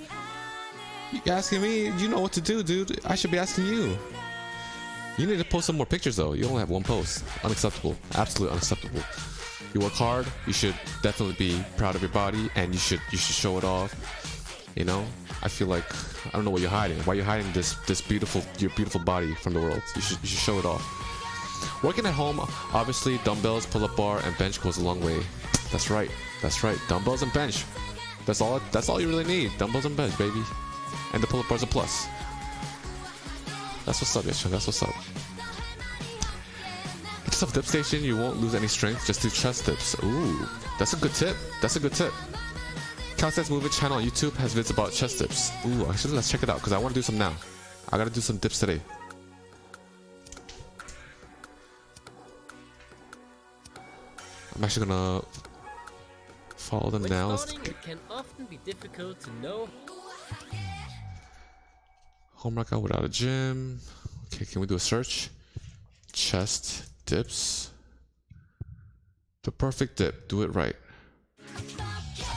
You asking me? You know what to do, dude. I should be asking you. You need to post some more pictures though. You only have one post. Unacceptable. Absolutely unacceptable. You work hard. You should definitely be proud of your body, and you should show it off. You know, I feel like I don't know what you're hiding. Why are you hiding your beautiful body from the world? You should show it off. Working at home, obviously, dumbbells, pull-up bar, and bench goes a long way. That's right. Dumbbells and bench. That's all you really need. Dumbbells and bench, baby. And the pull-up bar's a plus. That's what's up, Yasha. That's what's up. Get yourself a dip station. You won't lose any strength. Just do chest dips. Ooh, that's a good tip. Calisthenics Movement channel on YouTube has vids about chest dips. Ooh, actually, let's check it out because I want to do some now. I gotta do some dips today. I'm actually gonna follow them now. It can often be difficult to know. Home workout without a gym. Okay, can we do a search? Chest dips. The perfect dip. Do it right.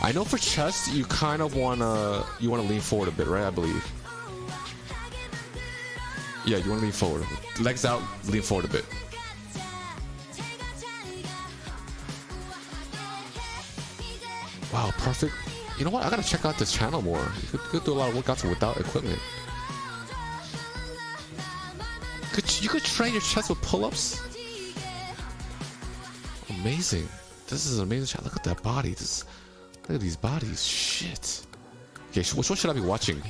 I know for chest, you kind of wanna lean forward a bit, right? I believe. Yeah, you wanna lean forward. Legs out, lean forward a bit. Wow, perfect. You know what? I gotta check out this channel more. You could do a lot of workouts without equipment. You could train your chest with pull-ups. Amazing. This is an amazing channel. Look at that body. Look at these bodies. Shit. Okay, which one should I be watching?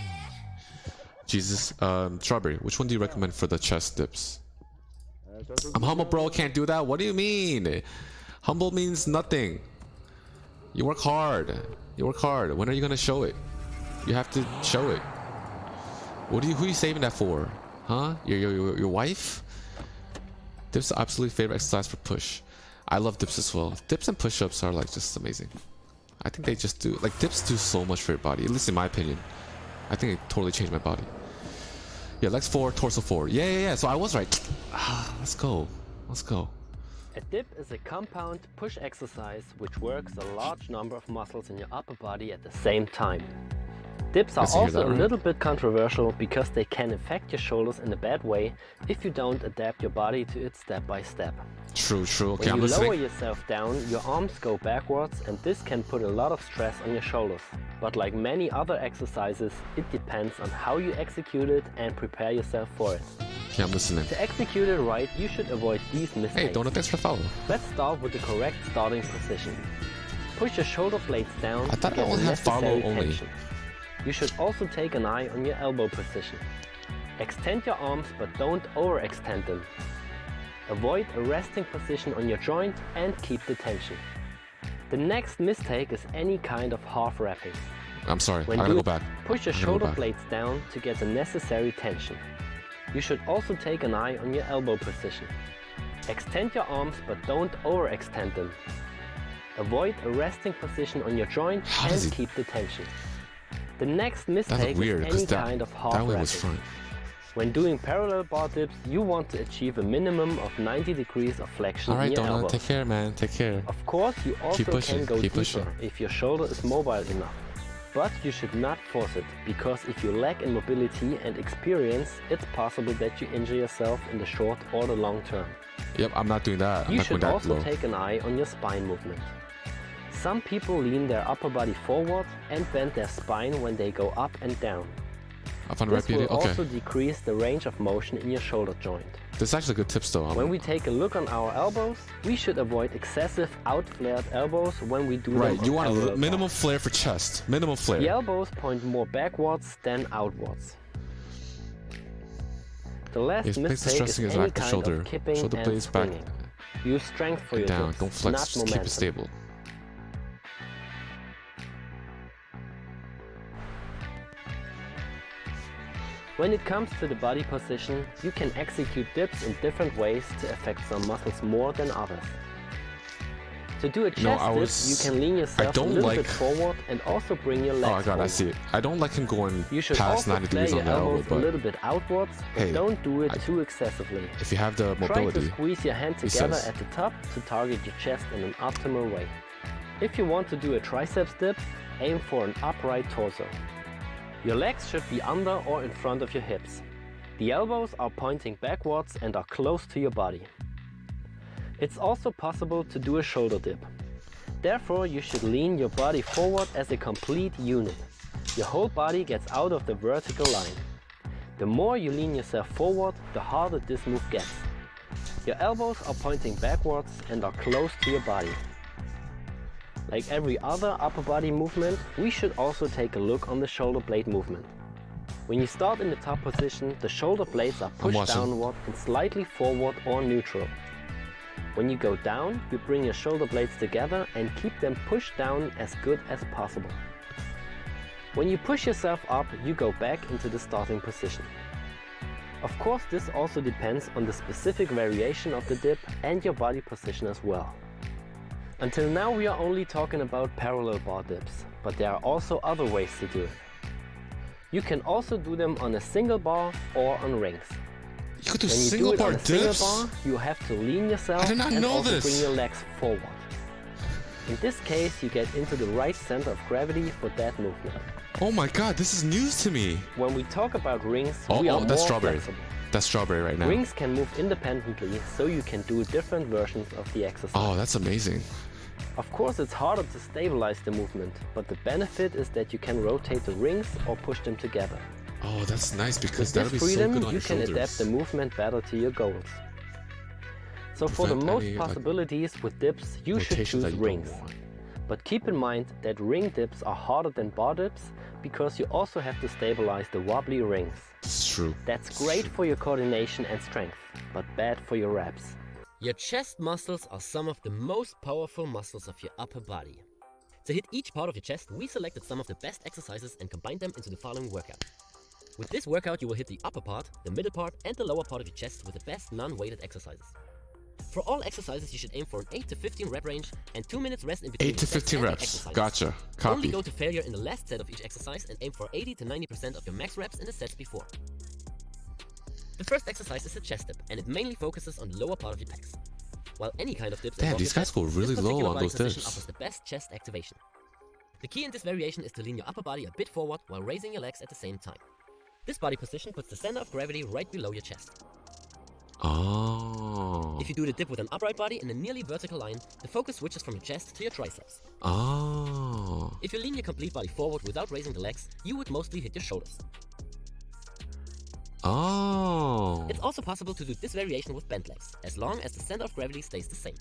Jesus. Strawberry. Which one do you recommend for the chest dips? I'm humble, bro. Can't do that. What do you mean? Humble means nothing. You work hard. When are you gonna show it? You have to show it. Who are you saving that for? Huh? Your wife? Dips are absolute favorite exercise for push. I love dips as well. Dips and push-ups are like just amazing. I think they just do dips do so much for your body, at least in my opinion. I think it totally changed my body. Yeah, legs forward, torso forward. Yeah. So I was right. Let's go. A dip is a compound push exercise which works a large number of muscles in your upper body at the same time. Dips are Yes, you hear also that, a right? little bit controversial because they can affect your shoulders in a bad way if you don't adapt your body to it step by step. True, true. Okay, When I'm you lower listening. yourself down, your arms go backwards and this can put a lot of stress on your shoulders. But like many other exercises, it depends on how you execute it and prepare yourself for it. Okay, I'm listening. To execute it right, you should avoid these mistakes. Hey, Donut, thanks for the follow. Let's start with the correct starting position. Push your shoulder blades down I thought to I get only the had follow necessary only. tension. You should also take an eye on your elbow position. Extend your arms but don't overextend them. Avoid a resting position on your joint and keep the tension. The next mistake is any kind of half wrapping. I'm sorry, When I gotta doing- go back. Push your I gotta go shoulder back. blades down to get the necessary tension. You should also take an eye on your elbow position. Extend your arms but don't overextend them. Avoid a resting position on your joint How does and he- keep the tension. The next That mistake looked weird is because any kind of half that way was wrapping. fine. When doing parallel bar dips, you want to achieve a minimum of 90 degrees of flexion All right, in your Donut, elbows. take care, man. Take care. Of course, you also pushing, can go keep deeper pushing. if your shoulder is mobile enough. But you should not force it, because if you lack in mobility and experience, it's possible that you injure yourself in the short or the long term. Yep, I'm not doing that. I'm You not going should that also low. take an eye on your spine movement. Some people lean their upper body forward and bend their spine when they go up and down. I found the right This will video. Okay. also decrease the range of motion in your shoulder joint. This is actually good tips though. When we take a look on our elbows, we should avoid excessive out-flared elbows when we do Right, them you on want a parallel minimum bars. flare for chest. Minimum flare. The elbows point more backwards than outwards. The last Yes, place the mistake is stressing is any active kind shoulder. of kipping Shoulder and blades back swinging. Use strength for your and down. dips, Don't flex. not Just keep momentum. it stable. When it comes to the body position, you can execute dips in different ways to affect some muscles more than others. To do a chest No, I dip, was- you can lean I yourself a don't little like- bit forward and also bring your legs Oh, I got it. I forward. see it. I don't like him going You should past also 90 flare degrees your on the elbow, elbows a but little bit outwards, but hey, don't do it I- too excessively. if you have the Try to mobility, squeeze your hand he together says. at the top to target your chest in an optimal way. If you want to do a triceps dip, aim for an upright torso. Your legs should be under or in front of your hips. The elbows are pointing backwards and are close to your body. It's also possible to do a shoulder dip. Therefore, you should lean your body forward as a complete unit. Your whole body gets out of the vertical line. The more you lean yourself forward, the harder this move gets. Your elbows are pointing backwards and are close to your body. Like every other upper body movement, we should also take a look on the shoulder blade movement. When you start in the top position, the shoulder blades are pushed watching. downward and slightly forward or neutral. When you go down, you bring your shoulder blades together and keep them pushed down as good as possible. When you push yourself up, you go back into the starting position. Of course, this also depends on the specific variation of the dip and your body position as well. Until now, we are only talking about parallel bar dips, but there are also other ways to do it. You can also do them on a single bar or on rings. You could do When you single do it bar on a single dips? bar, you have to lean yourself I did not and know also this. bring your legs forward. In this case, you get into the right center of gravity for that movement. Oh my god, this is news to me. When we talk about rings, Oh, we are that's more strawberry. flexible. That's strawberry right now. Rings can move independently, so you can do different versions of the exercise. Oh, that's amazing. Of course, it's harder to stabilize the movement, but the benefit is that you can rotate the rings or push them together. Oh, that's nice because With that'll this be so freedom, good on you your can shoulders. adapt the movement better to your goals. So for the Prevent most any, like, possibilities with dips, you should rotation that choose you don't rings. want. But keep in mind that ring dips are harder than bar dips because you also have to stabilize the wobbly rings. This is true. That's great for your coordination and strength, but bad for your reps. Your chest muscles are some of the most powerful muscles of your upper body. To hit each part of your chest, we selected some of the best exercises and combined them into the following workout. With this workout, you will hit the upper part, the middle part, and the lower part of your chest with the best non-weighted exercises. For all exercises, you should aim for an 8 to 15 rep range and 2 minutes rest in between 8 to each set 15 and the reps. exercises. Gotcha. Only Copy. go to failure in the last set of each exercise and aim for 80 to 90% of your max reps in the sets before. The first exercise is a chest dip, and it mainly focuses on the lower part of your pecs. while any kind of dips Damn, involve these your guys chest, go really this low particular on body those position dips. offers the best chest activation. The key in this variation is to lean your upper body a bit forward while raising your legs at the same time. This body position puts the center of gravity right below your chest. Oh. If you do the dip with an upright body in a nearly vertical line, the focus switches from your chest to your triceps. Oh. If you lean your complete body forward without raising the legs, you would mostly hit your shoulders. Oh. It's also possible to do this variation with bent legs, as long as the center of gravity stays the same.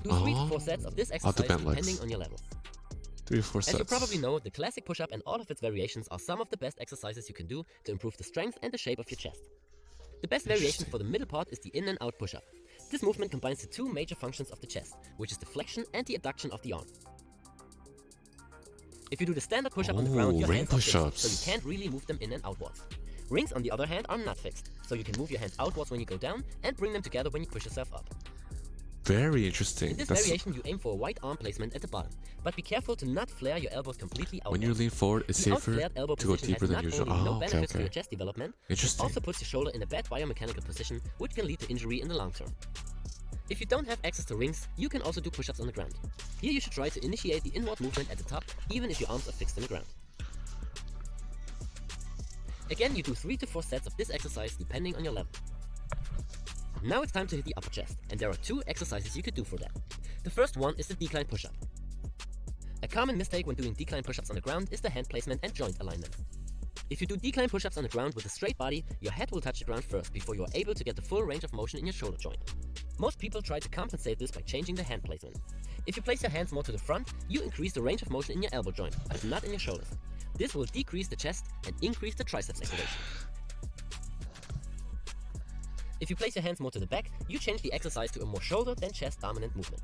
Do 3 to 4 sets of this I'll do exercise bent depending legs. on your level. 3 or 4 sets. As you probably know, the classic push-up and all of its variations are some of the best exercises you can do to improve the strength and the shape of your chest. The best variation for the middle part is the in and out push-up. This movement combines the 2 major functions of the chest, which is the flexion and the adduction of the arm. If you do the standard push-up on the ground, your ring hands are fixed, push-ups. so you can't really move them in and outwards. Rings, on the other hand, are not fixed, so you can move your hands outwards when you go down and bring them together when you push yourself up. Very interesting. In this variation, you aim for a wide arm placement at the bottom, but be careful to not flare your elbows completely outward. When you lean forward, it's The safer out-flared elbow to go position deeper has than not usual. only no Oh, okay, benefits for okay. your chest development, it Interesting. also puts your shoulder in a bad biomechanical position, which can lead to injury in the long term. If you don't have access to rings, you can also do push-ups on the ground. Here you should try to initiate the inward movement at the top, even if your arms are fixed in the ground. Again, you do 3 to 4 sets of this exercise depending on your level. Now it's time to hit the upper chest, and there are 2 exercises you could do for that. The first one is the decline push-up. A common mistake when doing decline push-ups on the ground is the hand placement and joint alignment. If you do decline push-ups on the ground with a straight body, your head will touch the ground first before you are able to get the full range of motion in your shoulder joint. Most people try to compensate this by changing the hand placement. If you place your hands more to the front, you increase the range of motion in your elbow joint, but not in your shoulders. This will decrease the chest and increase the triceps activation. If you place your hands more to the back, you change the exercise to a more shoulder than chest dominant movement.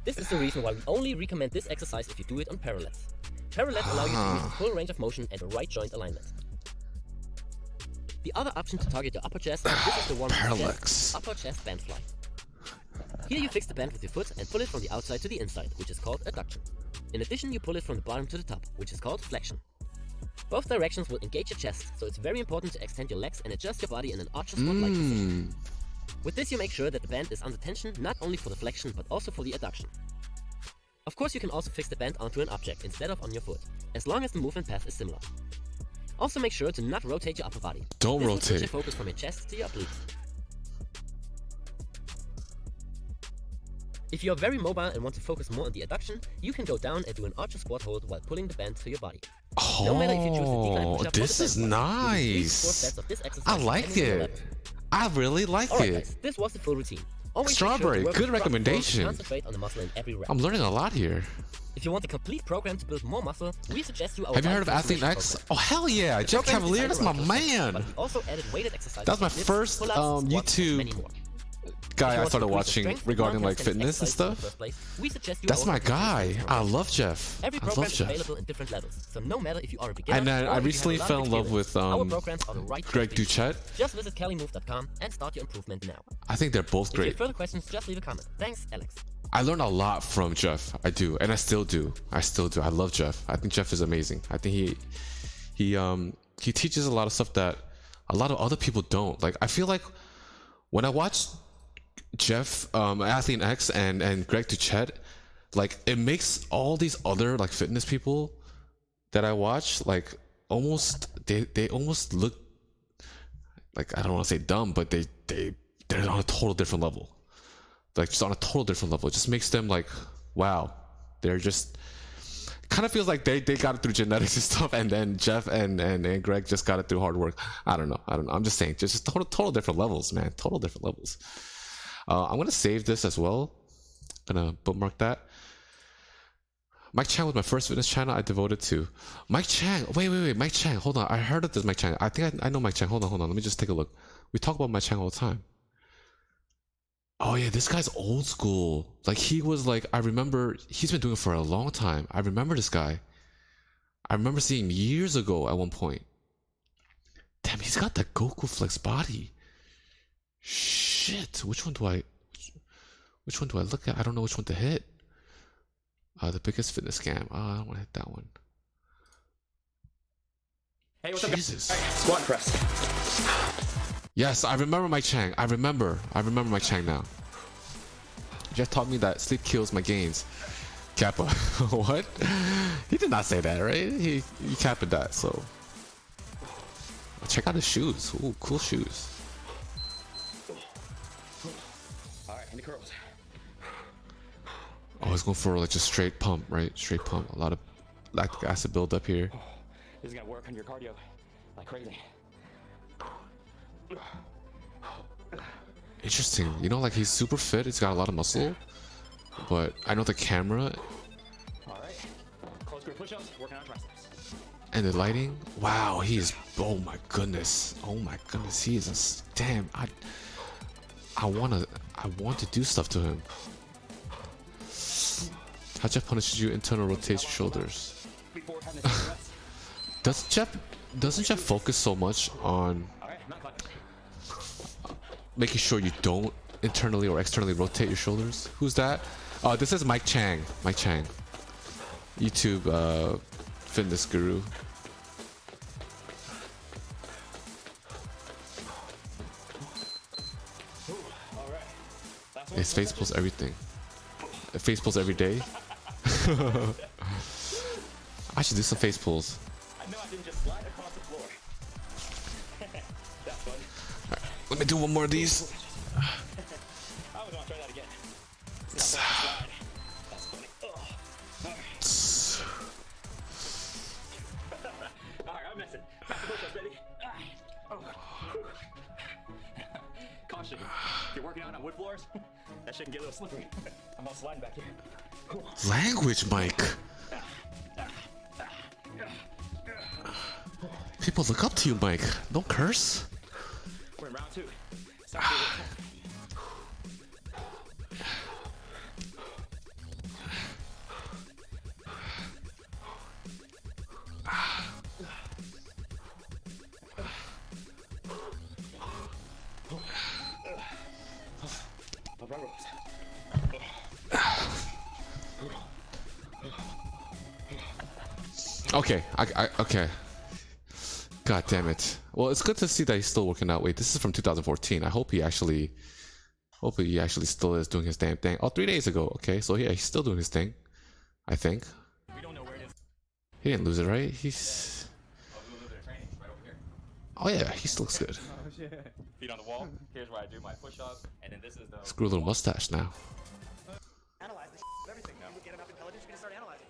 This is the reason why we only recommend this exercise if you do it on parallels. Parallels allow you to use the full range of motion and a right joint alignment. The other option to target your upper chest, this is the one with the chest, upper chest band fly. Here you fix the band with your foot and pull it from the outside to the inside, which is called adduction. In addition, you pull it from the bottom to the top, which is called flexion. Both directions will engage your chest, so it's very important to extend your legs and adjust your body in an archer squat-like position. With this, you make sure that the band is under tension not only for the flexion but also for the adduction. Of course, you can also fix the band onto an object instead of on your foot, as long as the movement path is similar. Also make sure to not rotate your upper body. Don't this will rotate. switch your focus from your chest to your obliques. If you are very mobile and want to focus more on the adduction, you can go down and do an archer squat hold while pulling the band to your body. No matter if you choose the decline push-up or the this band is fly, you do 3 to 4 nice. sets of this exercise I like depending on your it. level. I really like Alright it. guys, this was the full routine. Always make sure to Strawberry, work good with front form and recommendation. concentrate on the muscle in every rep. I'm learning a lot here. If you want a complete program to build more muscle, we suggest you our Have you heard of body Athlete transformation X? program. Oh hell yeah, The Jeff program is Cavalier, designed that's my around your chest, man. but we also added weighted exercises That was my like dips, first pull-ups, squats, and YouTube many more. guy If you I want to started increase your watching strength, regarding like non-calisthenics fitness and exercises in the stuff. first place, we suggest you That's our my fitness guy. program. I love Jeff. Every I program love is Jeff. available in different levels, so no matter if you are a beginner And then or I if you recently have a fell lot in of love with our programs are the right Greg choice for you. Duchette. Just visit CaliMove.com and start your improvement now. I think they're both If you great. have further questions, just leave a comment. Thanks, Alex. I learned a lot from Jeff. I do, and I still do. I still do. I love Jeff. I think Jeff is amazing. I think he teaches a lot of stuff that a lot of other people don't. Like I feel like when I watch Jeff, Athlete X, and Greg Duchette, like it makes all these other like fitness people that I watch like almost they almost look like, I don't want to say dumb, but they're on a total different level. Like just on a total different level. It just makes them like, wow, they're just kind of feels like they got it through genetics and stuff, and then Jeff and Greg just got it through hard work. I don't know. I'm just saying, just total different levels, man. Total different levels. I'm gonna save this as well. Gonna bookmark that. Mike Chang was my first fitness channel I devoted to. Mike Chang. Wait. Mike Chang. Hold on. I heard of this Mike Chang. I think I know Mike Chang. Hold on. Let me just take a look. We talk about Mike Chang all the time. Oh yeah, this guy's old school. Like he was like, I remember he's been doing it for a long time. I remember this guy. I remember seeing him years ago at one point. Damn, he's got that Goku Flex body. Shit. Which one do I look at? I don't know which one to hit. The biggest fitness scam. I don't want to hit that one. Hey, what's Jesus. up, guys? Squat press. Yes, I remember Mike Chang. I remember Mike Chang now. Jeff taught me that sleep kills my gains. Kappa. What? He did not say that, right? He capped that, so. Check out his shoes. Ooh, cool shoes. Alright, any curls. Oh, he's going for like just straight pump, right? Straight pump. A lot of lactic acid build up here. This is gonna work on your cardio like crazy. Interesting. You know, like he's super fit. He's got a lot of muscle. But I know the camera Alright. Close grip push-ups, working on triceps. and the lighting. Wow, he is. Oh my goodness. Oh my goodness. He is a damn. I want to do stuff to him. How Jeff punishes you, internal rotates your shoulders. Doesn't Jeff focus so much on making sure you don't internally or externally rotate your shoulders? Who's that? Oh, this is Mike Chang. Mike Chang, YouTube fitness guru. His face pulls everything. Face pulls every day. I should do some face pulls. I know I didn't just slide across the floor. That's funny. Right, let me do one more of these. I would want to try that again. That's funny. Alright, I'm messing. Back to push-ups, baby. Caution. If you're working out on wood floors, that shit can get a little slippery. I'm all sliding back here. Language, Mike. People look up to you, Mike. Don't curse. We're in round 2. Stop Okay, okay. God damn it. Well, it's good to see that he's still working out. Wait, this is from 2014. I hope he actually still is doing his damn thing. Oh, 3 days ago. Okay, so yeah, he's still doing his thing. I think. We don't know where it is. He didn't lose it, right? He's. Oh yeah, he still looks good. Oh shit. Feet on the wall. Here's where I do my push-ups, and then this is the. Screw a little mustache now. Analyze the of everything. Now you get enough intelligence, you can start analyzing.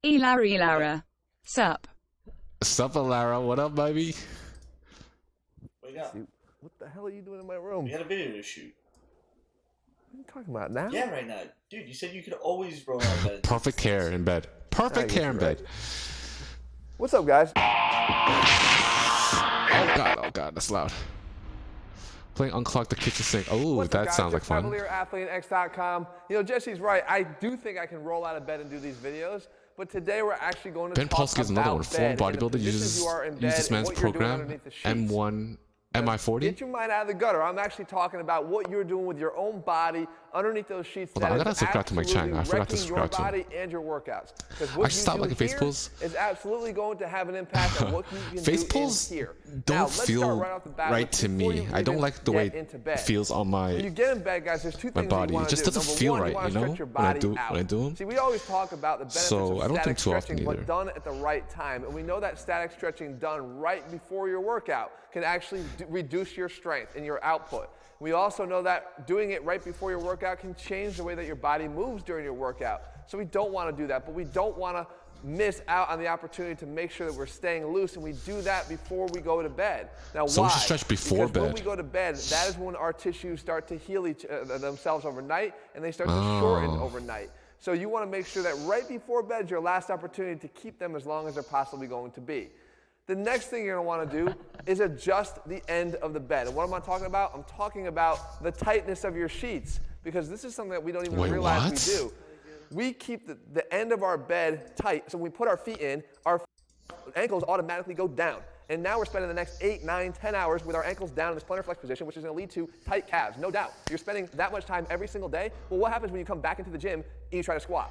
Ilara. Sup. Sup, Lara? What up, baby? Wake up. What the hell are you doing in my room? We got a video to shoot. What are you talking about now? Yeah, right now. Dude, you said you could always roll out of bed. Perfect hair in bed. Perfect hair in bed. What's up, guys? Oh god, that's loud. Playing Unclog the Kitchen Sink. Oh, that sounds like fun. AthleteX.com. You know, Jesse's right. I do think I can roll out of bed and do these videos. But today we're actually going to Ben talk Polsky is about another one. Former bed, bodybuilder uses this man's program, M1 MI40. Get your mind out of the gutter. I'm actually talking about what you're doing with your own body underneath those sheets. Hold on, I gotta subscribe to Mike Chang. I forgot to subscribe to him. Your body and your workouts. I should stop liking face pulls. Is absolutely going to have an impact on what you can face do pulls in here. don't feel right to me. I don't like the way it feels on my when you get in bed, guys, there's two things body. You It just doesn't feel right, you know, when I do them. See, we always talk about the benefits So of I don't think static too often stretching, either. but done at the right time. And we know that static stretching done right before your workout can actually reduce your strength and your output. We also know that doing it right before your workout can change the way that your body moves during your workout. So we don't want to do that, but we don't want to miss out on the opportunity to make sure that we're staying loose, and we do that before we go to bed. Now, So we why? should stretch before because when bed. we go to bed, that is when our tissues start to heal themselves overnight, and they start to shorten overnight. So you want to make sure that right before bed is your last opportunity to keep them as long as they're possibly going to be. The next thing you're going to want to do is adjust the end of the bed. And what am I talking about? I'm talking about the tightness of your sheets, because this is something that we don't even realize we do. We keep the end of our bed tight, so when we put our feet in, our ankles automatically go down. And now we're spending the next 8, 9, 10 hours with our ankles down in this plantar flex position, which is going to lead to tight calves, no doubt. You're spending that much time every single day. Well, what happens when you come back into the gym and you try to squat?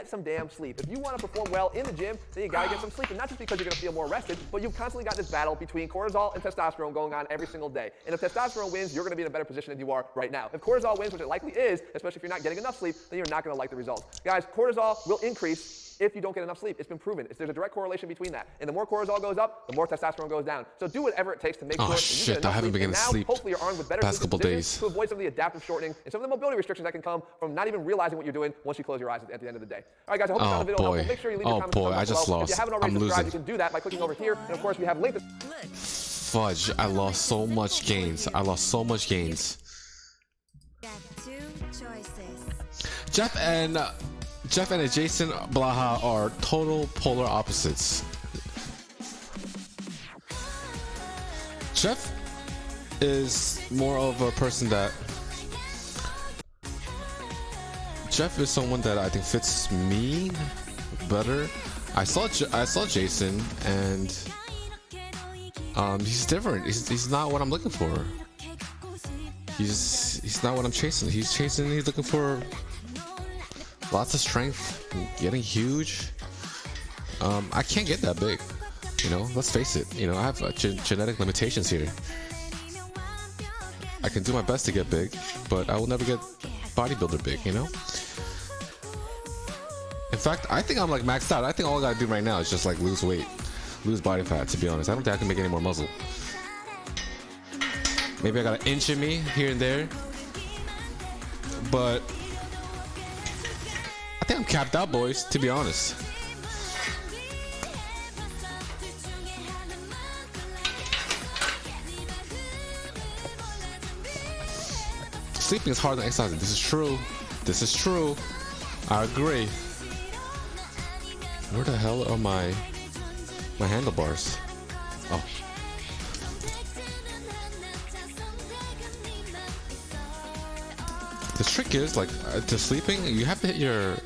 get some damn sleep. If you want to perform well in the gym, then you got to get some sleep. And not just because you're going to feel more rested, but you've constantly got this battle between cortisol and testosterone going on every single day. And if testosterone wins, you're going to be in a better position than you are right now. If cortisol wins, which it likely is, especially if you're not getting enough sleep, then you're not going to like the results. Guys, cortisol will increase if you don't get enough sleep. It's been proven. There's a direct correlation between that. And the more cortisol goes up, the more testosterone goes down. So do whatever it takes to make sure that you get enough I haven't been sleep. getting And now, sleep hopefully you're armed with better past sleep couple positions days. to avoid some of the adaptive shortening and some of the mobility restrictions that can come from not even realizing what you're doing once you close your eyes at the end of the day. All right, guys, I hope you found the video helpful. Make sure you leave your comments and thumbs up I just below. lost. If you haven't already I'm subscribed, losing. you can do that by clicking over here. And of course, we have linked. Fudge, I lost so much gains. I lost so much gains. Jeff and Jason Blaha are total polar opposites. Jeff is more of a person that Jeff is someone that I think fits me better. I saw Jason, and he's different. He's not what I'm looking for. He's not what I'm chasing. He's looking for lots of strength, getting huge. I can't get that big, you know. Let's face it. You know, I have genetic limitations here. I can do my best to get big, but I will never get bodybuilder big, you know. In fact, I think I'm like maxed out. I think all I gotta do right now is just like lose weight, lose body fat. To be honest, I don't think I can make any more muscle. Maybe I got an inch in me here and there, but I think I'm capped out, boys, to be honest. Sleeping is harder than exercising. This is true. This is true. I agree. Where the hell are my handlebars? Oh. The trick is, like, to sleeping, you have to hit your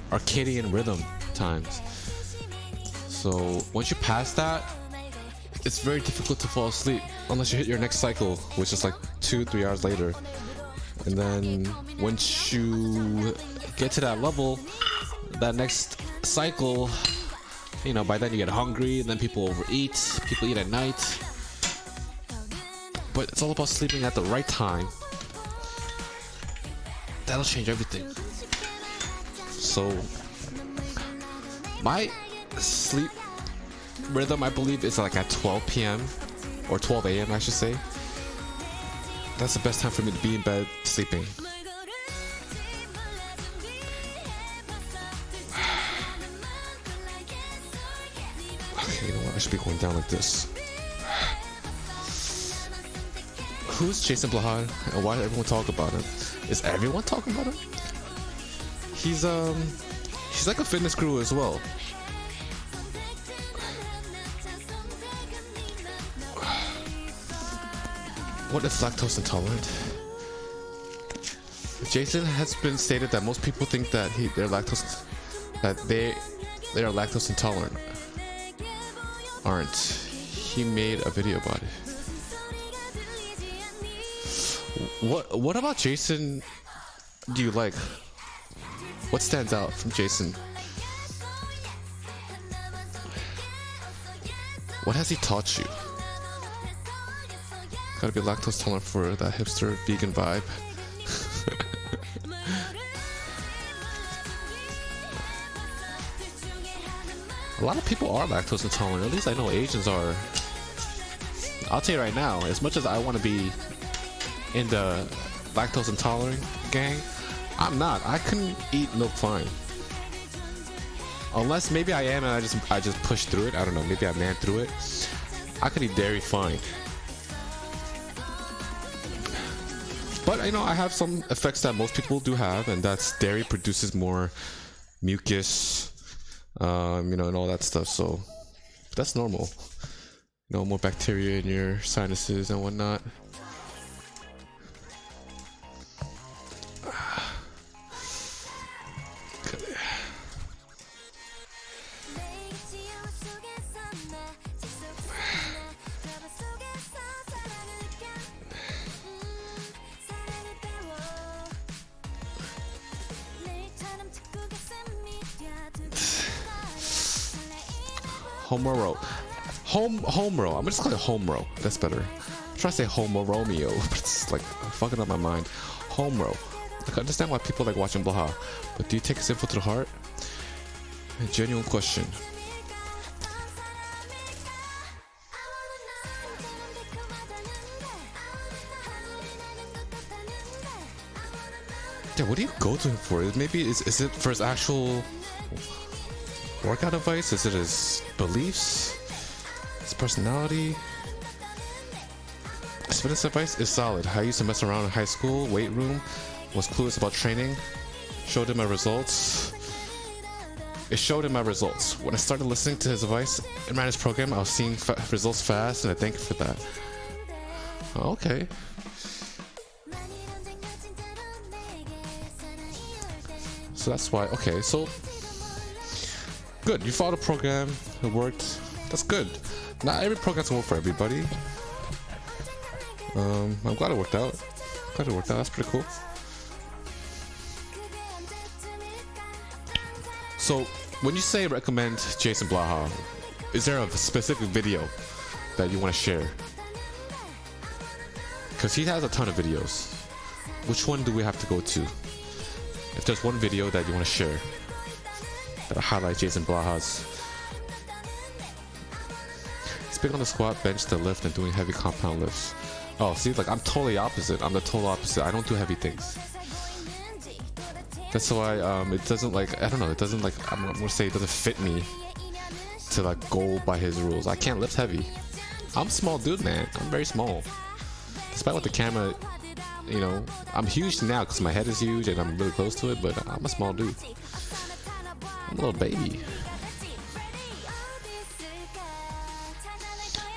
circadian rhythm times. So once you pass that, it's very difficult to fall asleep unless you hit your next cycle, which is like 2-3 hours later. And then once you get to that level, that next cycle, you know, by then you get hungry, and then people overeat, people eat at night. But it's all about sleeping at the right time. That'll change everything. So my sleep rhythm, I believe, is like at 12 p.m. or 12 a.m. I should say. That's the best time for me to be in bed sleeping. Okay, you know what? I should be going down like this. Who's Jason Blahan, and why did everyone talk about him? Is everyone talking about him? He's like a fitness guru as well. What is lactose intolerant? Jason has been stated that most people think that they are lactose intolerant. Aren't. He made a video about it. What about Jason do you like? What stands out from Jason? What has he taught you? Gotta be lactose tolerant for that hipster vegan vibe. A lot of people are lactose intolerant. At least I know Asians are. I'll tell you right now, as much as I want to be in the lactose intolerant gang, I'm not. I couldn't eat milk fine. Unless maybe I am and I just push through it. I don't know. Maybe I man through it. I could eat dairy fine. But you know, I have some effects that most people do have, and that's dairy produces more mucus, you know, and all that stuff. So that's normal. You know, more bacteria in your sinuses and whatnot. Homoro. Homero. I'm just calling it Homero. That's better. I'm trying to say Homo Romeo, but it's like fucking up my mind. Homero. I understand why people like watching Blaha, but do you take his info to the heart? A genuine question. Yeah, what do you go to him for? Maybe is it for his actual workout advice? Is it his beliefs? His personality? His fitness advice is solid. I used to mess around in high school, weight room, was clueless about training, showed him my results. It showed him my results. When I started listening to his advice and ran his program, I was seeing results fast, and I thank you for that. Okay. So that's why. Okay, so good. You followed the program. It worked. That's good. Not every program's gonna work for everybody. I'm glad it worked out. That's pretty cool. So, when you say recommend Jason Blaha, is there a specific video that you want to share? Because he has a ton of videos. Which one do we have to go to? If there's one video that you want to share that'll highlight Jason Blaha's. He's big on the squat, bench, the lift, and doing heavy compound lifts. Oh, see, like I'm totally opposite. I'm the total opposite. I don't do heavy things. That's why it doesn't like, I don't know, it doesn't like, I'm gonna say it doesn't fit me to like go by his rules. I can't lift heavy. I'm a small dude, man. I'm very small. Despite what the camera, you know, I'm huge now because my head is huge and I'm really close to it, but I'm a small dude. I'm a little baby.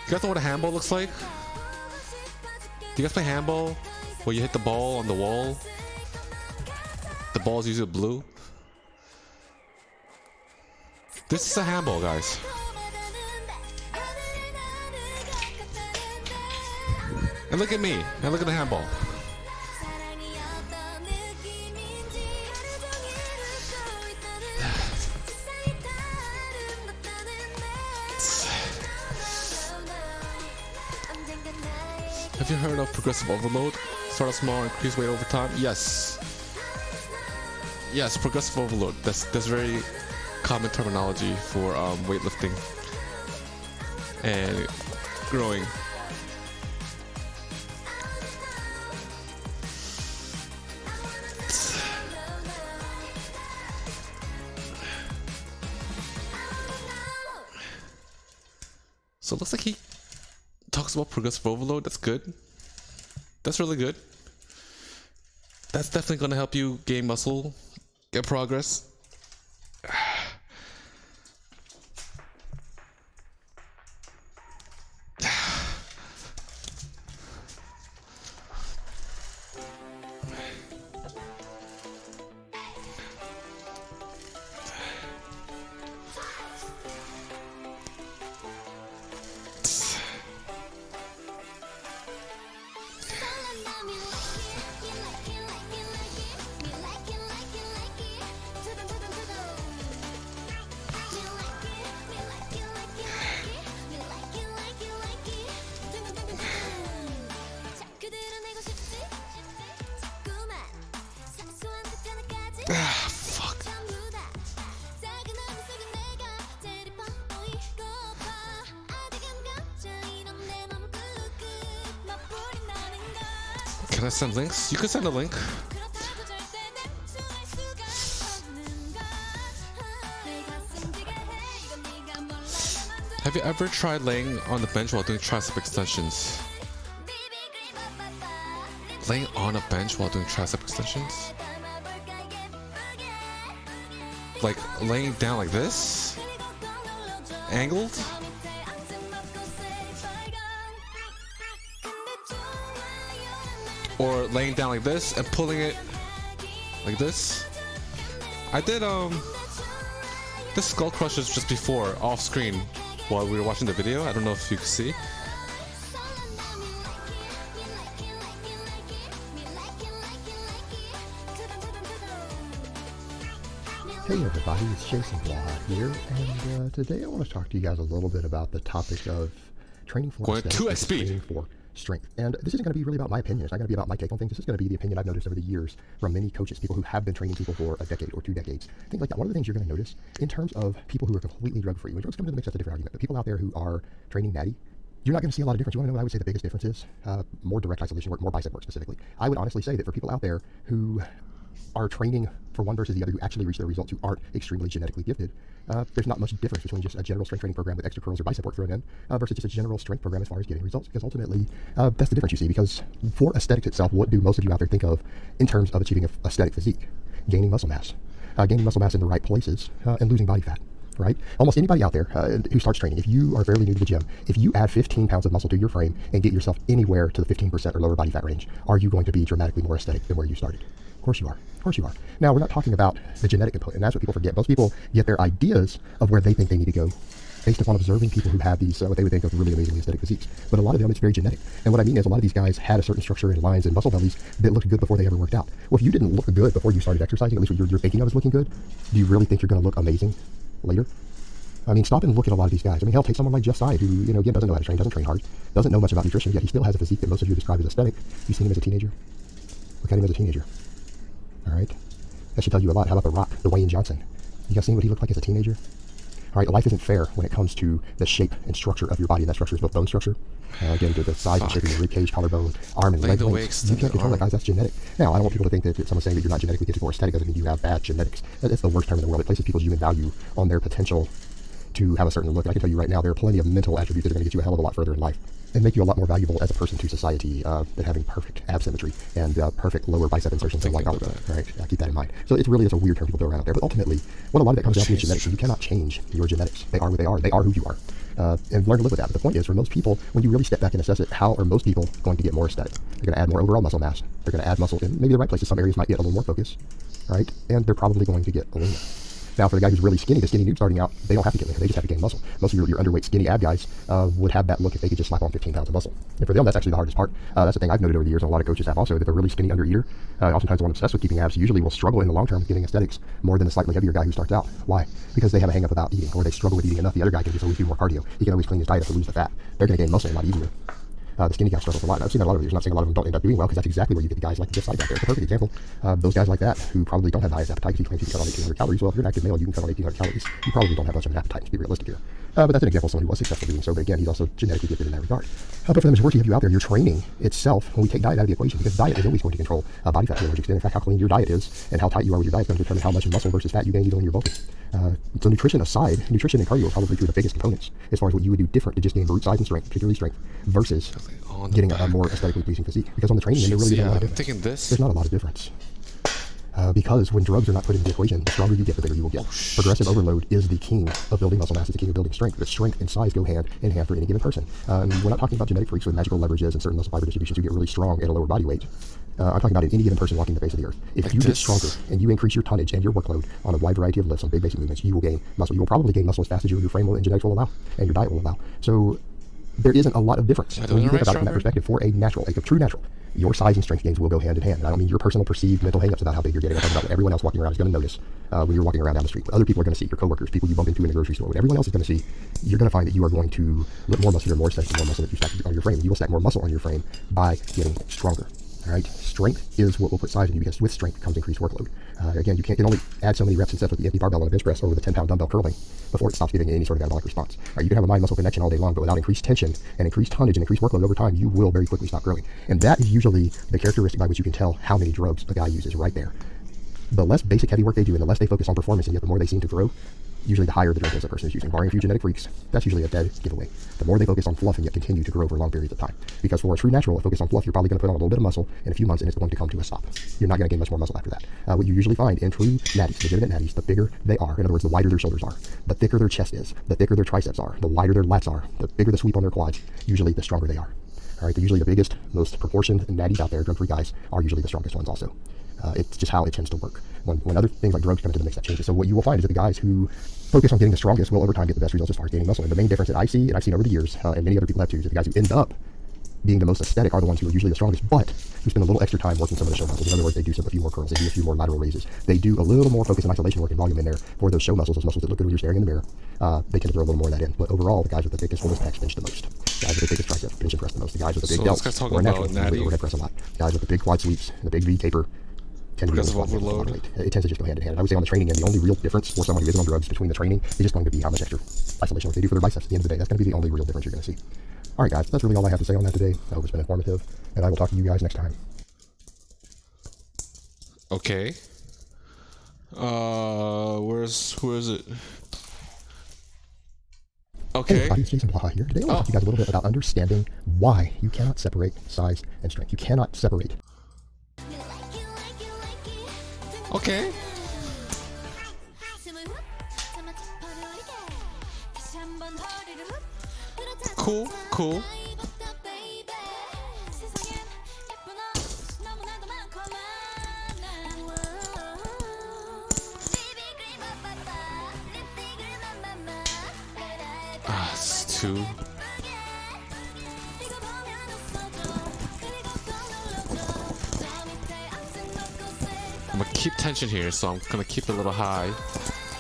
You guys know what a handball looks like? Do you guys play handball where you hit the ball on the wall? The ball's usually blue. This is a handball, guys. And look at me. And look at the handball. Have you heard of progressive overload? Start off small, increase weight over time? Yes. Yes, progressive overload. That's very common terminology for weightlifting and growing. So it looks like he talks about progressive overload. That's good. That's really good. That's definitely going to help you gain muscle, get progress. Fuck. Can I send links? You can send a link. Have you ever tried laying on the bench while doing tricep extensions? Laying on a bench while doing tricep extensions? Like laying down like this? Angled? Or laying down like this and pulling it like this? I did this skull crushers just before off screen while we were watching the video. I don't know if you can see. Hey everybody, it's Jason Blaha here, and today I want to talk to you guys a little bit about the topic of training for Going 2x speed. For strength. And this isn't going to be really about my opinion. It's not going to be about my take on things. This is going to be the opinion I've noticed over the years from many coaches, people who have been training people for a decade or 2 decades, things like that. One of the things you're going to notice in terms of people who are completely drug-free, when drugs come into the mix, that's a different argument, but people out there who are training natty, you're not going to see a lot of difference. You want to know what I would say the biggest difference is? More direct isolation work, more bicep work specifically. I would honestly say that for people out there who are training for one versus the other, who actually reach their results, who aren't extremely genetically gifted, there's not much difference between just a general strength training program with extra curls or bicep work thrown in versus just a general strength program as far as getting results, because ultimately that's the difference you see. Because for aesthetics itself, what do most of you out there think of in terms of achieving an aesthetic physique? Gaining muscle mass in the right places, and losing body fat. Right? Almost anybody out there who starts training, if you are fairly new to the gym, if you add 15 pounds of muscle to your frame and get yourself anywhere to the 15% or lower body fat range, are you going to be dramatically more aesthetic than where you started? Of course you are. Of course you are. Now, we're not talking about the genetic component, and that's what people forget. Most people get their ideas of where they think they need to go based upon observing people who have these, what they would think of really amazing aesthetic physiques. But a lot of them, it's very genetic. And what I mean is a lot of these guys had a certain structure and lines and muscle bellies that looked good before they ever worked out. Well, if you didn't look good before you started exercising, at least what you're thinking of as looking good, do you really think you're going to look amazing later? I mean, stop and look at a lot of these guys. I mean, hell, take someone like Jeff Side, who, you know, again, doesn't know how to train, doesn't train hard, doesn't know much about nutrition, yet he still has a physique that most of you describe as aesthetic. You've seen him as a teenager? Look at him as a teenager. All right? That should tell you a lot. How about The Rock, Dwayne Johnson? You guys seen what he looked like as a teenager? All right, life isn't fair when it comes to the shape and structure of your body, and that structure is both bone structure, again, to the size and shape of your rib cage, collarbone, arm, and leg lengths. You can't control that, guys. That's genetic. Now, I don't want people to think that someone saying that you're not genetically gifted for aesthetic doesn't mean you have bad genetics. That's the worst term in the world. It places people's human value on their potential to have a certain look. And I can tell you right now, there are plenty of mental attributes that are going to get you a hell of a lot further in life and make you a lot more valuable as a person to society than having perfect ab symmetry and perfect lower bicep insertions and white collar bone. All right, keep that in mind. So it really is a weird term people throw around out there, but ultimately, what a lot of that comes down to is genetics. You cannot change your genetics. They are what they are. They are who you are. And learn to live with that. But the point is, for most people, when you really step back and assess it, how are most people going to get more aesthetic? They're going to add more overall muscle mass. They're going to add muscle in maybe the right places. Some areas might get a little more focus, right? And they're probably going to get leaner. Now, for the guy who's really skinny, the skinny dude starting out, they don't have to get lean. They just have to gain muscle. Most of your underweight, skinny ab guys would have that look if they could just slap on 15 pounds of muscle. And for them, that's actually the hardest part. That's the thing I've noted over the years, and a lot of coaches have also, that the really skinny under-eater, oftentimes the one obsessed with keeping abs, usually will struggle in the long term with getting aesthetics more than the slightly heavier guy who starts out. Why? Because they have a hang-up about eating, or they struggle with eating enough. The other guy can just always do more cardio. He can always clean his diet up to lose the fat. They're going to gain muscle a lot easier. The skinny guy struggles a lot. And I've seen that a lot of years. I'm not saying a lot of them don't end up doing well, because that's exactly where you get the guys like this side out there. It's a perfect example. Those guys like that who probably don't have the highest appetite, because you claim you can cut on 1,800 calories. Well, if you're an active male, you can cut on 1,800 calories. You probably don't have much of an appetite, to be realistic here. But that's an example of someone who was successful doing so. But again, he's also genetically gifted in that regard. But for the majority of you out there, your training itself, when we take diet out of the equation, because diet is always going to control body fat to a large extent. In fact, how clean your diet is and how tight you are with your diet is going to determine how much muscle versus fat you gain even when you're bulking. So nutrition aside, nutrition and cardio are probably two of the biggest components as far as what you would do different to just gain brute size and strength, particularly strength, versus getting a more aesthetically pleasing physique. Because on the training end, there really isn't a lot of difference. There's not a lot of difference. Because when drugs are not put into the equation, the stronger you get, the bigger you will get. Progressive overload is the king of building muscle mass, is the king of building strength. The strength and size go hand in hand for any given person. We're not talking about genetic freaks with magical leverages and certain muscle fiber distributions who get really strong at a lower body weight. I'm talking about any given person walking the face of the earth. If you get stronger and you increase your tonnage and your workload on a wide variety of lifts, on big basic movements, you will gain muscle. You will probably gain muscle as fast as your frame and genetics will allow, and your diet will allow. So there isn't a lot of difference when you think about it from that perspective. For a natural, a true natural, your size and strength gains will go hand in hand. And I don't mean your personal perceived mental hangups about how big you're getting. I'm talking about what everyone else walking around is going to notice when you're walking around down the street. What other people are going to see, your coworkers, people you bump into in the grocery store, what everyone else is going to see, you're going to find that you are going to look more muscular, more aesthetic, more muscle that you stack on your frame. And you will stack more muscle on your frame by getting stronger. All right, strength is what will put size in you, because with strength comes increased workload. Again, you can only add so many reps and sets with the empty barbell on a bench press or with a 10-pound dumbbell curling before it stops giving any sort of anabolic response. You can have a mind-muscle connection all day long, but without increased tension and increased tonnage and increased workload over time, you will very quickly stop growing. And that is usually the characteristic by which you can tell how many drugs a guy uses right there. The less basic heavy work they do and the less they focus on performance, and yet the more they seem to grow, usually the higher the drug is a person is using. Barring a few genetic freaks, that's usually a dead giveaway. The more they focus on fluff and yet continue to grow over long periods of time. Because for a true natural, a focus on fluff, you're probably going to put on a little bit of muscle in a few months and it's going to come to a stop. You're not going to gain much more muscle after that. What you usually find in true natties, legitimate natties, the bigger they are, in other words, the wider their shoulders are, the thicker their chest is, the thicker their triceps are, the wider their lats are, the bigger the sweep on their quads, usually the stronger they are. All right, they're usually the biggest, most proportioned natties out there, drug-free guys, are usually the strongest ones also. It's just how it tends to work. When other things like drugs come into the mix, that changes. So what you will find is that the guys who focus on getting the strongest will over time get the best results as far as gaining muscle. And the main difference that I see, and I've seen over the years, and many other people have too, is that the guys who end up being the most aesthetic are the ones who are usually the strongest, but who spend a little extra time working some of the show muscles. In other words, they do a few more curls, they do a few more lateral raises, they do a little more focus and isolation work and volume in there for those show muscles, those muscles that look good when you're staring in the mirror. They tend to throw a little more of that in. But overall, the guys with the biggest fullest pecs bench the most. The guys with the biggest tricep bench and press the most. The guys with the big delts or naturally usually overhead press a lot. The guys with the big quad sweeps and the big V taper tend to be because of overload. It tends to just go hand in hand. And I would say on the training end, the only real difference for someone who isn't on drugs between the training is just going to be how much extra isolation work they do for their biceps at the end of the day. That's going to be the only real difference you're going to see. All right, guys, that's really all I have to say on that today. I hope it's been informative, and I will talk to you guys next time. Okay. Where is it? Okay. Hey everybody, it's Jason Blaha here. Today I want to talk to you guys a little bit about understanding why you cannot separate size and strength. You cannot separate. Okay. Cool. It's too. I'm gonna keep tension here, so I'm gonna keep it a little high,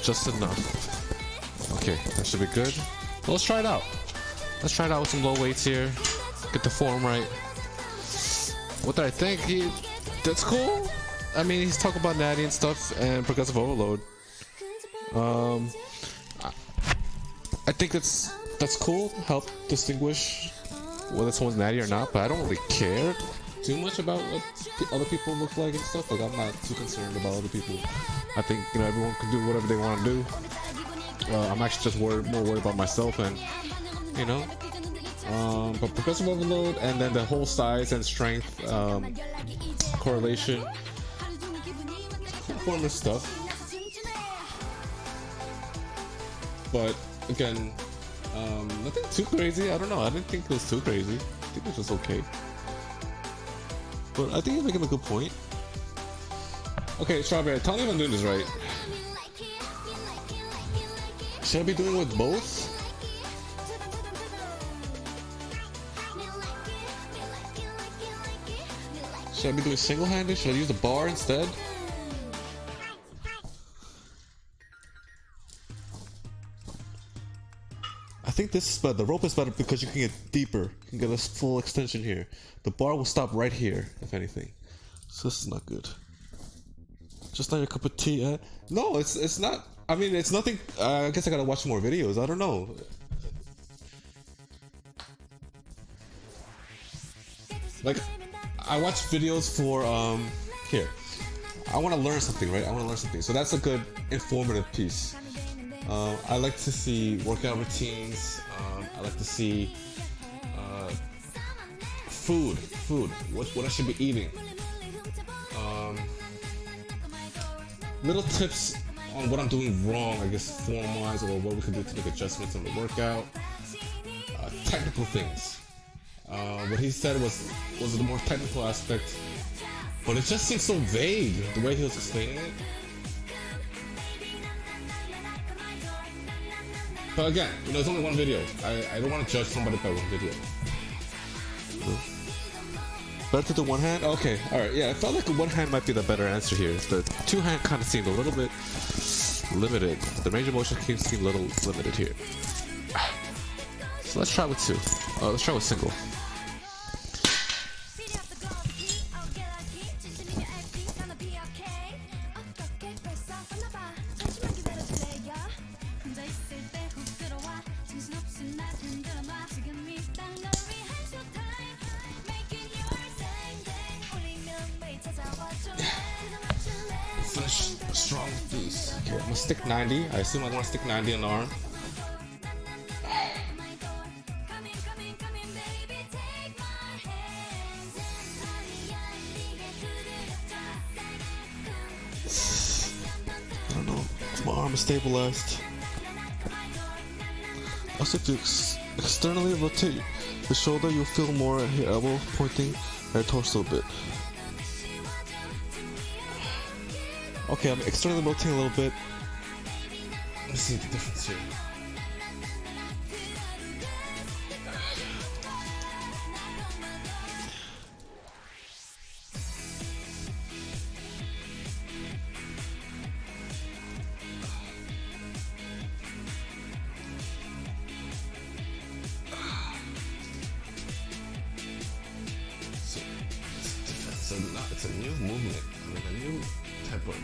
just enough. Okay, that should be good. Well, let's try it out. Let's try it out with some low weights here. Get the form right. What did I think? That's cool. I mean, he's talking about natty and stuff and progressive overload. I think that's cool. Help distinguish whether someone's natty or not, but I don't really care too much about what other people look like and stuff. Like, I'm not too concerned about other people. I think, you know, everyone can do whatever they want to do. I'm actually just more worried about myself and, you know, but progressive overload and then the whole size and strength correlation, form of stuff. But again, nothing too crazy. I don't know. I didn't think it was too crazy. I think it was just okay. But I think you're making a good point. Okay, Strawberry, tell me if I'm doing this right. Should I be doing it with both? Should I be doing single-handed? Should I use the bar instead? I think this is better. The rope is better because you can get deeper. You can get a full extension here. The bar will stop right here, if anything. So this is not good. Just not your cup of tea. No, it's not. I mean, it's nothing. I guess I gotta watch more videos. I don't know. Like, I watch videos for here. I want to learn something, right? I want to learn something. So that's a good informative piece. I like to see workout routines. I like to see food. What I should be eating. Little tips on what I'm doing wrong, I guess, form-wise, or what we can do to make adjustments on the workout. Technical things. What he said was the more technical aspect, but it just seems so vague the way he was explaining it. But again, you know, it's only one video. I don't want to judge somebody by one video. Better to do one hand? Okay, alright, yeah, I felt like one hand might be the better answer here. The two hand kind of seemed a little bit limited. The range of motion seemed a little limited here. So let's try with two. Let's try with single. Finish strong with these. Okay, I'm gonna stick 90. I assume I want to stick 90 on the arm. I don't know if my arm is stabilized. Also, if you externally rotate the shoulder, you'll feel more at your elbow pointing at your torso a bit. Okay, I'm externally rotating a little bit. Let's see the difference here. it's a new movement. I mean, a new type of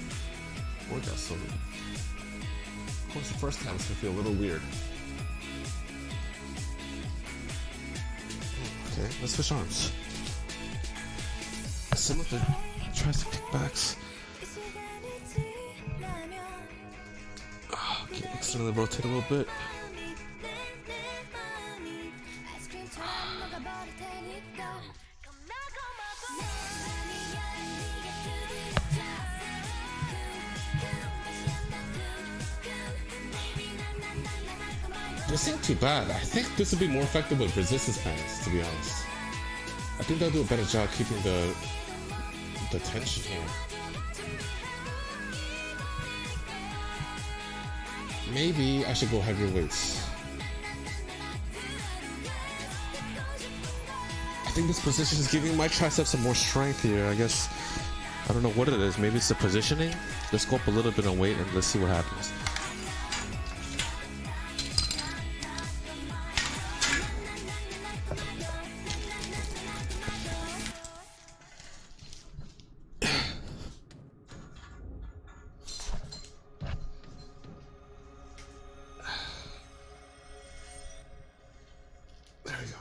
workout. So, of course, the first time it's gonna feel a little weird. Okay, let's switch arms. Similar to tricep kickbacks. Okay, externally rotate a little bit. This ain't too bad. I think this would be more effective with resistance bands, to be honest. I think they'll do a better job keeping the tension here. Maybe I should go heavier weights. I think this position is giving my triceps some more strength here. I guess, I don't know what it is. Maybe it's the positioning. Let's go up a little bit on weight and let's see what happens. There we go.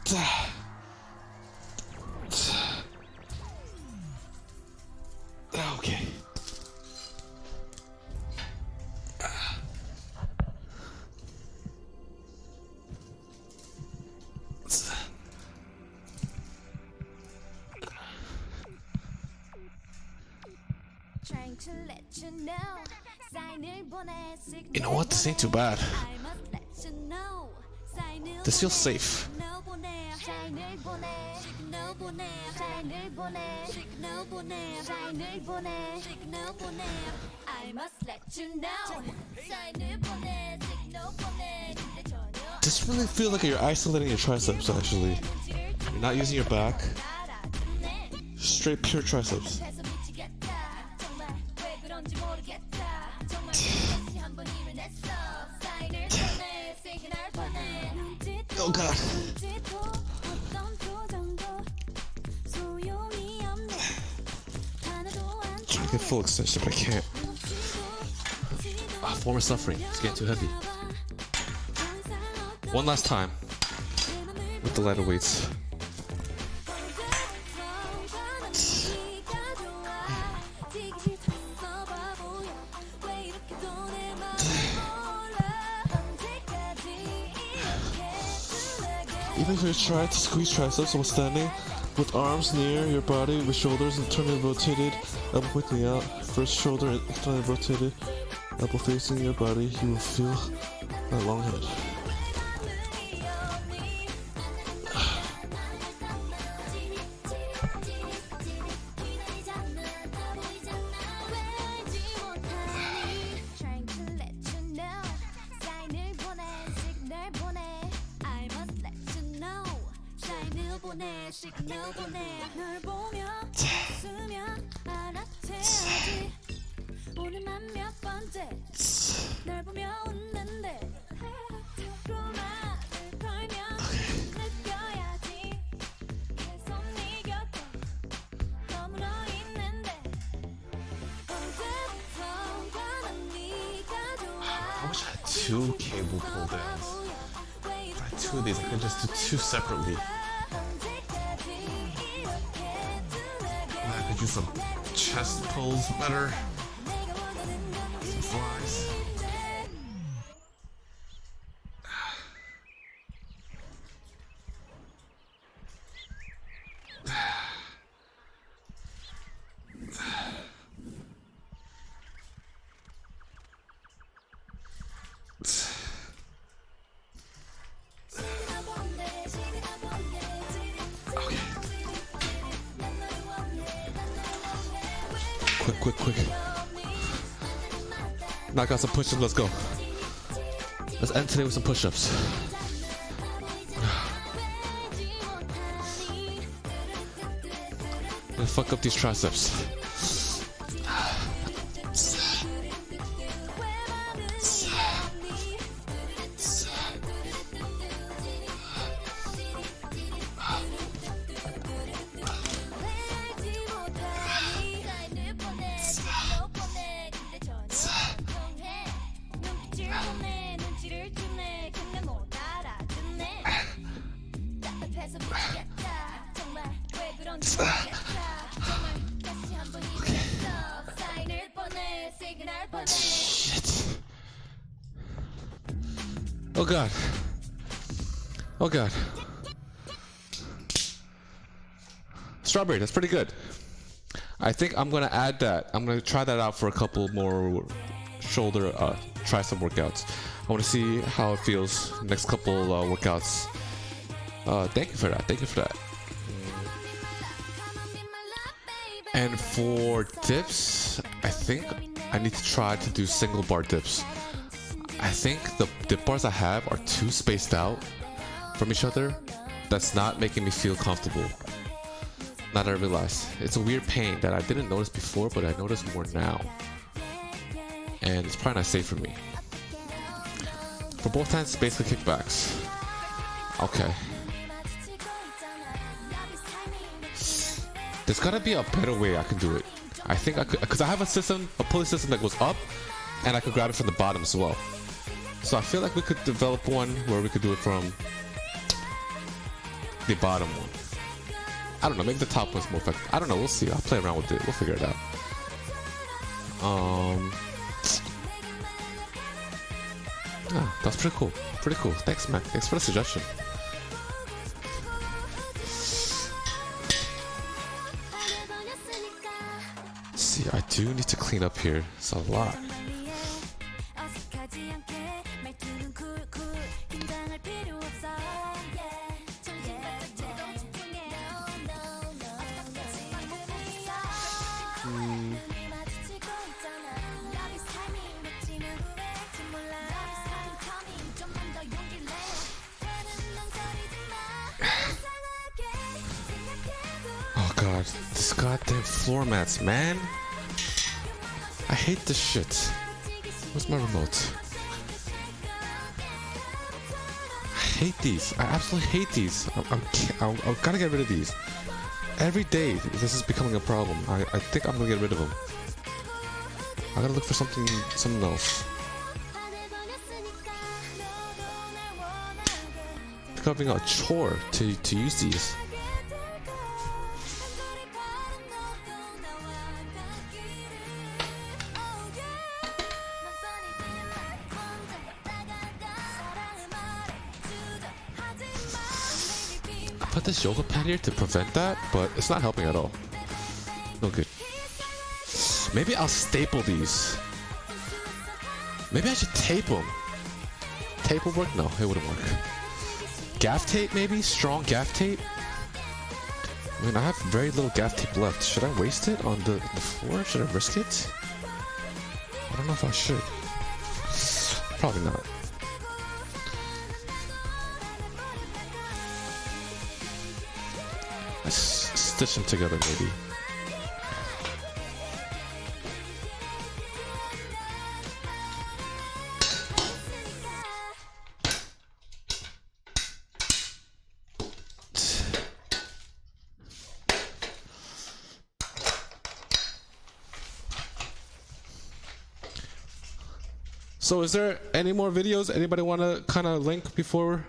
Okay. You know what? This ain't too bad. This feels safe. This really feels like you're isolating your triceps, actually. You're not using your back. Straight pure triceps. Oh god. Trying to get full extension, but I can't. Form of suffering. It's getting too heavy. One last time with the lighter weights. Even if you try to squeeze triceps while standing, with arms near your body, with shoulders internally rotated, elbow pointing out, first shoulder internally rotated, elbow facing your body, you will feel that long head. I wish I had 2 cable pull downs. If I had 2 of these, I could just do 2 separately. And I could do some chest pulls better. Some flies. Quick. Knock out some push-ups, let's go. Let's end today with some push-ups. gonna fuck up these triceps. Shit. Oh god. Oh god. Strawberry, that's pretty good. I think I'm gonna add that. I'm gonna try that out for a couple more shoulder tricep workouts. I want to see how it feels next couple workouts. Thank you for that. Thank you for that. And for dips, I think I need to try to do single bar dips. I think the dip bars I have are too spaced out from each other. That's not making me feel comfortable. Not that I realize. It's a weird pain that I didn't notice before, but I notice more now. And it's probably not safe for me. For both hands, basically kickbacks. Okay. There's gotta be a better way I can do it. I think I could, because I have a system, a pulley system that goes up, and I could grab it from the bottom as well. So I feel like we could develop one where we could do it from the bottom one. I don't know, maybe the top one's more effective. I don't know, we'll see. I'll play around with it. We'll figure it out. Ah, that's pretty cool. Pretty cool. Thanks, man. Thanks for the suggestion. See, I do need to clean up here. It's a lot. Oh god, this goddamn floor mats, man. I hate this shit. Where's my remote? I hate these. I absolutely hate these. I've gotta get rid of these. Every day, this is becoming a problem. I think I'm gonna get rid of them. I gotta look for something else. It's becoming a chore to use these. I put this yoga pad here to prevent that, but it's not helping at all. No good. Maybe I'll staple these. Maybe I should tape them. Tape will work? No, it wouldn't work. Gaff tape maybe? Strong gaff tape? I mean, I have very little gaff tape left. Should I waste it on the floor? Should I risk it? I don't know if I should. Probably not. Let's stitch them together maybe. So is there any more videos anybody want to kind of link before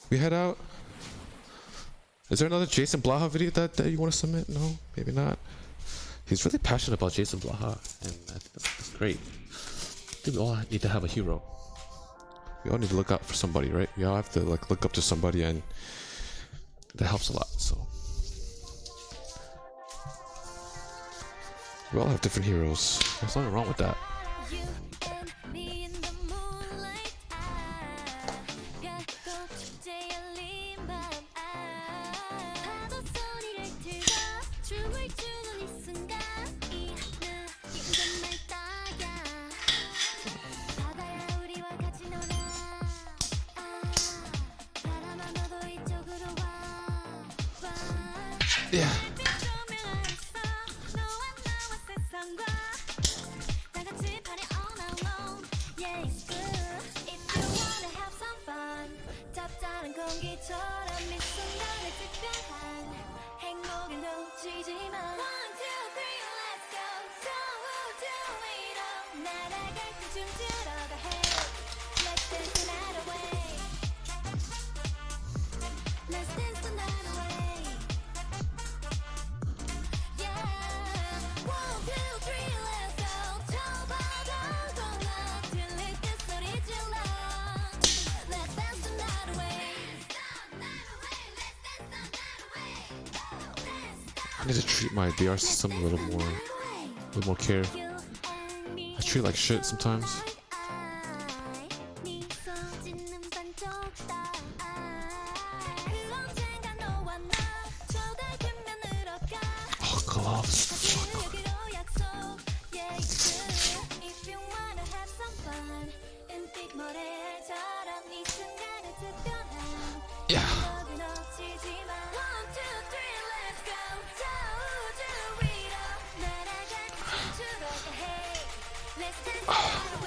we head out? Is there another Jason Blaha video that you want to submit? No, maybe not. He's really passionate about Jason Blaha, and I think that's great. I think we all need to have a hero. We all need to look out for somebody, right? We all have to like look up to somebody, and that helps a lot. So we all have different heroes. There's nothing wrong with that. Yeah. I need to treat my DR system a little more care. I treat it like shit sometimes. Oh, gloves. Fuck. Yeah.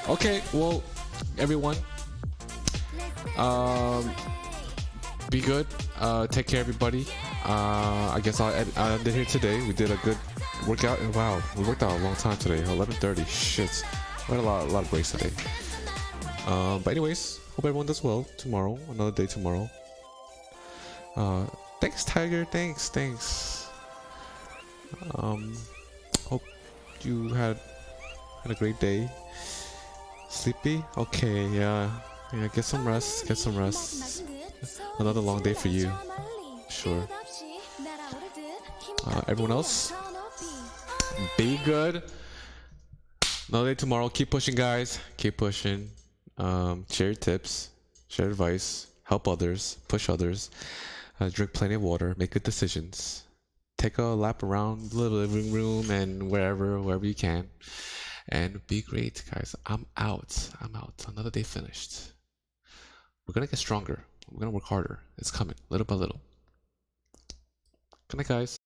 Okay, well, everyone, be good. Take care, everybody. I guess I'll end it here today. We did a good workout, and wow, we worked out a long time today. 11:30. Shit, we had a lot of breaks today. But anyways, hope everyone does well tomorrow. Another day tomorrow. Thanks, Tiger. Thanks. Hope you had a great day. Sleepy? Okay, yeah. Get some rest. Another long day for you. Sure. Everyone else, be good. Another day tomorrow. Keep pushing, guys. Keep pushing. Share your tips. Share advice. Help others. Push others. Drink plenty of water. Make good decisions. Take a lap around the living room and wherever you can. And be great, guys. I'm out. Another day finished. We're gonna get stronger. We're gonna work harder. It's coming, little by little. Good night, guys.